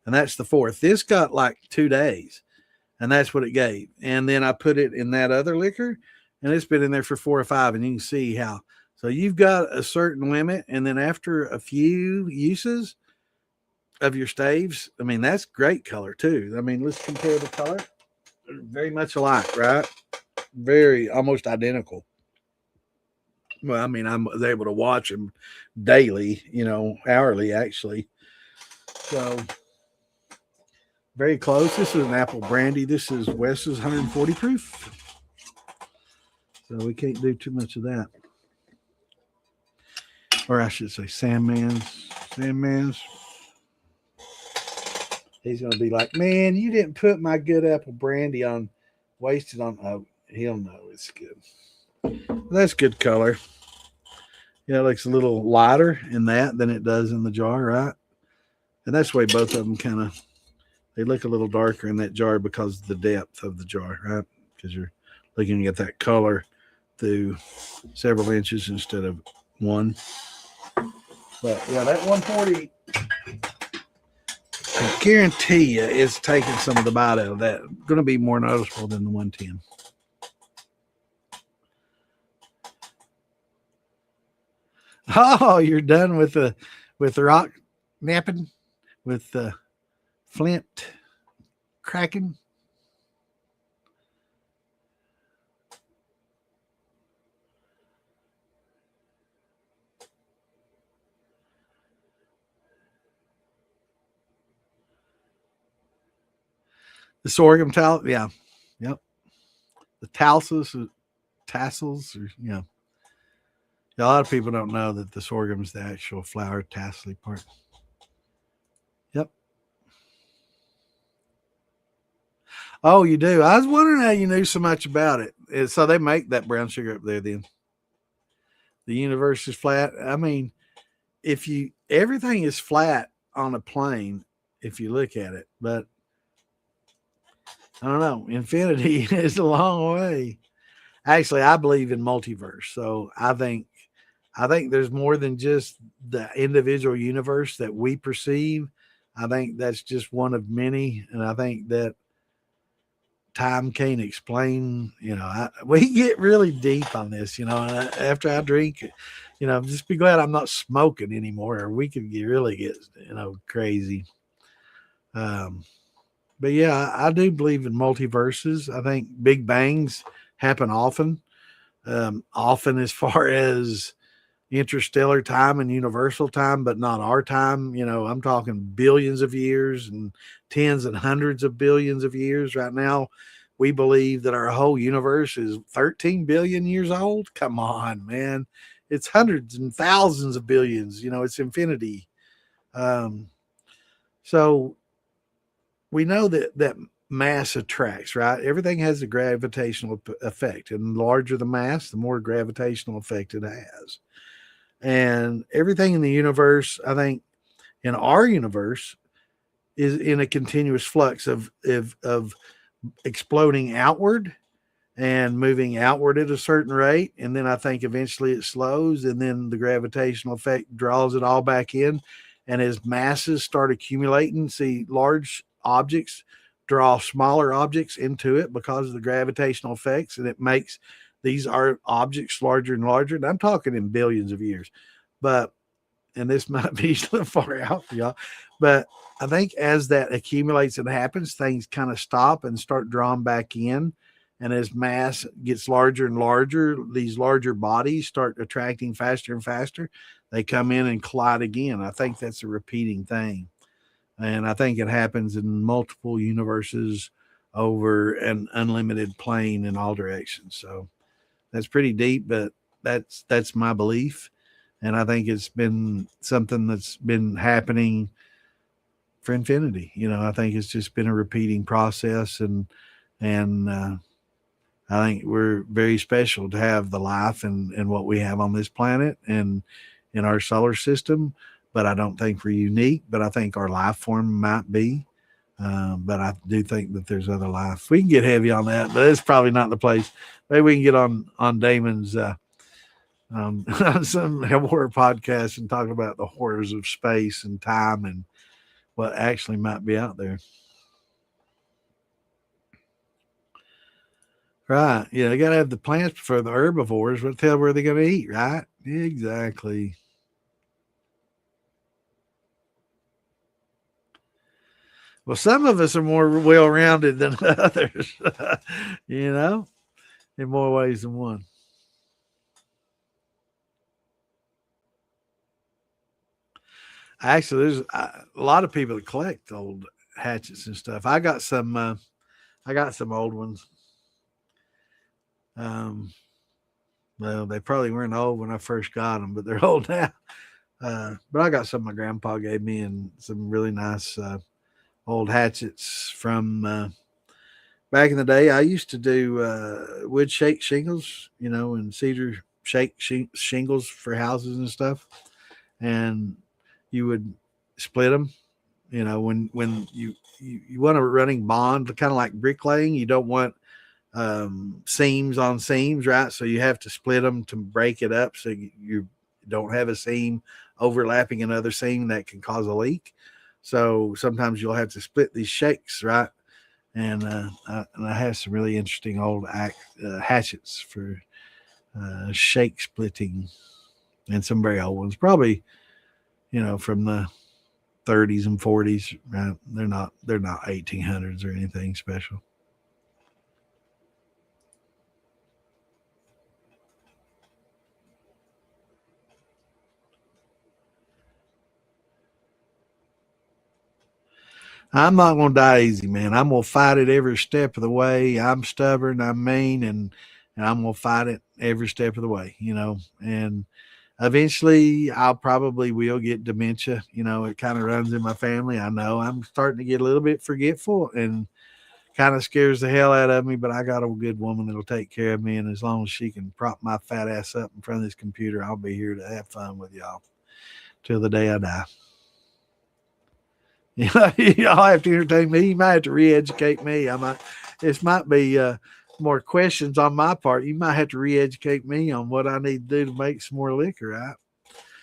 and that's the fourth. This got like 2 days, and that's what it gave. And then I put it in that other liquor, and it's been in there for 4 or 5, and you can see how. So you've got a certain limit, and then after a few uses of your staves, I mean, that's great color too. I mean, let's compare the color. They're very much alike, right? Very almost identical. Well, I mean, I was able to watch them daily, you know, hourly actually. So very close. This is an apple brandy. This is Wes's 140 proof. So we can't do too much of that. Or I should say Sandman's. He's going to be like, man, you didn't put my good apple brandy on, wasted on. Oh, he'll know it's good. That's good color. Yeah, it looks a little lighter in that than it does in the jar, right? And that's the way both of them kind of, they look a little darker in that jar because of the depth of the jar, right? Because you're looking at that color through several inches instead of one. But yeah, that 140, I guarantee you, is taking some of the bite out of that. Going to be more noticeable than the 110. Oh, you're done with the rock napping, with the flint cracking. The sorghum towel, yeah, yep. The tassels, or you know, a lot of people don't know that the sorghum is the actual flower tassely part. Yep. Oh, you do. I was wondering how you knew so much about it. So they make that brown sugar up there. Then the universe is flat. I mean, if you everything is flat on a plane, if you look at it, but I don't know. Infinity is a long way. Actually, I believe in multiverse. So I think there's more than just the individual universe that we perceive. I think that's just one of many, and I think that time can't explain. You know, we get really deep on this. You know, after I drink, you know, just be glad I'm not smoking anymore, or we could really get, you know, crazy. But yeah, I do believe in multiverses. I think big bangs happen often, often as far as interstellar time and universal time, but not our time. You know, I'm talking billions of years and tens and hundreds of billions of years. Right now, we believe that our whole universe is 13 billion years old. Come on, man. It's hundreds and thousands of billions. You know, it's infinity. So we know that mass attracts, right? Everything has a gravitational effect, and the larger the mass, the more gravitational effect it has. And everything in the universe, I think, in our universe, is in a continuous flux of exploding outward and moving outward at a certain rate. And then I think eventually it slows, and then the gravitational effect draws it all back in. And as masses start accumulating, see, large objects draw smaller objects into it because of the gravitational effects, and it makes these are objects larger and larger. And I'm talking in billions of years, but and this might be a little far out for y'all, but I think as that accumulates and happens, things kind of stop and start drawing back in. And as mass gets larger and larger, these larger bodies start attracting faster and faster. They come in and collide again. I think that's a repeating thing. And I think it happens in multiple universes over an unlimited plane in all directions. So that's pretty deep, but that's my belief. And I think it's been something that's been happening for infinity. I think it's just been a repeating process, and I think we're very special to have the life and what we have on this planet and in our solar system. But I don't think we're unique. But I think our life form might be. But I do think that there's other life. We can get heavy on that, but it's probably not the place. Maybe we can get on Damon's some horror podcasts and talk about the horrors of space and time and what actually might be out there. Right. Yeah, they got to have the plants for the herbivores. What the hell were they going to eat, right? Exactly. Well, some of us are more well rounded than others, you know, in more ways than one. Actually, there's a lot of people that collect old hatchets and stuff. I got some. I got some old ones. Um, well, they probably weren't old when I first got them, but they're old now. But I got some my grandpa gave me, and some really nice old hatchets from back in the day. I used to do wood shake shingles, and cedar shake shingles for houses and stuff. And you would split them. When you want a running bond, kind of like bricklaying. You don't want seams on seams, right? So you have to split them to break it up, so you don't have a seam overlapping another seam that can cause a leak. So sometimes you'll have to split these shakes, right? And I have some really interesting old hatchets for shake splitting, and some very old ones, probably from the 30s and 40s. Right? They're not 1800s or anything special. I'm not gonna die easy, man. I'm gonna fight it every step of the way. I'm stubborn, I'm mean, and I'm gonna fight it every step of the way, And eventually I'll probably will get dementia. It kind of runs in my family. I know I'm starting to get a little bit forgetful and kind of scares the hell out of me, but I got a good woman that'll take care of me, and as long as she can prop my fat ass up in front of this computer, I'll be here to have fun with y'all till the day I die. Y'all have to entertain me. You might have to re-educate me. This might be more questions on my part. You might have to re-educate me on what I need to do to make some more liquor, right?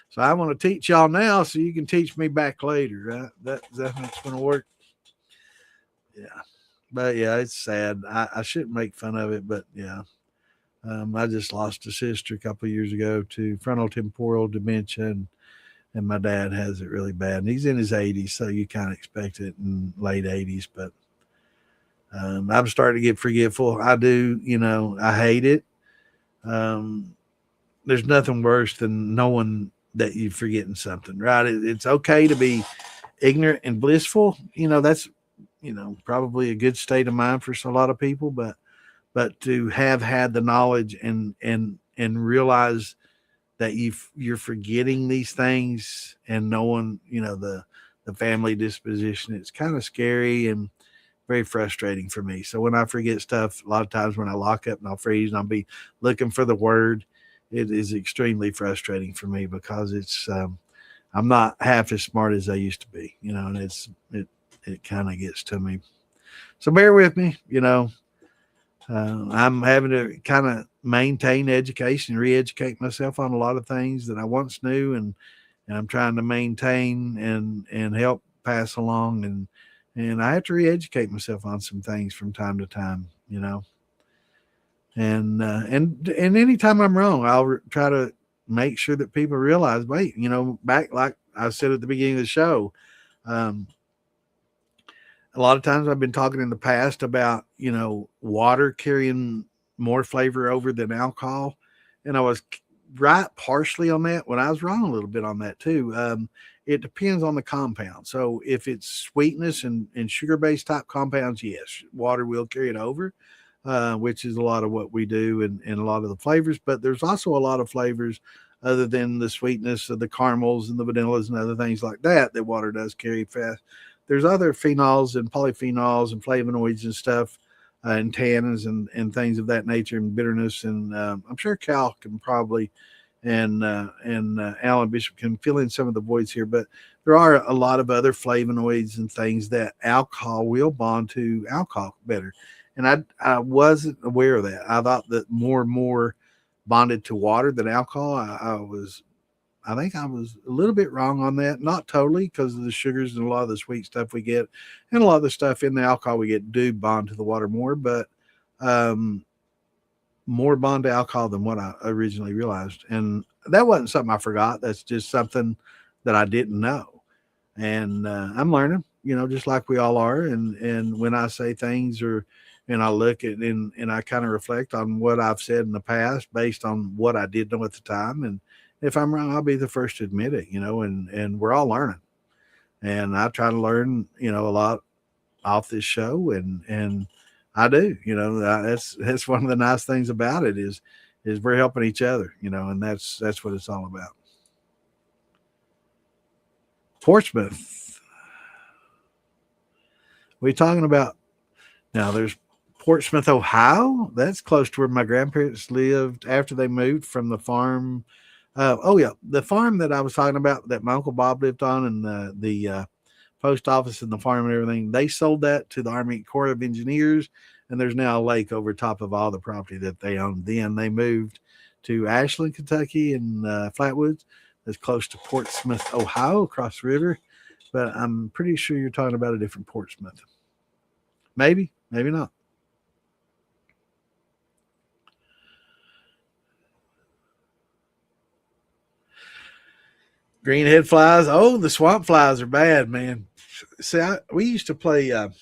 So I want to teach y'all now, so you can teach me back later, right? That's how it's going to work. Yeah, but yeah, it's sad. I shouldn't make fun of it, but yeah, I just lost a sister a couple of years ago to frontal temporal dementia, and my dad has it really bad. And he's in his 80s, so you kind of expect it in late 80s. But I'm starting to get forgetful. I do, I hate it. Um, there's nothing worse than knowing that you're forgetting something, right? It's okay to be ignorant and blissful. That's, probably a good state of mind for a lot of people. But to have had the knowledge and realize that you're forgetting these things and knowing, the family disposition, it's kind of scary. very frustrating for me. So when I forget stuff, a lot of times when I lock up and I'll freeze and I'll be looking for the word, it is extremely frustrating for me because I'm not half as smart as I used to be, and it kind of gets to me. So bear with me, I'm having to kind of maintain education, re-educate myself on a lot of things that I once knew, and I'm trying to maintain and help pass along, and I have to re-educate myself on some things from time to time, and anytime I'm wrong, I'll try to make sure that people realize, wait, back like I said at the beginning of the show, um, a lot of times I've been talking in the past about, water carrying more flavor over than alcohol. And I was right partially on that when I was wrong a little bit on that too. It depends on the compound. So if it's sweetness and sugar based type compounds, yes, water will carry it over, which is a lot of what we do and a lot of the flavors. But there's also a lot of flavors other than the sweetness of the caramels and the vanillas and other things like that water does carry fast. There's other phenols and polyphenols and flavonoids and stuff, and tannins and things of that nature and bitterness. And I'm sure Cal can probably and Alan Bishop can fill in some of the voids here, but there are a lot of other flavonoids and things that alcohol will bond to alcohol better. And I wasn't aware of that. I thought that more and more bonded to water than alcohol. I think I was a little bit wrong on that. Not totally, because of the sugars and a lot of the sweet stuff we get, and a lot of the stuff in the alcohol we get do bond to the water more, but more bond to alcohol than what I originally realized. And that wasn't something I forgot. That's just something that I didn't know. And I'm learning, just like we all are. And when I say things and I look at and I kind of reflect on what I've said in the past based on what I did know at the time. And if I'm wrong, I'll be the first to admit it, and we're all learning. And I try to learn, a lot off this show, and I do, that's one of the nice things about it is we're helping each other, and that's what it's all about. Portsmouth. We talking about now? There's Portsmouth, Ohio. That's close to where my grandparents lived after they moved from the farm. Oh yeah, the farm that I was talking about that my uncle Bob lived on, and the post office and the farm and everything. They sold that to the Army Corps of Engineers, and there's now a lake over top of all the property that they owned. Then they moved to Ashland, Kentucky, and Flatwoods. That's close to Portsmouth, Ohio, across the river. But I'm pretty sure you're talking about a different Portsmouth. Maybe, maybe not. Greenhead flies. Oh, the swamp flies are bad, man. See, we used to play. Well,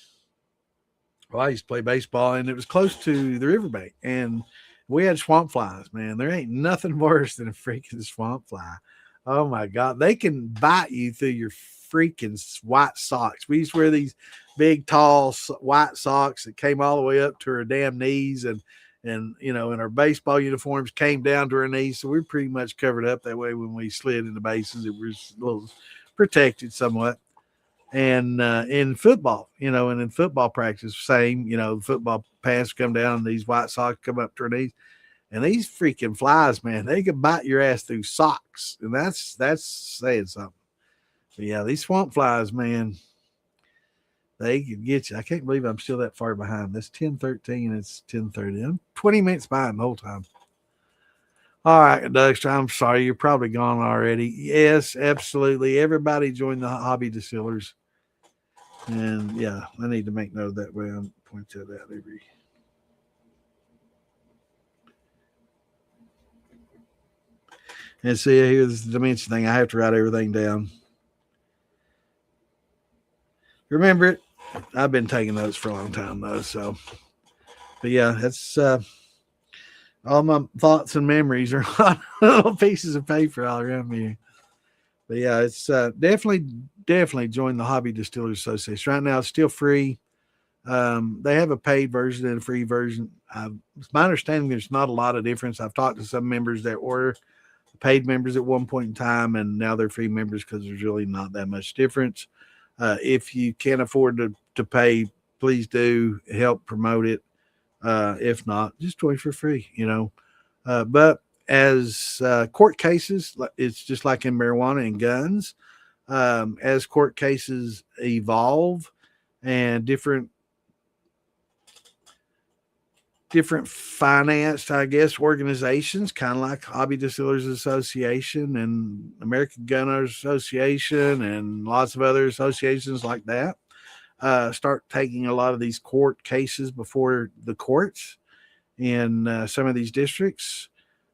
I used to play baseball, and it was close to the riverbank, and we had swamp flies. Man, there ain't nothing worse than a freaking swamp fly. Oh my god, they can bite you through your freaking white socks. We used to wear these big, tall white socks that came all the way up to our damn knees, and and our baseball uniforms came down to our knees, so we are pretty much covered up that way when we slid in the bases. It was a little protected somewhat. And in football, and in football practice, same, football pants come down and these white socks come up to our knees. And these freaking flies, man, they can bite your ass through socks. And that's saying something. But yeah, these swamp flies, man, they can get you. I can't believe I'm still that far behind. That's 10:13. It's 10:30. I'm 20 minutes behind the whole time. All right, Dougster, I'm sorry. You're probably gone already. Yes, absolutely. Everybody join the hobby distillers. And yeah, I need to make note of that way. I'm point to that every. And see, here's the dimension thing. I have to write everything down. Remember it. I've been taking notes for a long time though. So, but yeah, that's all my thoughts and memories are on little pieces of paper all around me. But yeah, it's definitely join the Hobby Distillers Association. Right now, it's still free. They have a paid version and a free version. It's my understanding there's not a lot of difference. I've talked to some members that were paid members at one point in time, and now they're free members because there's really not that much difference. If you can't afford to pay please do help promote it. If not, just join for free, but as court cases, it's just like in marijuana and guns. As court cases evolve and different financed, I guess, organizations, kind of like Hobby Distillers Association and American Gun Owners Association and lots of other associations like that, start taking a lot of these court cases before the courts in some of these districts.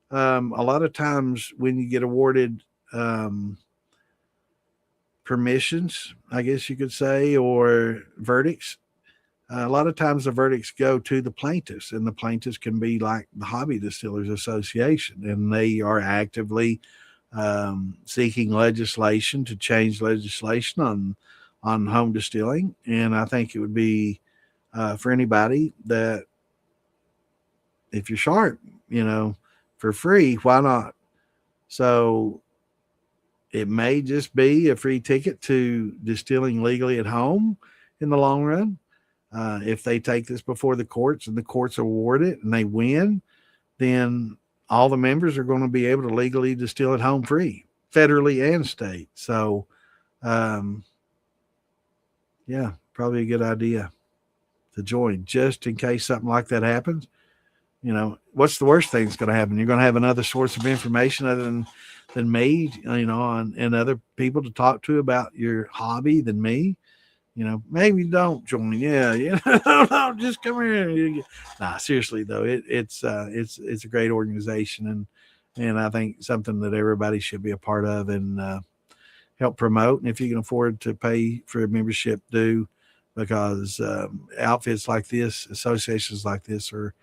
A lot of times when you get awarded permissions, I guess you could say, or verdicts, a lot of times the verdicts go to the plaintiffs, and the plaintiffs can be like the Hobby Distillers Association, and they are actively seeking legislation to change legislation on home distilling. And I think it would be for anybody that, if you're sharp, for free, why not? So it may just be a free ticket to distilling legally at home in the long run. If they take this before the courts and the courts award it and they win, then all the members are going to be able to legally distill at home free, federally and state. So, yeah, probably a good idea to join just in case something like that happens. What's the worst thing that's going to happen? You're going to have another source of information other than me, and other people to talk to about your hobby than me. Maybe don't join. Yeah, no, just come here. Nah, seriously though, it's a great organization, and I think something that everybody should be a part of and help promote. And if you can afford to pay for a membership, do, because outfits like this, associations like this, are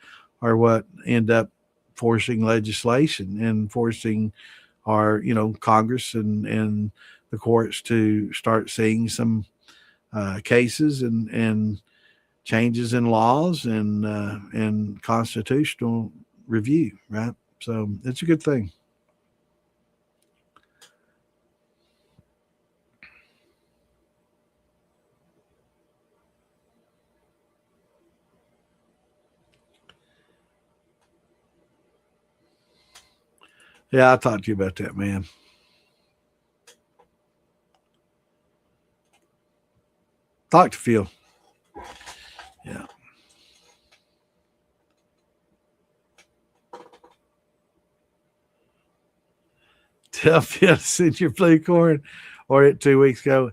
what end up forcing legislation and forcing our Congress and the courts to start seeing some cases and changes in laws and constitutional review, right? So it's a good thing. Yeah, I'll talk to you about that, man. Talk to Phil. Yeah. Tell Phil to send your blue corn, or it 2 weeks ago.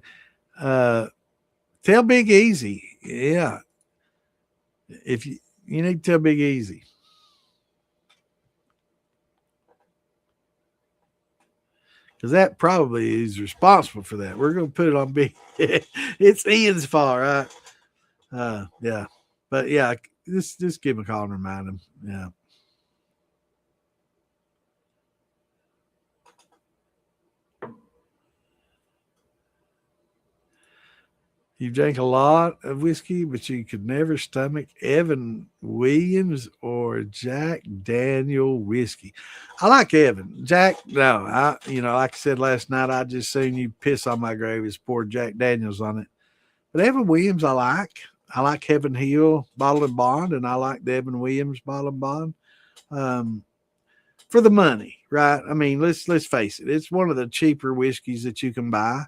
Tell Big Easy. Yeah. If you need to tell Big Easy. Because that probably is responsible for that. We're going to put it on Big. It's Ian's fault, right? Yeah. But yeah, just give him a call and remind him. Yeah. You drank a lot of whiskey, but you could never stomach Evan Williams or Jack Daniel whiskey. I like Evan. Jack, no. Like I said last night, I just seen you piss on my grave and pour Jack Daniels on it. But Evan Williams, I like. I like Heaven Hill Bottle and Bond, and I like the Evan Williams Bottle and Bond. For the money, right? I mean, let's face it. It's one of the cheaper whiskeys that you can buy.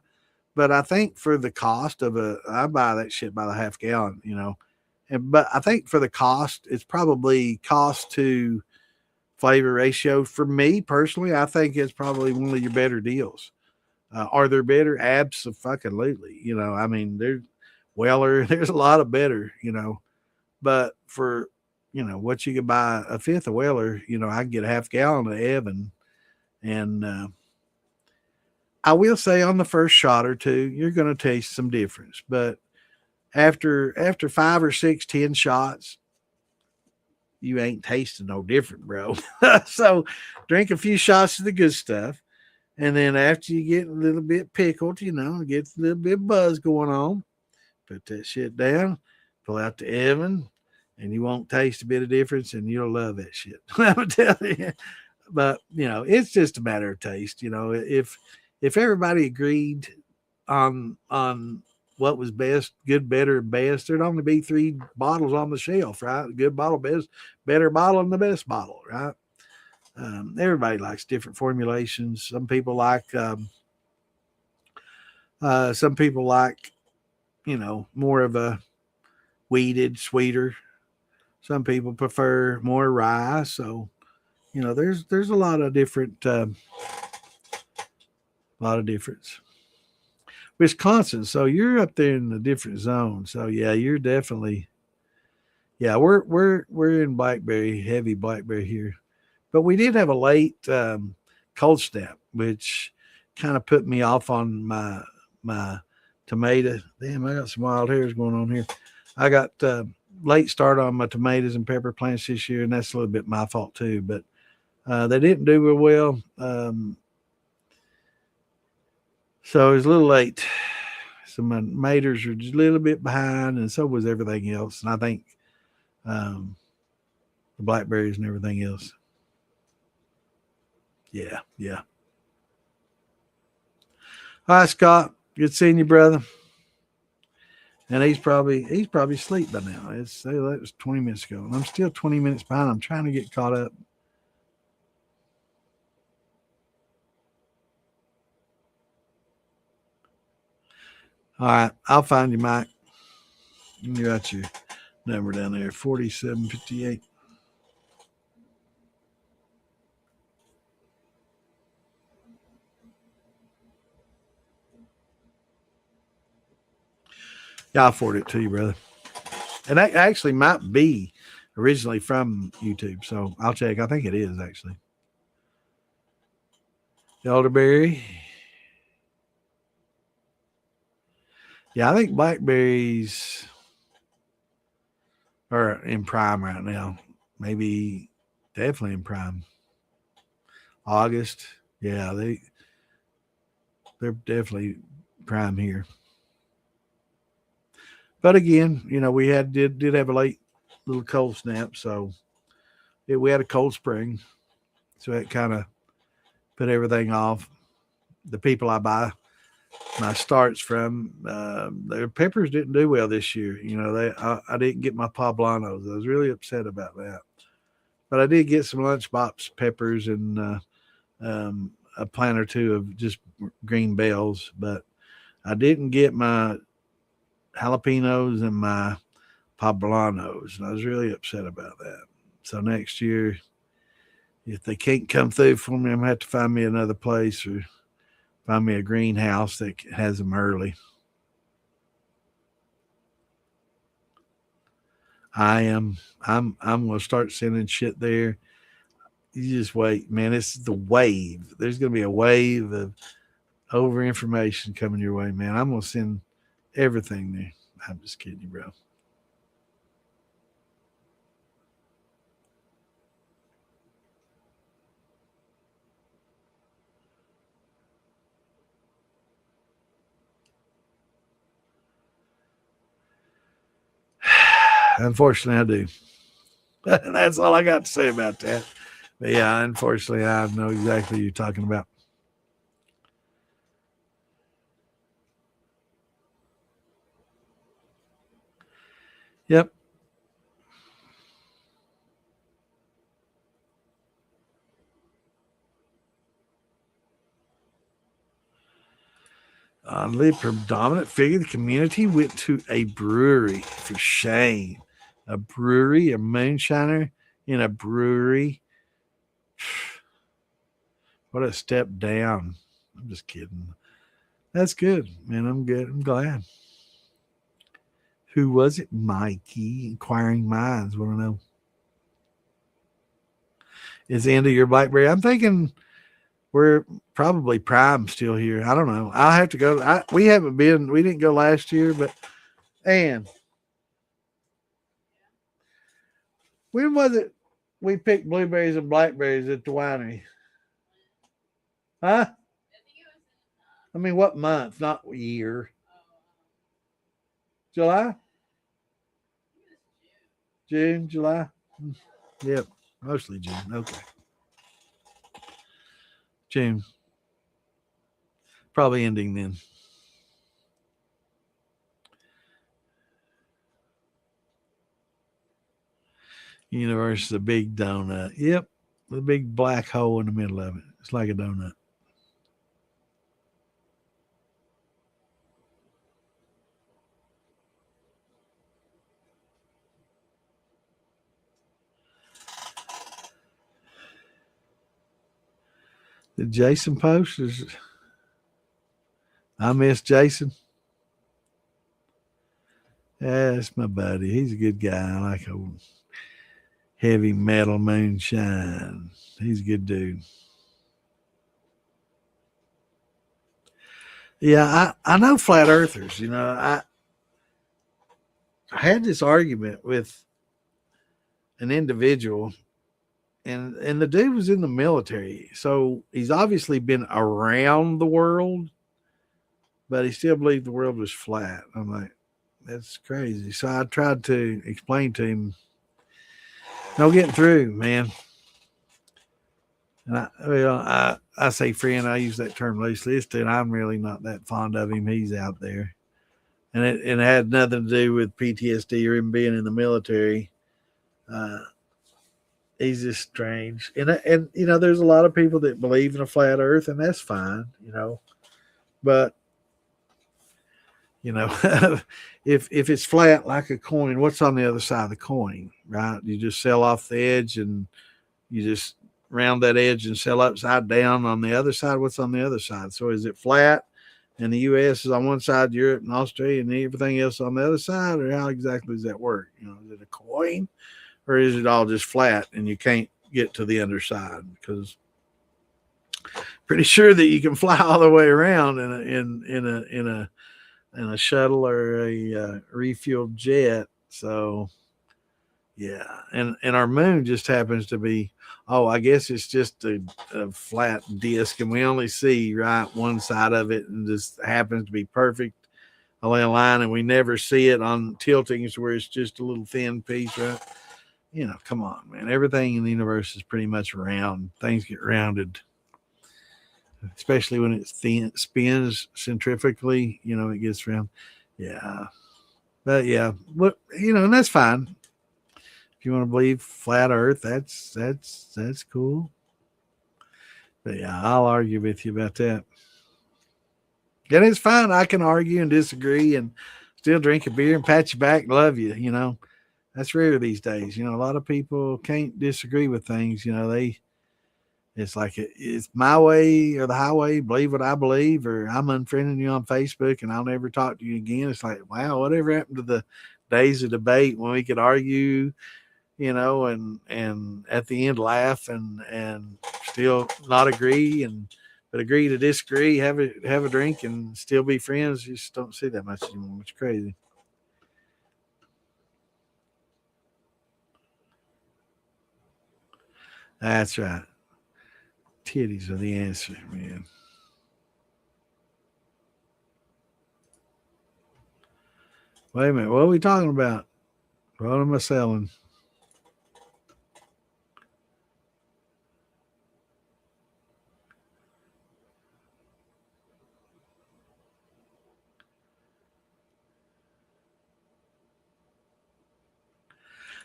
But I think for the cost of I buy that shit by the half gallon, but I think for the cost, it's probably cost to flavor ratio. For me personally, I think it's probably one of your better deals. Are there better? Absolutely. I mean, there's a lot of better, but for, what you could buy a fifth of Weller, I can get a half gallon of Evan. And I will say on the first shot or two, you're going to taste some difference. But after 5 or 6, 10 shots, you ain't tasting no different, bro. So drink a few shots of the good stuff. And then after you get a little bit pickled, get a little bit buzz going on, put that shit down, pull out the Evan, and you won't taste a bit of difference, and you'll love that shit. I'm telling you. But, it's just a matter of taste. If everybody agreed on what was best, good, better, and best. There'd only be 3 bottles on the shelf, right? Good bottle, best, better bottle, and the best bottle, right? Everybody likes different formulations. Some people like, more of a weeded, sweeter. Some people prefer more rye. So, there's a lot of difference. Wisconsin. So you're up there in a different zone. So yeah, you're definitely, yeah, we're in blackberry, heavy blackberry here. But we did have a late cold snap, which kind of put me off on my tomato. Damn, I got some wild hairs going on here. I got late start on my tomatoes and pepper plants this year, and that's a little bit my fault too. But they didn't do real well, so it was a little late. So my tomatoes are just a little bit behind, and so was everything else. And I think the blackberries and everything else. Yeah, yeah. All right, Scott. Good seeing you, brother. And he's probably asleep by now. That was 20 minutes ago, and I'm still 20 minutes behind. I'm trying to get caught up. All right, I'll find you, Mike. You got your number down there, 4758. Yeah, I'll forward it to you, brother. And that actually might be originally from YouTube, so I'll check. I think it is actually. Elderberry. Yeah, I think blackberries are in prime right now. Maybe definitely in prime. August. Yeah, they're definitely prime here. But again, we did have a late little cold snap, so we had a cold spring, so it kind of put everything off. The people I buy my starts from, their peppers didn't do well this year. I didn't get my poblanos. I was really upset about that, but I did get some lunchbox peppers and a plant or two of just green bells. But I didn't get my jalapenos and my poblanos, and I was really upset about that. So next year, if they can't come through for me, I'm gonna have to find me another place or find me a greenhouse that has them early. I'm gonna start sending shit there. You just wait, man. It's the wave. There's gonna be a wave of over information coming your way, man. I'm gonna send everything there. I'm just kidding you, bro. Unfortunately, I do. That's all I got to say about that. But yeah, unfortunately, I know exactly what you're talking about. Yep. The predominant figure of the community went to a brewery for shame. A brewery, a moonshiner in a brewery. What a step down. I'm just kidding. That's good, man. I'm good. I'm glad. Who was it? Mikey. Inquiring minds want to know. Is the end of your Blackberry? I'm thinking we're probably prime still here. I don't know. I'll have to go. We haven't been. We didn't go last year, but and when was it? We picked blueberries and blackberries at the winery. Huh? I mean, what month? Not year. July? June? July? Yep. Mostly June. Okay. June. Probably ending then. Universe is a big donut. Yep, the big black hole in the middle of it. It's like a donut. The Jason post is. I miss Jason. Yeah, that's my buddy. He's a good guy. I like old heavy metal moonshine. He's a good dude. Yeah, I know flat earthers. I had this argument with an individual, and the dude was in the military, so he's obviously been around the world, but he still believed the world was flat. I'm like, that's crazy. So I tried to explain to him, no getting through, man. And I say friend, I use that term loosely. This dude, I'm really not that fond of him. He's out there. And it had nothing to do with PTSD or him being in the military. Uh, he's just strange. And there's a lot of people that believe in a flat earth, and that's fine. But you know, if it's flat like a coin, what's on the other side of the coin, right? You just sell off the edge and you just round that edge and sell upside down on the other side. What's on the other side? So is it flat and the U.S. is on one side, Europe and Australia, and everything else on the other side, or how exactly does that work? Is it a coin, or is it all just flat and you can't get to the underside? Because pretty sure that you can fly all the way around in a shuttle or a refueled jet. So yeah, and our moon just happens to be. Oh, I guess it's just a flat disc, and we only see right one side of it, and just happens to be perfect, only a line, and we never see it on tiltings where it's just a little thin piece, right? Come on, man. Everything in the universe is pretty much round. Things get rounded, especially when it spins centrifugally. It gets round. Yeah, but yeah, and that's fine. If you want to believe flat Earth, that's cool. But yeah, I'll argue with you about that. And it's fine. I can argue and disagree and still drink a beer and pat you back and love you. That's rare these days. A lot of people can't disagree with things. It's like it's my way or the highway. Believe what I believe, or I'm unfriending you on Facebook and I'll never talk to you again. It's like, wow, whatever happened to the days of debate when we could argue, and at the end laugh and still not agree, but agree to disagree, have a drink and still be friends. You just don't see that much anymore. It's crazy. That's right. Titties are the answer, man. Wait a minute. What are we talking about? What am I selling?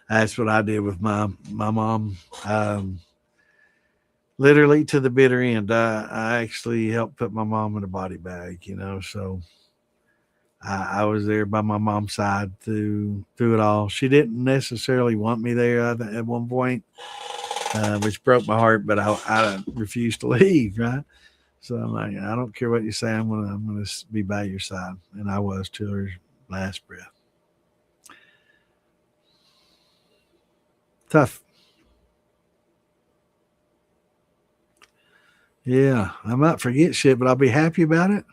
That's what I did with my mom. Literally to the bitter end. I actually helped put my mom in a body bag. So I was there by my mom's side through it all. She didn't necessarily want me there at one point, which broke my heart. But I refused to leave. Right. So I'm like, I don't care what you say. I'm gonna be by your side, and I was till her last breath. Tough. Yeah, I might forget shit, but I'll be happy about it.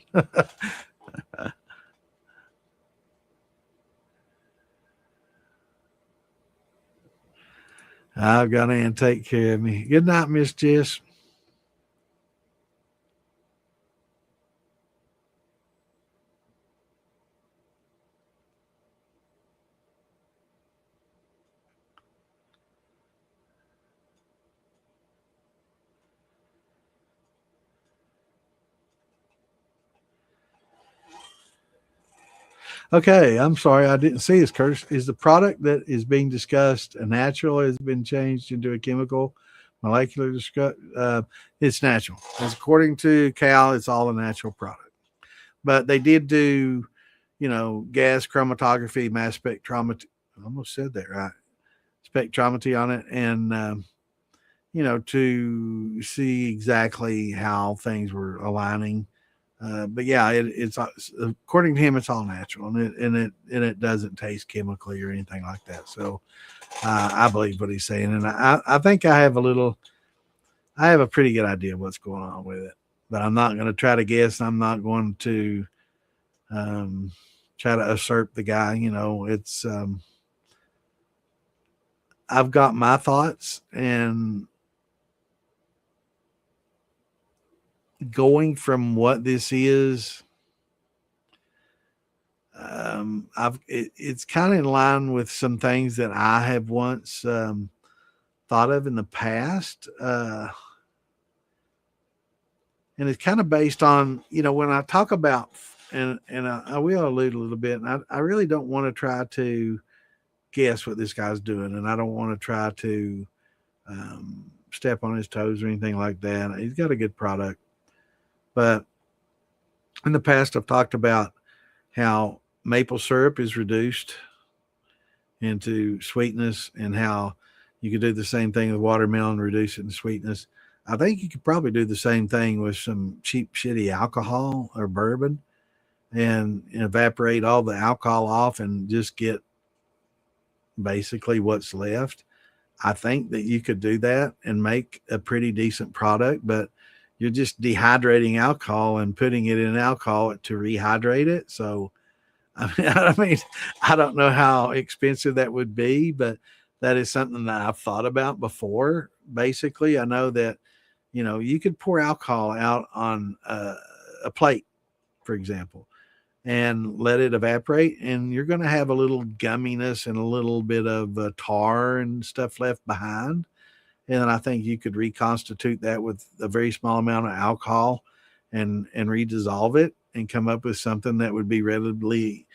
I've got to take care of me. Good night, Miss Jess. Okay, I'm sorry, I didn't see this, Curtis. Is the product that is being discussed a natural? Has been changed into a chemical, molecular? It's natural. As according to Cal, it's all a natural product. But they did do, gas chromatography, mass spectrometry. I almost said that right. Spectrometry on it, and to see exactly how things were aligning. But yeah, it's according to him, it's all natural, and it doesn't taste chemically or anything like that. So I believe what he's saying, and I think I have a pretty good idea what's going on with it. But I'm not going to try to guess. I'm not going to um, try to usurp the guy. It's I've got my thoughts, and going from what this is, it's kind of in line with some things that I have once thought of in the past, and it's kind of based on when I talk about, and I will allude a little bit, and I really don't want to try to guess what this guy's doing, and I don't want to try to step on his toes or anything like that. He's got a good product, but in the past I've talked about how maple syrup is reduced into sweetness, and how you could do the same thing with watermelon, reduce it in sweetness. I think you could probably do the same thing with some cheap, shitty alcohol or bourbon, and evaporate all the alcohol off and just get basically what's left. I think that you could do that and make a pretty decent product, but you're just dehydrating alcohol and putting it in alcohol to rehydrate it. So, I don't know how expensive that would be, but that is something that I've thought about before. Basically, I know that, you could pour alcohol out on a plate, for example, and let it evaporate, and you're going to have a little gumminess and a little bit of tar and stuff left behind. And then I think you could reconstitute that with a very small amount of alcohol, and redissolve it and come up with something that would be readily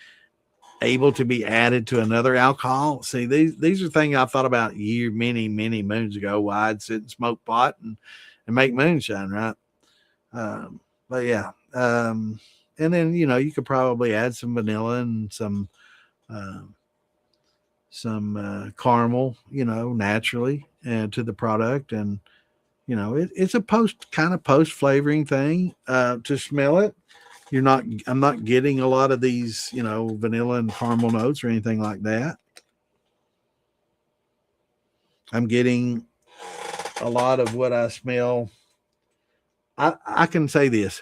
able to be added to another alcohol. See, these are things I thought about many moons ago. Why I'd sit and smoke pot and make moonshine, right? But yeah, and then you could probably add some vanilla and uh, some caramel, naturally, to the product, and it's a post flavoring thing. To smell it, I'm not getting a lot of these, vanilla and caramel notes or anything like that. I'm getting a lot of what I smell. I can say this.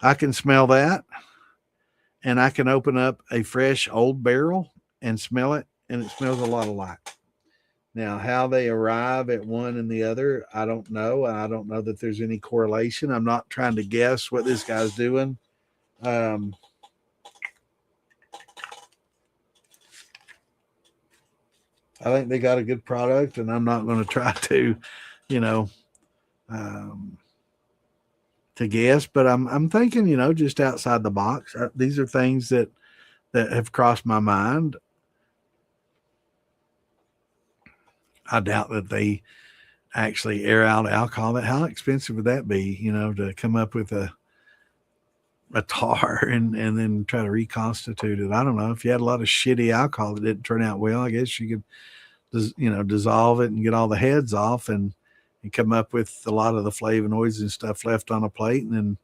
I can smell that, and I can open up a fresh old barrel and smell it, and it smells a lot alike. Now, how they arrive at one and the other, I don't know. I don't know that there's any correlation. I'm not trying to guess what this guy's doing. Um, I think they got a good product, and I'm not going to try to, you know, um, to guess. But I'm thinking, just outside the box. These are things that have crossed my mind. I doubt that they actually air out alcohol. How expensive would that be? To come up with a tar and then try to reconstitute it. I don't know. If you had a lot of shitty alcohol that didn't turn out well, I guess you could dissolve it and get all the heads off, and come up with a lot of the flavonoids and stuff left on a plate, and then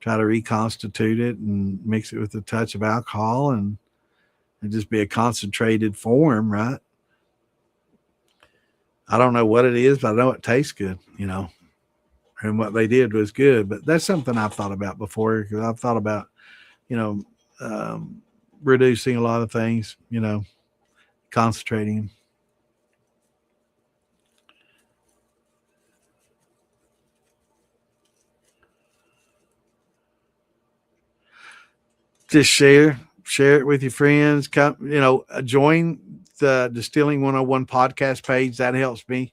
try to reconstitute it and mix it with a touch of alcohol, and just be a concentrated form, right? I don't know what it is, but I know it tastes good, and what they did was good. But that's something I've thought about before, because I've thought about, you know, um, reducing a lot of things, concentrating. Just share it with your friends. Come, join the Distilling 101 podcast page. That helps me.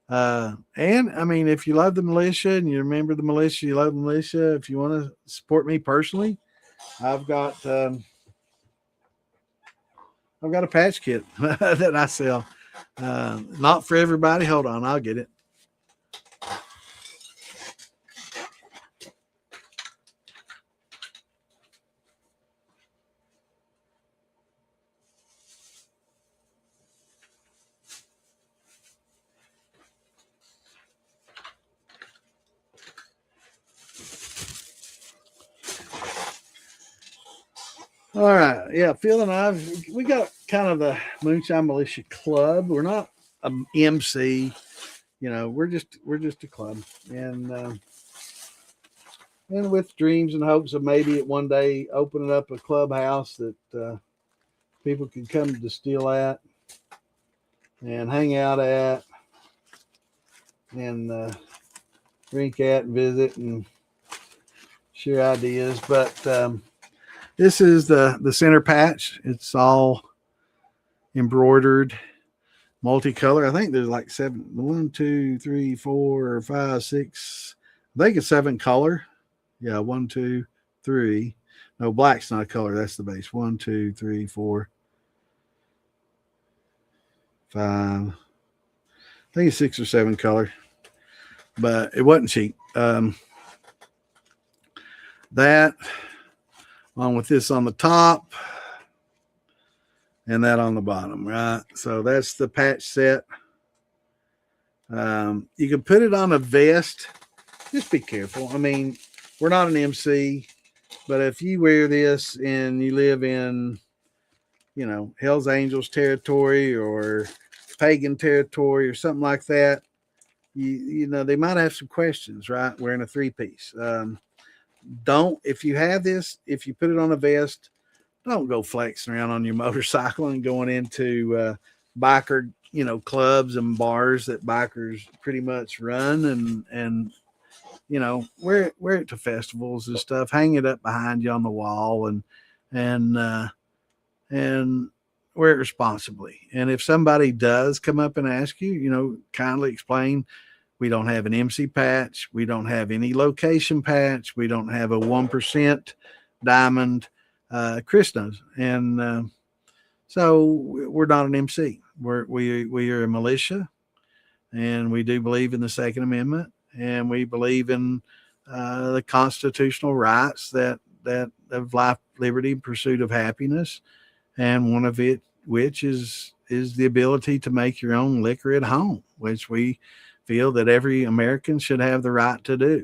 And I mean, if you love the militia and you remember the militia, you love the militia, if you want to support me personally, I've got a patch kit that I sell. Not for everybody. Hold on, I'll get it. All right, yeah, Phil and I, we got kind of the Moonshine Militia Club. We're not an MC, we're just a club, and with dreams and hopes of maybe at one day opening up a clubhouse that people can come to distill at and hang out at and drink at and visit and share ideas. But this is the center patch. It's all embroidered, multicolor. I think there's like 1, 2, 3, 4, 5, 6. I think it's 7 color. Yeah, 1, 2, 3. No, black's not a color. That's the base. 1, 2, 3, 4, 5. I think it's 6 or 7 color, but it wasn't cheap. That along with this on the top and that on the bottom, right? So that's the patch set. You can put it on a vest. Just be careful. I mean, we're not an MC, but if you wear this and you live in, Hell's Angels territory or pagan territory or something like that, they might have some questions, right? Wearing a 3-piece. If you put it on a vest, don't go flexing around on your motorcycle and going into biker, clubs and bars that bikers pretty much run and wear it to festivals and stuff. Hang it up behind you on the wall and wear it responsibly. And if somebody does come up and ask you, kindly explain. We don't have an MC patch. We don't have any location patch. We don't have a 1% diamond. Chris knows. And so we're not an MC. We are a militia, and we do believe in the Second Amendment, and we believe in the constitutional rights that of life, liberty, pursuit of happiness, and one of it, which is the ability to make your own liquor at home, which we feel that every American should have the right to do.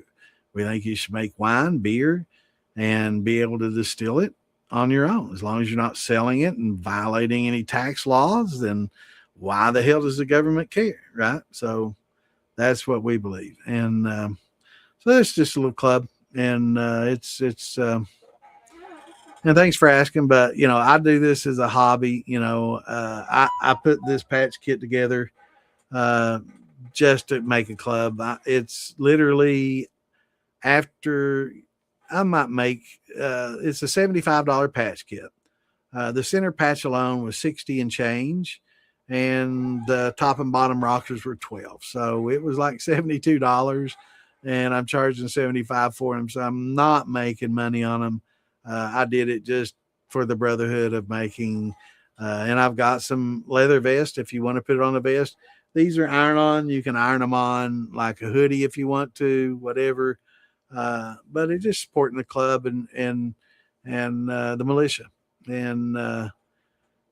We think you should make wine, beer, and be able to distill it on your own. As long as you're not selling it and violating any tax laws, then why the hell does the government care, right? So that's what we believe. And so it's just a little club, and it's and thanks for asking, but I do this as a hobby. I put this patch kit together just to make a club. It's literally after I might make it's a $75 patch kit. The center patch alone was 60 and change, and the top and bottom rockers were 12. So it was like $72, and I'm charging 75 for them. So I'm not making money on them. I did it just for the brotherhood of making. And I've got some leather vest. If you want to put it on a vest, these are iron on. You can iron them on like a hoodie if you want to, whatever. But it's just supporting the club and the militia. And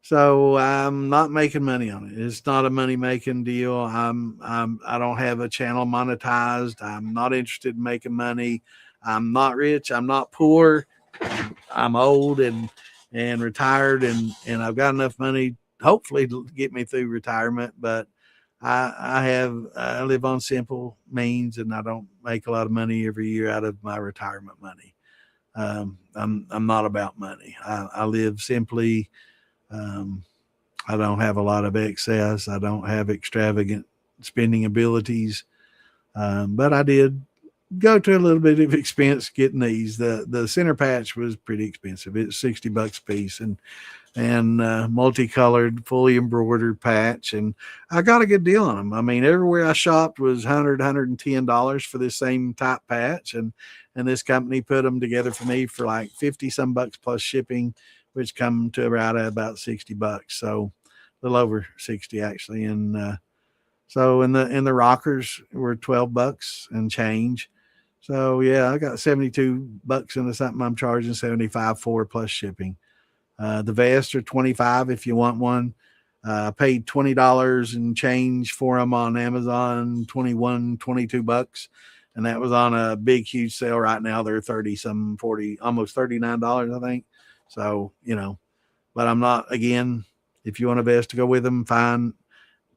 so I'm not making money on it. It's not a money making deal. I don't have a channel monetized. I'm not interested in making money. I'm not rich. I'm not poor. I'm old and retired, and I've got enough money, hopefully, to get me through retirement. But I live on simple means, and I don't make a lot of money every year out of my retirement money. I'm not about money. I live simply. I don't have a lot of excess. I don't have extravagant spending abilities. But I did go to a little bit of expense getting these. The center patch was pretty expensive. It's $60 a piece, and multicolored, fully embroidered patch. And I got a good deal on them. I mean, everywhere I shopped was $110 for this same type patch. And this company put them together for me for like 50 some bucks plus shipping, which come to about $60. So a little over 60 actually. And, so in the rockers were $12 and change. So yeah, I got $72 into something I'm charging 75 for plus shipping. The vests are 25 if you want one. I paid $20 and change for them on Amazon, 21, $22. And that was on a big, huge sale right now. They're 30 some 40, almost $39, I think. So, but I'm not, again, if you want a vest to go with them, fine.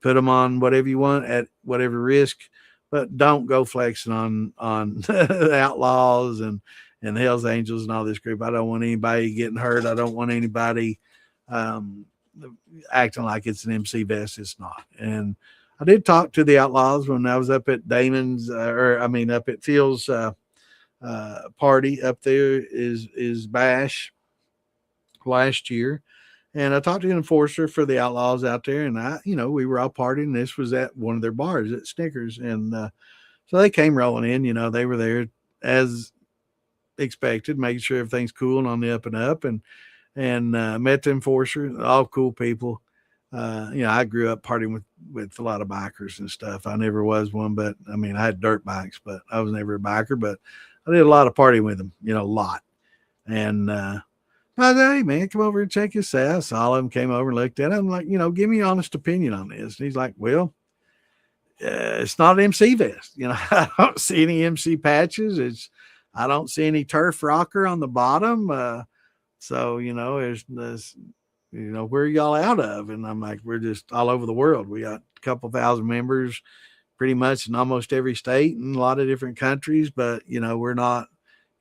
Put them on whatever you want at whatever risk, but don't go flexing on the Outlaws and the Hells Angels and all this group. I don't want anybody getting hurt. I don't want anybody um, acting like it's an MC vest. It's not. And I did talk to the Outlaws when I was up at Damon's, up at Phil's party up there is Bash last year. And I talked to an enforcer for the Outlaws out there, and we were all partying. This was at one of their bars at Snickers, and so they came rolling in. They were there as expected, making sure everything's cool and on the up and up, and met the enforcer, all cool people. I grew up partying with a lot of bikers and stuff. I never was one, but I mean, I had dirt bikes, but I was never a biker. But I did a lot of partying with them, a lot, and. I said, hey, man, come over and check this out. So all of them came over and looked at it. I'm like, give me an honest opinion on this. And he's like, well, it's not an MC vest. I don't see any MC patches. I don't see any turf rocker on the bottom. So, there's where are y'all out of? And I'm like, we're just all over the world. We got a couple thousand members pretty much in almost every state and a lot of different countries. But, we're not,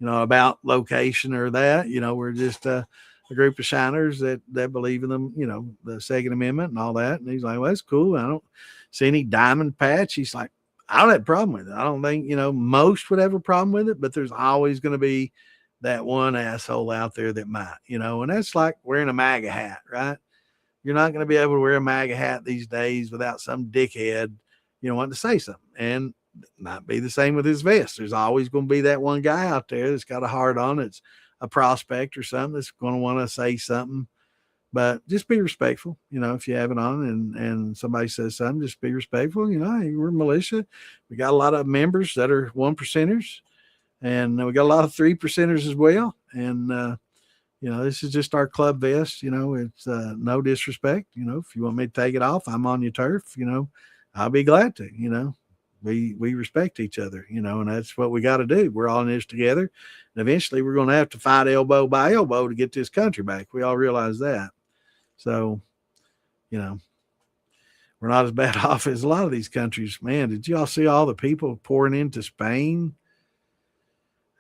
about location or that, we're just a group of shiners that believe in them, the Second Amendment and all that. And he's like, well, that's cool. I don't see any diamond patch. He's like, I don't have a problem with it. I don't think, most would have a problem with it, but there's always going to be that one asshole out there that might, and that's like wearing a MAGA hat, right? You're not going to be able to wear a MAGA hat these days without some dickhead, wanting to say something. And might be the same with his vest. There's always going to be that one guy out there that's got a heart on. It's a prospect or something that's going to want to say something, but just be respectful. If you have it on and somebody says something, just be respectful. Hey, we're militia. We got a lot of members that are 1%ers, and we got a lot of 3%ers as well. And, this is just our club vest. It's no disrespect. If you want me to take it off, I'm on your turf. I'll be glad to. We respect each other, and that's what we got to do. We're all in this together. And eventually we're going to have to fight elbow by elbow to get this country back. We all realize that. So, we're not as bad off as a lot of these countries. Man, did y'all see all the people pouring into Spain?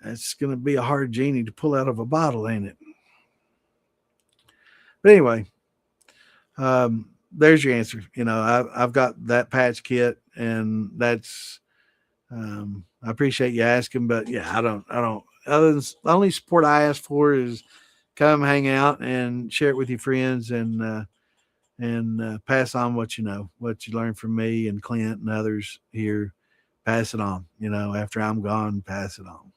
That's going to be a hard genie to pull out of a bottle, ain't it? But anyway, there's your answer. I've got that patch kit, and that's I appreciate you asking, but yeah, I don't other than the only support I ask for is come hang out and share it with your friends and pass on what you learn from me and Clint and others here. Pass it on, after I'm gone, pass it on.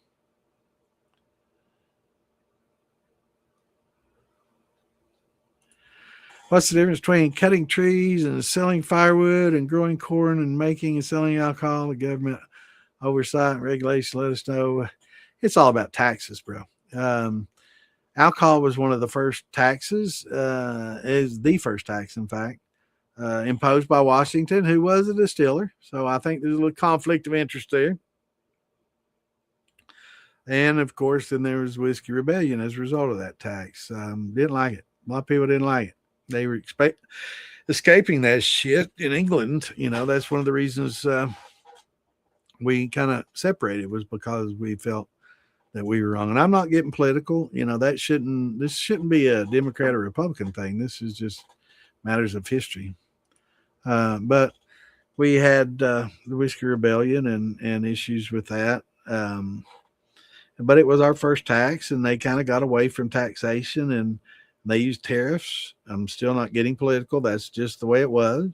What's the difference between cutting trees and selling firewood and growing corn and making and selling alcohol? The government oversight and regulation, let us know. It's all about taxes, bro. Alcohol was one of the first taxes, is the first tax, in fact, imposed by Washington, who was a distiller. So I think there's a little conflict of interest there. And of course, then there was Whiskey Rebellion as a result of that tax. Didn't like it. A lot of people didn't like it. They were escaping that shit in England. That's one of the reasons we kind of separated, was because we felt that we were wrong. And I'm not getting political. This shouldn't be a Democrat or Republican thing. This is just matters of history. But we had the Whiskey Rebellion and issues with that. But it was our first tax, and they kind of got away from taxation and they used tariffs. I'm still not getting political. That's just the way it was.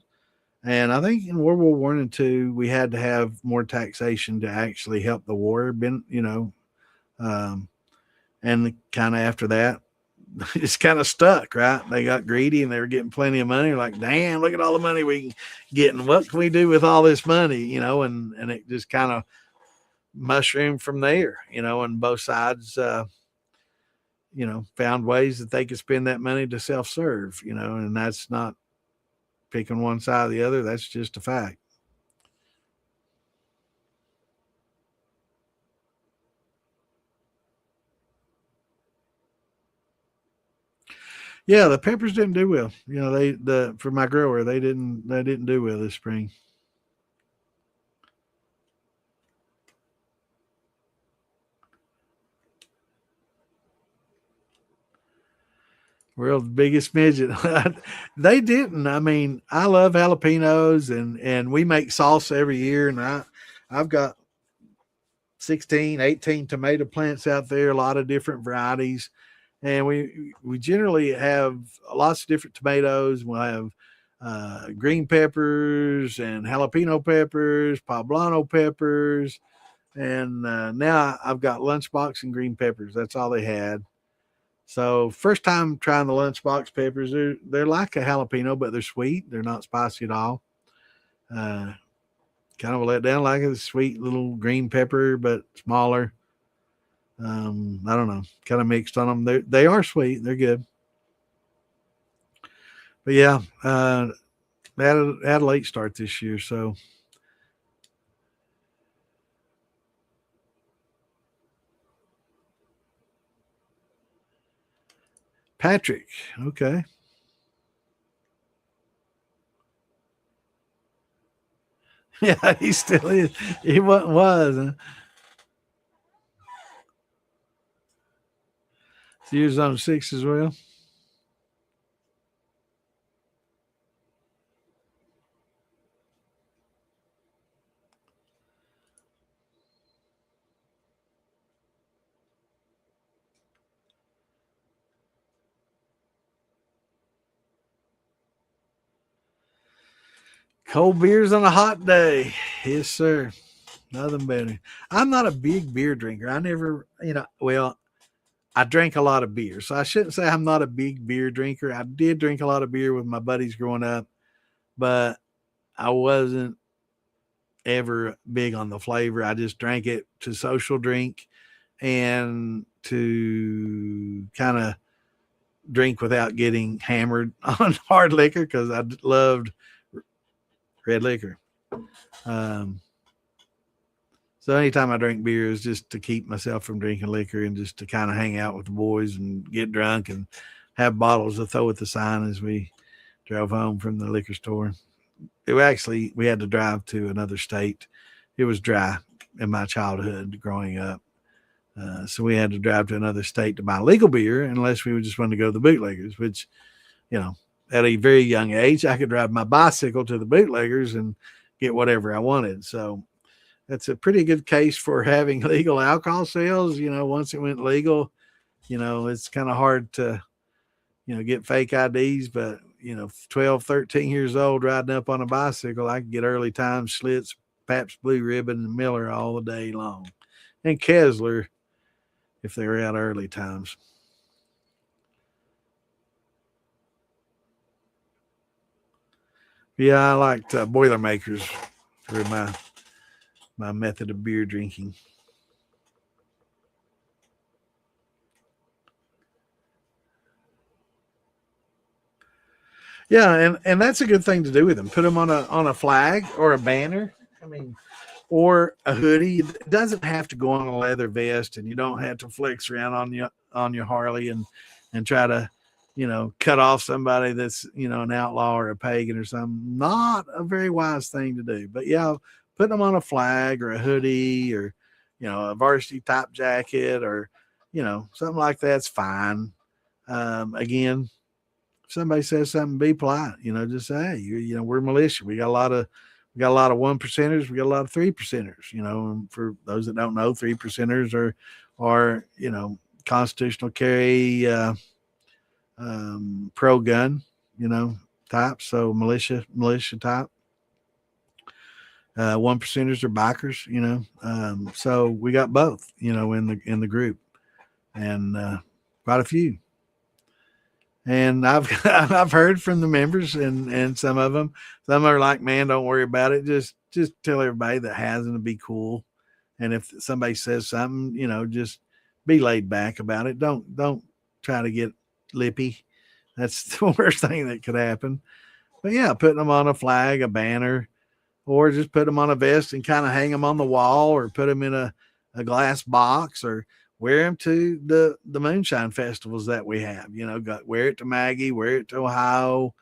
And I think in World War One and Two, we had to have more taxation to actually help the war. Um, and kind of after that, it's kind of stuck, right? They got greedy and they were getting plenty of money. They're like, damn, look at all the money we can get, and what can we do with all this money? And it just kind of mushroomed from there. And both sides, found ways that they could spend that money to self-serve. And that's not picking one side or the other. That's just a fact. Yeah, the peppers didn't do well. For my grower, they didn't do well this spring. World's biggest midget. They didn't. I mean, I love jalapenos, and we make salsa every year, and I've got 16, 18 tomato plants out there, a lot of different varieties. And we generally have lots of different tomatoes. We'll have green peppers and jalapeno peppers, poblano peppers, and now I've got lunchbox and green peppers. That's all they had. So first time trying the lunchbox peppers, they're like a jalapeno, but they're sweet. They're not spicy at all. Uh, Kind of a letdown, like a sweet little green pepper, but smaller. I don't know, kind of mixed on them. They are sweet. They're good. But yeah, had a late start this year. So Patrick, okay. Yeah, he still is. He was. Huh? So he was on 6 as well. Cold beers on a hot day. Yes, sir. Nothing better. I'm not a big beer drinker. I never, well, I drank a lot of beer. So I shouldn't say I'm not a big beer drinker. I did drink a lot of beer with my buddies growing up, but I wasn't ever big on the flavor. I just drank it to social drink and to kind of drink without getting hammered on hard liquor because I loved red liquor. Um, so anytime I drink beer is just to keep myself from drinking liquor and just to kind of hang out with the boys and get drunk and have bottles to throw at the sign as we drove home from the liquor store. We had to drive to another state. It was dry in my childhood growing up. So we had to drive to another state to buy legal beer unless we would just want to go to the bootleggers, which, you know, at a very young age, I could drive my bicycle to the bootleggers and get whatever I wanted. So that's a pretty good case for having legal alcohol sales. Once it went legal, it's kind of hard to, get fake IDs, but 12, 13 years old riding up on a bicycle, I could get early time Schlitz, Pabst Blue Ribbon, and Miller all the day long. And Kessler if they were out early times. Yeah, I liked Boilermakers for my method of beer drinking. Yeah, and that's a good thing to do with them. Put them on a flag or a banner. I mean, or a hoodie. It doesn't have to go on a leather vest, and you don't have to flex around on your Harley and try to cut off somebody that's an outlaw or a pagan or something. Not a very wise thing to do. But yeah, putting them on a flag or a hoodie or a varsity top jacket or something like that's fine. Again, if somebody says something, be polite. Just say, hey, we're militia. We got a lot of We got a lot of 1%ers. We got a lot of 3%ers. And for those that don't know, 3%ers are constitutional carry, pro gun, type. So militia type. 1%ers are bikers. So we got both. In the group, and quite a few. And I've heard from the members, and some of them, are like, man, don't worry about it. Just tell everybody that has them to be cool. And if somebody says something, just be laid back about it. Don't try to get lippy. That's the worst thing that could happen. But yeah, putting them on a flag, a banner, or just put them on a vest and kind of hang them on the wall, or put them in a glass box, or wear them to the moonshine festivals that we have. Wear it to Maggie, wear it to Ohio.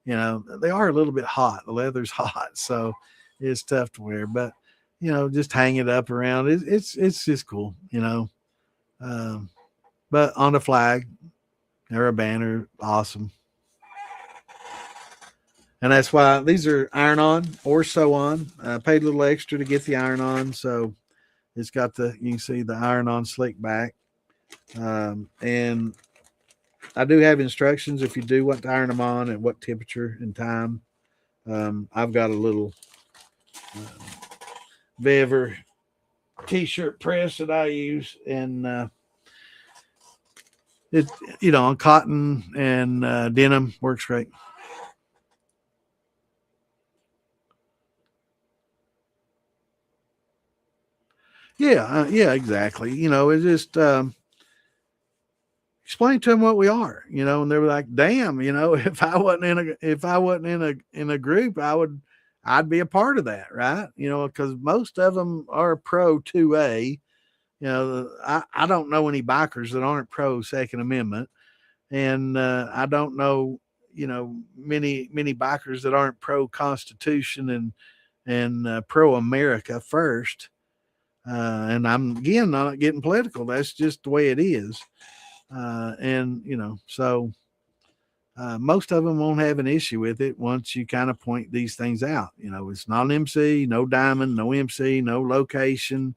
They are a little bit hot. The leather's hot, so it's tough to wear. But just hang it up around. It's just cool. But on a flag or a banner, awesome. And that's why these are iron on or sew on. Paid a little extra to get the iron on, so it's got you can see the iron on slick back. And I do have instructions if you do want to iron them on at what temperature and time. I've got a little Vever t-shirt press that I use, and it on cotton and denim works great. Yeah, exactly. It's just explain to them what we are, and they were like, "Damn, if I wasn't in a group, I'd be a part of that, right? Because most of them are pro 2A. I don't know any bikers that aren't pro Second Amendment, and I don't know, many bikers that aren't pro Constitution and pro America first. And I'm again not getting political. That's just the way it is. And so most of them won't have an issue with it once you kind of point these things out. It's not an MC, no diamond, no MC, no location.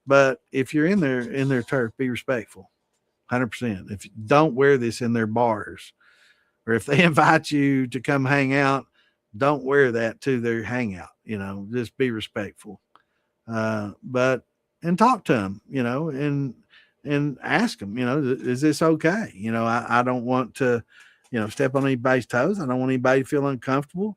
But if you're in their turf, be respectful, 100%. If you don't wear this in their bars, or if they invite you to come hang out, don't wear that to their hangout. Just be respectful. But and talk to them, and ask them, is this okay? I don't want to, step on anybody's toes. I don't want anybody to feel uncomfortable,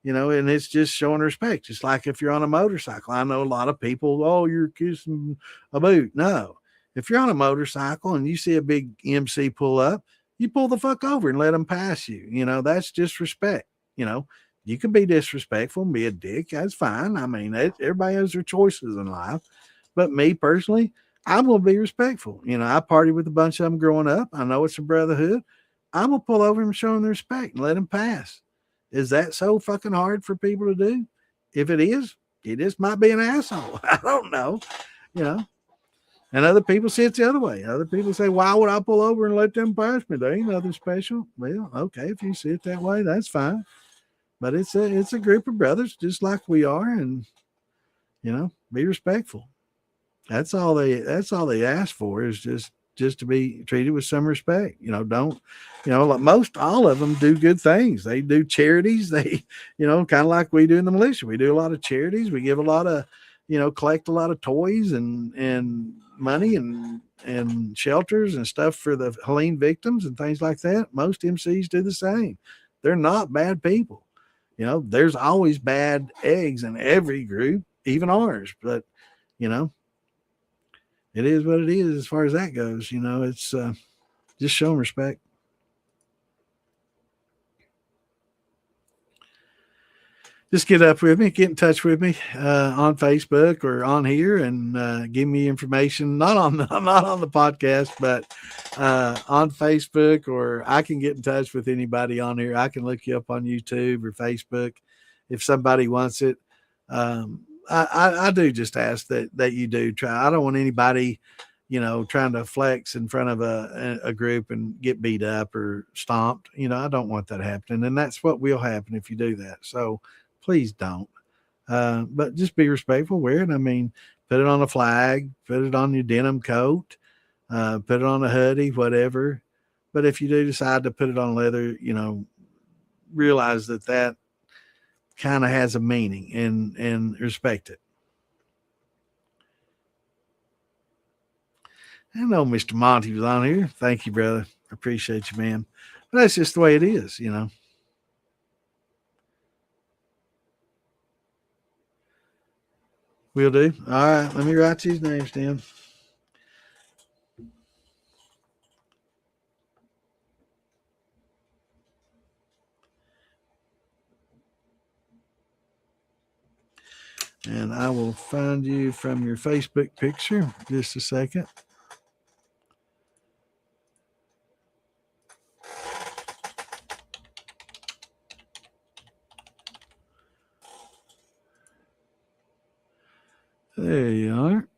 and it's just showing respect. Just like if you're on a motorcycle, I know a lot of people, oh, you're kissing a boot. No, if you're on a motorcycle and you see a big MC pull up, you pull the fuck over and let them pass you. That's just respect. You can be disrespectful and be a dick. That's fine. I mean, everybody has their choices in life. But me personally, I'm going to be respectful. I partied with a bunch of them growing up. I know it's a brotherhood. I'm going to pull over and show them the respect and let them pass. Is that so fucking hard for people to do? If it is, he just might be an asshole. I don't know. And other people see it the other way. Other people say, why would I pull over and let them pass me? There ain't nothing special. Well, okay, if you see it that way, that's fine. But it's a group of brothers just like we are, and be respectful. That's all they ask for is just to be treated with some respect. Don't, like most all of them do good things. They do charities. They, kind of like we do in the militia. We do a lot of charities. We give a lot of, collect a lot of toys and money and shelters and stuff for the Helene victims and things like that. Most MCs do the same. They're not bad people. There's always bad eggs in every group, even ours. But, it is what it is as far as that goes. It's just showing respect. Just get up with me, get in touch with me on Facebook or on here, and give me information. Not on the podcast, but on Facebook, or I can get in touch with anybody on here. I can look you up on YouTube or Facebook if somebody wants it. I do just ask that you do try. I don't want anybody, trying to flex in front of a group and get beat up or stomped. I don't want that happening, and that's what will happen if you do that. So please don't. But just be respectful, wear it. I mean, put it on a flag, put it on your denim coat, put it on a hoodie, whatever. But if you do decide to put it on leather, realize that kind of has a meaning and respect it. I know Mr. Monty was on here. Thank you, brother. I appreciate you, man. But that's just the way it is. We'll do. All right. Let me write these names down. And I will find you from your Facebook picture. Just a second. There you are.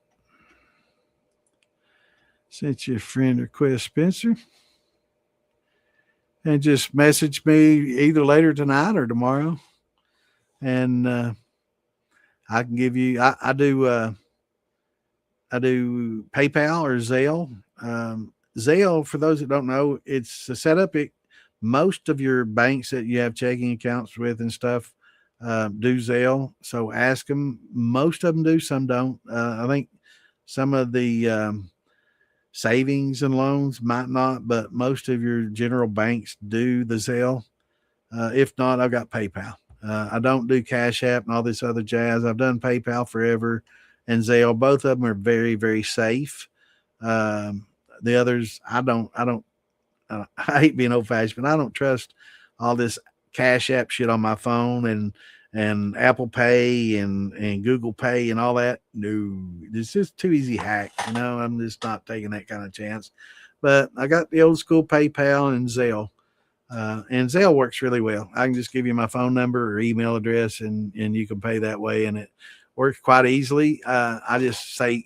Sent you a friend request, Spencer. And just message me either later tonight or tomorrow. And I can give you, I do PayPal or Zelle. Zelle, for those that don't know, it's a setup. Most of your banks that you have checking accounts with and stuff do Zelle. So ask them. Most of them do, some don't. I think some of the savings and loans might not, but most of your general banks do the Zelle. If not, I've got PayPal. I don't do Cash App and all this other jazz. I've done PayPal forever and Zelle. Both of them are very, very safe. The others, I hate being old fashioned, but I don't trust all this Cash App shit on my phone and Apple Pay and Google Pay and all that. No, it's just too easy hack. I'm just not taking that kind of chance. But I got the old school PayPal and Zelle. And Zelle works really well. I can just give you my phone number or email address and you can pay that way. And it works quite easily. I just say,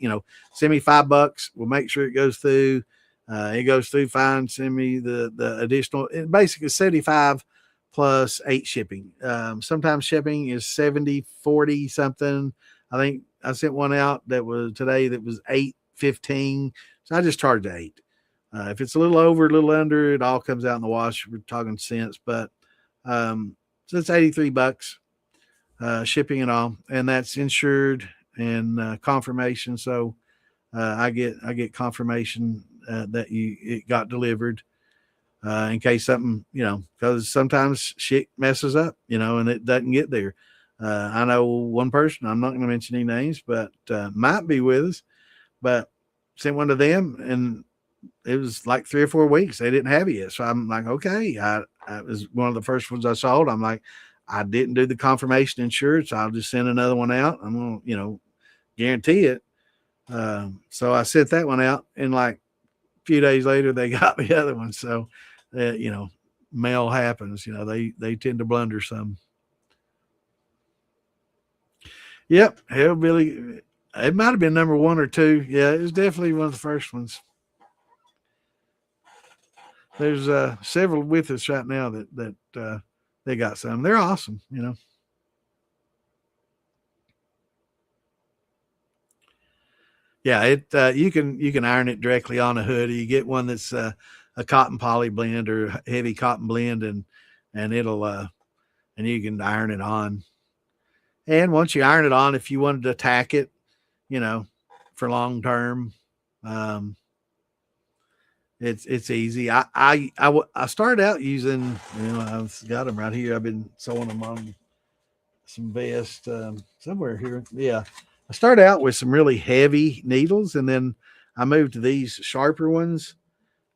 send me $5. We'll make sure it goes through. It goes through fine. Send me the additional, basically 75 plus 8 shipping. Sometimes shipping is 70, 40 something. I think I sent one out that was today that was 8.15. So I just charged 8. If it's a little over, a little under, it all comes out in the wash. We're talking cents, but so it's $83, shipping and all, and that's insured and confirmation. So I get confirmation that it got delivered in case something, because sometimes shit messes up, and it doesn't get there. I know one person, I'm not going to mention any names, but might be with us, but sent one to them and it was like 3 or 4 weeks. They didn't have it yet. So I'm like, okay. I was one of the first ones I sold. I'm like, I didn't do the confirmation insurance. I'll just send another one out. I'm going to, guarantee it. So I sent that one out and like a few days later, they got the other one. So, mail happens, they tend to blunder some. Yep. Hillbilly. It might have been number 1 or 2. Yeah. It was definitely one of the first ones. There's several with us right now that they got some. They're awesome. Yeah, you can iron it directly on a hoodie. You get one that's a cotton poly blend or heavy cotton blend, and it'll and you can iron it on. And once you iron it on, if you wanted to tack it, you know, for long term, um, it's easy. I started out using, I've got them right here. I've been sewing them on some vests somewhere here. Yeah, I started out with some really heavy needles, and then I moved to these sharper ones.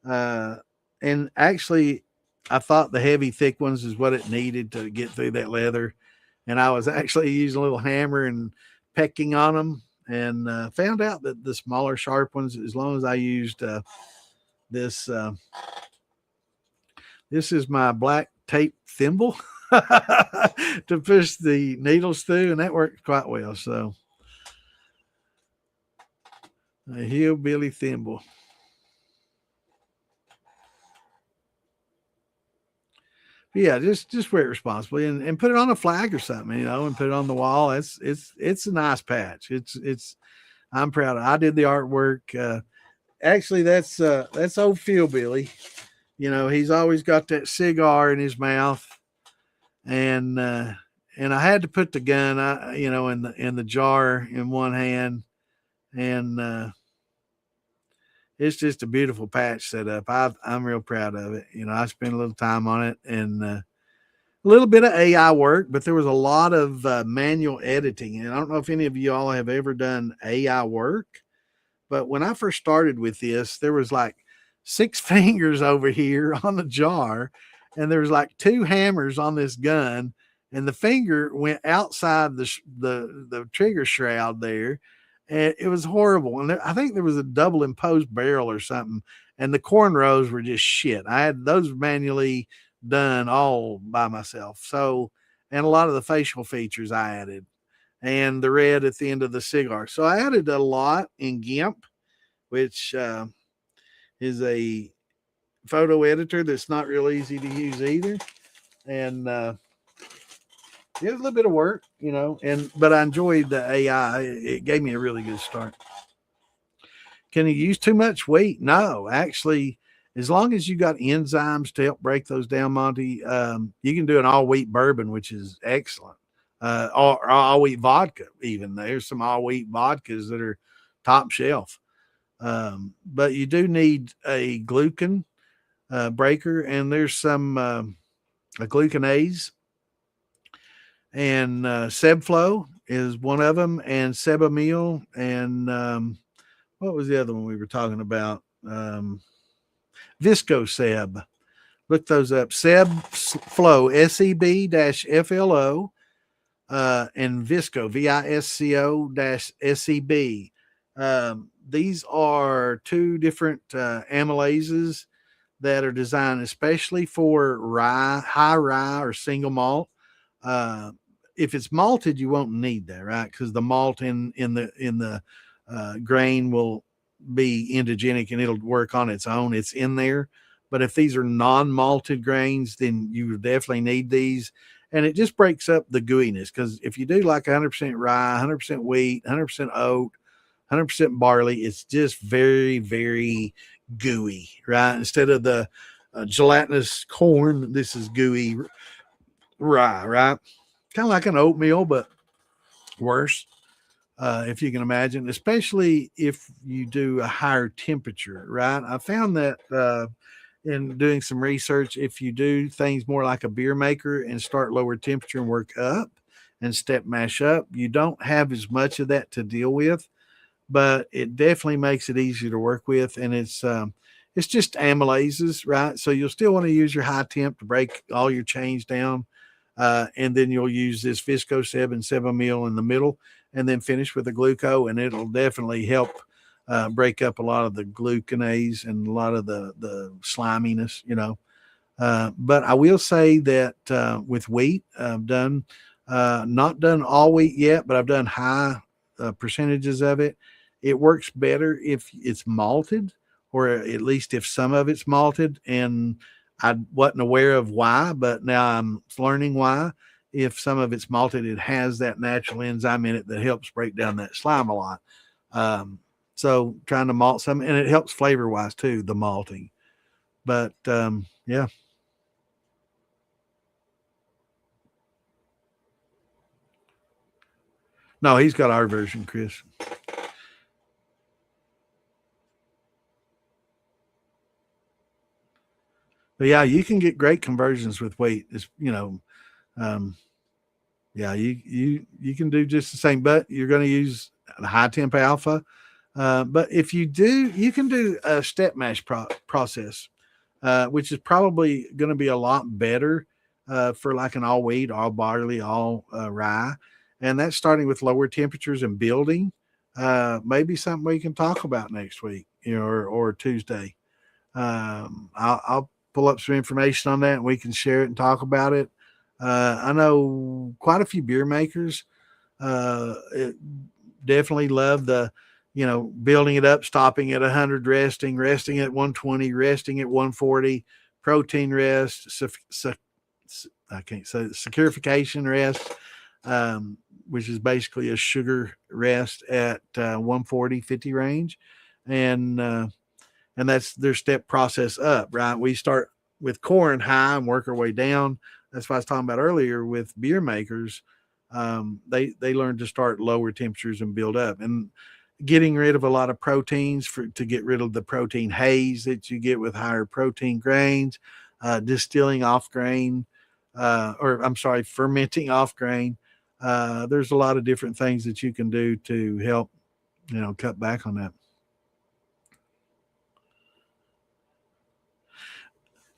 Uh, and actually, I thought the heavy, thick ones is what it needed to get through that leather. And I was actually using a little hammer and pecking on them, and found out that the smaller, sharp ones, as long as I used this. This is my black tape thimble to push the needles through, and that worked quite well. So, a hillbilly thimble. Yeah, just wear it responsibly and put it on a flag or something, and put it on the wall. It's a nice patch. It's I'm proud of. I did the artwork. Actually, that's old Phil Billy. He's always got that cigar in his mouth, and and I had to put the gun, in the jar in one hand, and it's just a beautiful patch set up. I'm real proud of it. I spent a little time on it, and a little bit of AI work, but there was a lot of manual editing. And I don't know if any of you all have ever done AI work, but when I first started with this, there was like 6 fingers over here on the jar, and there was like 2 hammers on this gun, and the finger went outside the trigger shroud there, and it was horrible. And I think there was a double imposed barrel or something, and the cornrows were just shit. I had those manually done all by myself. So, and a lot of the facial features I added, and the red at the end of the cigar. So I added a lot in GIMP, which is a photo editor that's not real easy to use either. And it was a little bit of work, but I enjoyed the AI. It gave me a really good start. Can you use too much wheat? No, actually, as long as you got enzymes to help break those down, Monty, you can do an all wheat bourbon, which is excellent. Or all wheat vodka, even. There's some all wheat vodkas that are top shelf. But you do need a glucan breaker, and there's some a glucanase, and Sebflow is one of them, and Sebamil, and what was the other one we were talking about? Viscoseb. Look those up. Sebflow, SEB-FLO, and Visco, VISCO-SEB. These are 2 different amylases that are designed especially for rye, high rye, or single malt. If it's malted, you won't need that, right? Because the malt in the grain will be indigenic and it'll work on its own. It's in there. But if these are non-malted grains, then you definitely need these. And it just breaks up the gooiness, because if you do like 100% rye, 100% wheat, 100% oat, 100% barley, it's just very, very gooey, right? Instead of the gelatinous corn, this is gooey rye, right? Kind of like an oatmeal, but worse, if you can imagine, especially if you do a higher temperature, right? I found that in doing some research, if you do things more like a beer maker and start lower temperature and work up and step mash up, you don't have as much of that to deal with, but it definitely makes it easier to work with. And it's just amylases, right? So you'll still want to use your high temp to break all your chains down. And then you'll use this Visco-Seb and Sebamil in the middle, and then finish with a gluco, and it'll definitely help break up a lot of the glucanase and a lot of the sliminess, But I will say that with wheat, I've done not done all wheat yet, but I've done high percentages of it. It works better if it's malted, or at least if some of it's malted. And I wasn't aware of why, but now I'm learning why. If some of it's malted, it has that natural enzyme in it that helps break down that slime a lot. So trying to malt some, and it helps flavor wise too, the malting. But yeah. No, he's got our version, Chris. But yeah, you can get great conversions with wheat. It's um, yeah, you can do just the same, but you're going to use a high temp alpha. But if you do, you can do a step mash process, which is probably going to be a lot better for like an all wheat, all barley, all rye, and that's starting with lower temperatures and building. Maybe something we can talk about next week, or Tuesday. I'll pull up some information on that, and we can share it and talk about it. I know quite a few beer makers definitely love the, building it up, stopping at 100, resting at 120, resting at 140, protein rest, I can't say it, saccharification rest, which is basically a sugar rest at 140, 50 range. And that's their step process up, right? We start with corn high and work our way down. That's what I was talking about earlier with beer makers. They learn to start lower temperatures and build up, and getting rid of a lot of proteins to get rid of the protein haze that you get with higher protein grains, distilling off grain, or I'm sorry, fermenting off grain. There's a lot of different things that you can do to help, cut back on that.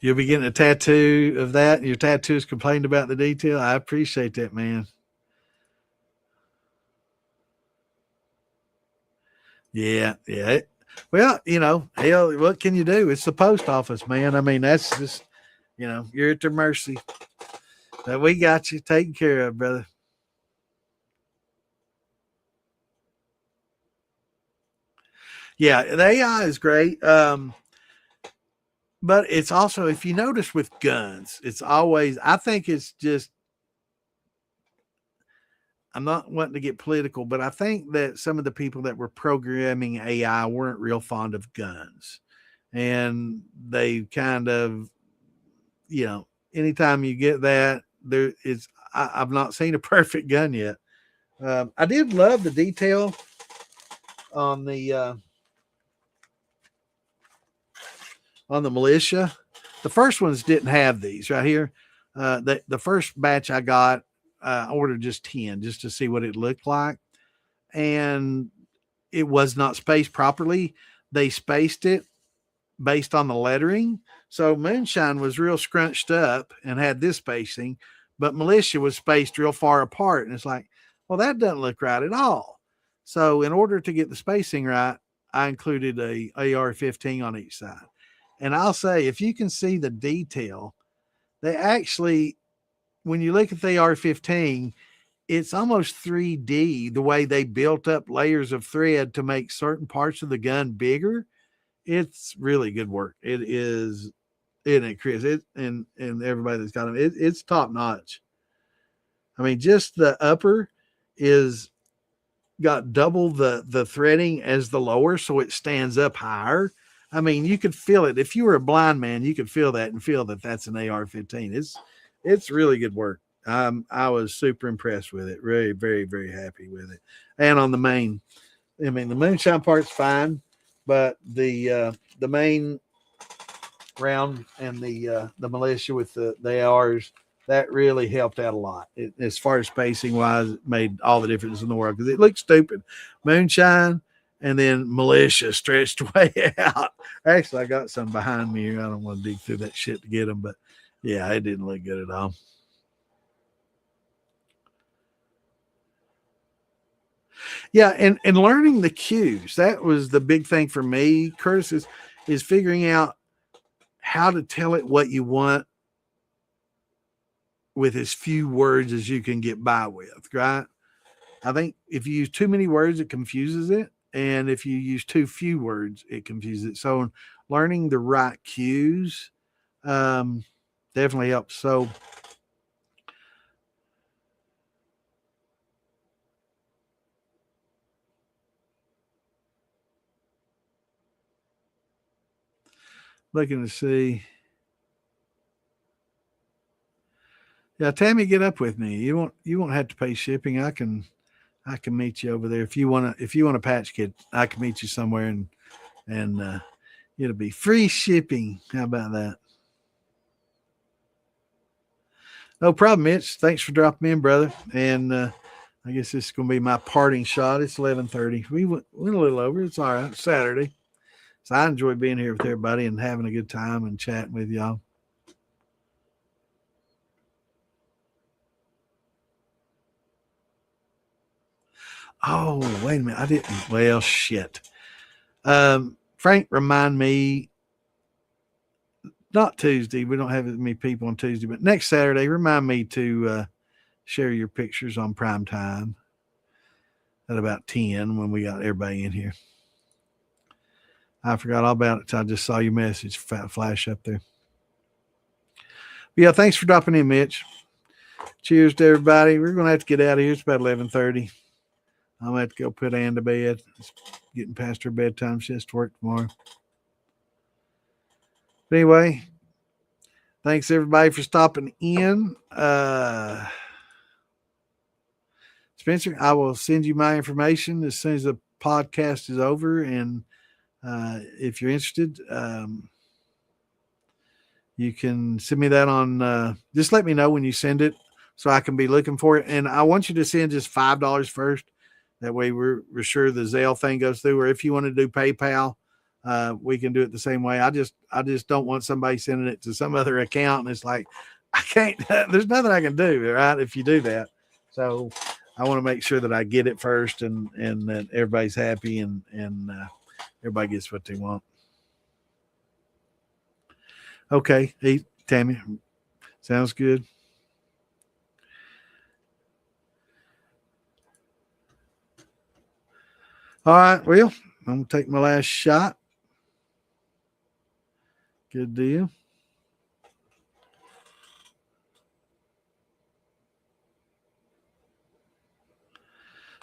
You'll be getting a tattoo of that. Your tattoo's complained about the detail. I appreciate that, man. Yeah, yeah. Well, hell, what can you do? It's the post office, man. I mean, that's just, you're at their mercy. But we got you taken care of, brother. Yeah, the AI is great. But it's also, if you notice with guns, it's always, I think it's just, I'm not wanting to get political, but I think that some of the people that were programming AI weren't real fond of guns. And they kind of, anytime you get that, I've not seen a perfect gun yet. I did love the detail on the militia. The first ones didn't have these right here. The first batch I got, I ordered just 10 just to see what it looked like. And it was not spaced properly. They spaced it based on the lettering. So moonshine was real scrunched up and had this spacing, but militia was spaced real far apart. And it's like, well, that doesn't look right at all. So in order to get the spacing right, I included a AR-15 on each side. And I'll say, if you can see the detail, they actually, when you look at the AR-15, it's almost 3D the way they built up layers of thread to make certain parts of the gun bigger. It's really good work. It is, isn't it, Chris? And everybody that's got them, it's top notch. I mean, just the upper is got double the threading as the lower, so it stands up higher. I mean, you could feel it. If you were a blind man, you could feel that and feel that that's an AR-15. It's really good work. I was super impressed with it. Really, very, very happy with it. And on the main, I mean, the moonshine part's fine, but the main round and the militia with the ARs, that really helped out a lot. As far as spacing wise, it made all the difference in the world because it looked stupid. Moonshine and then militia stretched way out. Actually, I got some behind me here. I don't want to dig through that shit to get them, but yeah, it didn't look good at all. Yeah, and learning the cues. That was the big thing for me, Curtis, is figuring out how to tell it what you want with as few words as you can get by with, right? I think if you use too many words, it confuses it. And if you use too few words, it confuses it. So learning the right cues definitely helps. So looking to see. Yeah, Tammy, get up with me. You won't have to pay shipping. I can meet you over there if you want a patch kit. I can meet you somewhere and it'll be free shipping. How about that? No problem, Mitch. Thanks for dropping in, brother. And I guess this is going to be my parting shot. It's 11:30. We went a little over. It's all right. It's Saturday. So I enjoy being here with everybody and having a good time and chatting with y'all. Oh, wait a minute. I didn't. Well, shit. Frank, remind me, not Tuesday. We don't have as many people on Tuesday, but next Saturday, remind me to share your pictures on prime time at about 10 when we got everybody in here. I forgot all about it till I just saw your message flash up there. Yeah, thanks for dropping in, Mitch. Cheers to everybody. We're gonna have to get out of here. It's about 11:30. I'm gonna have to go put Ann to bed. It's getting past her bedtime. She has to work tomorrow. But anyway, thanks everybody for stopping in. Spencer, I will send you my information as soon as the podcast is over, and if you're interested, you can send me that on. Just let me know when you send it, so I can be looking for it. And I want you to send just $5 first. That way, we're sure the Zelle thing goes through. Or if you want to do PayPal, we can do it the same way. I just don't want somebody sending it to some other account, and it's like I can't. There's nothing I can do, right? If you do that, so I want to make sure that I get it first, and that everybody's happy, and everybody gets what they want. Okay, hey Tammy, sounds good. All right, well, I'm gonna take my last shot. Good deal.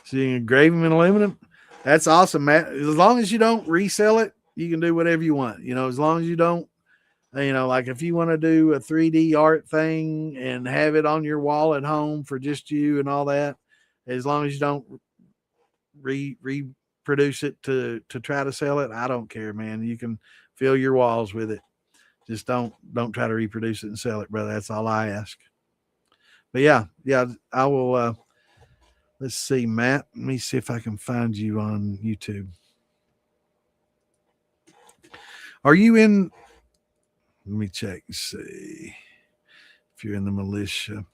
So you can engrave them in aluminum. That's awesome, Matt. As long as you don't resell it, you can do whatever you want. As long as you don't, like if you want to do a 3D art thing and have it on your wall at home for just you and all that, as long as you don't reproduce it to try to sell it, I don't care, man. You can fill your walls with it. Just don't try to reproduce it and sell it, brother. That's all I ask. But yeah, I will. Let's see, Matt. Let me see if I can find you on YouTube. Are you in? Let me check and see if you're in the militia.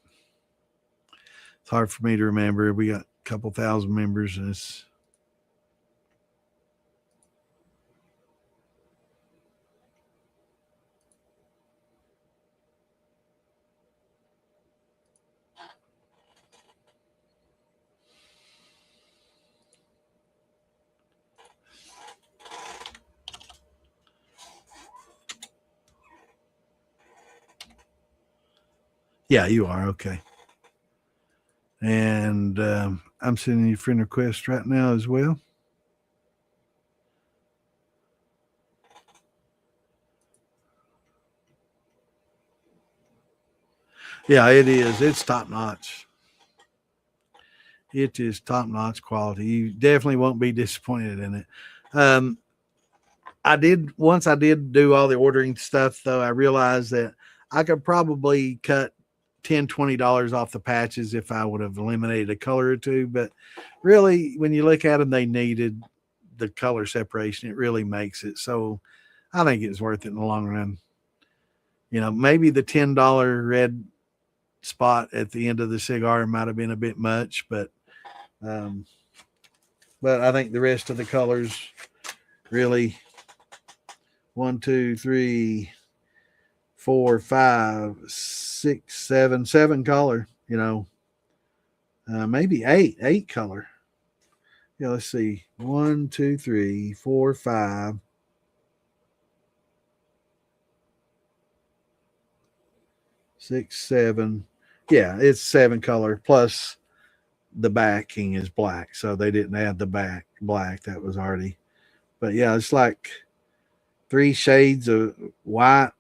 It's hard for me to remember. We got a couple thousand members, and it's. Yeah, you are. Okay. And I'm sending you a friend request right now as well. Yeah, it is. It's top notch. It is top notch quality. You definitely won't be disappointed in it. Um, once I did do all the ordering stuff, though, I realized that I could probably cut $10-20 off the patches if I would have eliminated a color or two. But really, when you look at them, they needed the color separation. It really makes it. So I think it's worth it in the long run. Maybe the $10 red spot at the end of the cigar might have been a bit much, but I think the rest of the colors really 1, 2, 3, 4, 5, 6, 7 color, maybe eight color. Yeah, let's see. 1, 2, 3, 4, 5, 6, 7. Yeah, it's 7 color plus the backing is black, so they didn't add the back black. That was already. But yeah, it's like 3 shades of white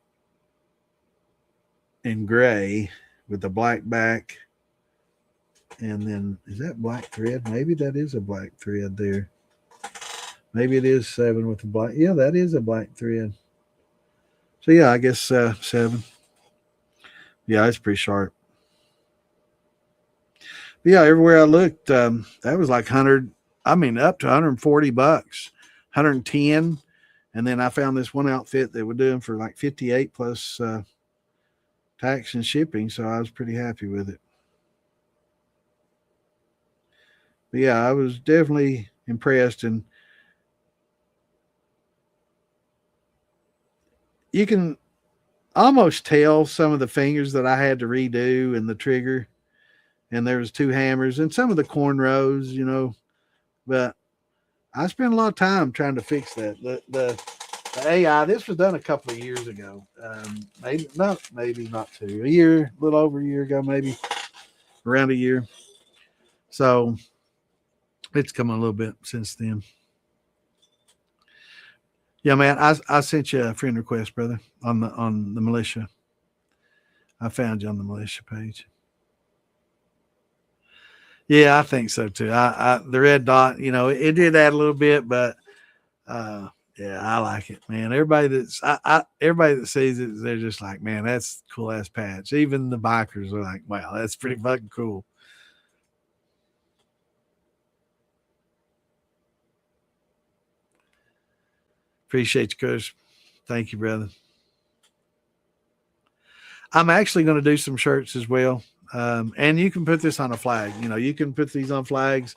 and gray with the black back. And then is that black thread? Maybe that is a black thread there. Maybe it is 7 with the black. Yeah, that is a black thread. So yeah, I guess 7. Yeah, it's pretty sharp. But yeah, everywhere I looked, that was like 100. I mean, up to $140, 110. And then I found this one outfit that would do them for like 58 plus tax and shipping. So I was pretty happy with it. But yeah, I was definitely impressed. And you can almost tell some of the fingers that I had to redo and the trigger. And there was 2 hammers and some of the cornrows, but I spent a lot of time trying to fix that. The The AI, this was done a couple of years ago. Maybe not 2, a year, a little over a year ago, maybe around a year. So it's come a little bit since then. Yeah, man, I sent you a friend request, brother, on the militia. I found you on the militia page. Yeah, I think so too. The red dot, it did add a little bit, but yeah, I like it, man. Everybody that sees it, they're just like, man, that's cool ass patch. Even the bikers are like, wow, that's pretty fucking cool. Appreciate you, Coach. Thank you, brother. I'm actually going to do some shirts as well. And you can put this on a flag. You can put these on flags.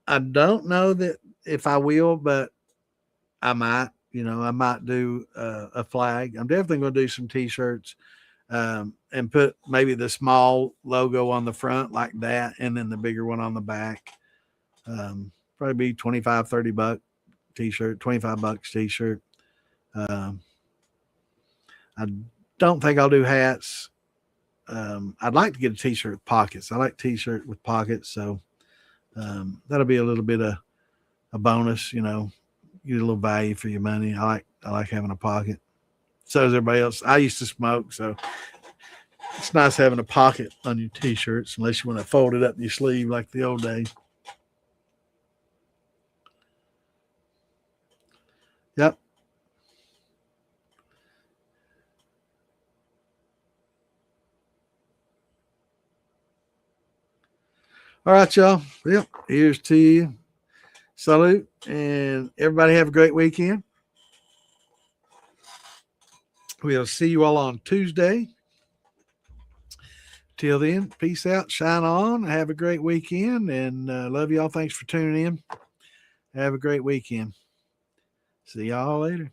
I don't know that if I will, but I might. I might do a flag. I'm definitely going to do some T-shirts and put maybe the small logo on the front like that, and then the bigger one on the back. Probably be $25-$30 T-shirt, $25 T-shirt. I don't think I'll do hats. I'd like to get a T-shirt with pockets. I like T-shirt with pockets, so that'll be a little bit of a bonus. Get a little value for your money. I like having a pocket. So does everybody else. I used to smoke, so it's nice having a pocket on your T-shirts, unless you want to fold it up in your sleeve like the old days. Yep. All right, y'all. Yep. Here's to you. Salute. And everybody have a great weekend. We'll see you all on Tuesday. Till then, peace out, shine on, have a great weekend, and love y'all. Thanks for tuning in. Have a great weekend. See y'all later.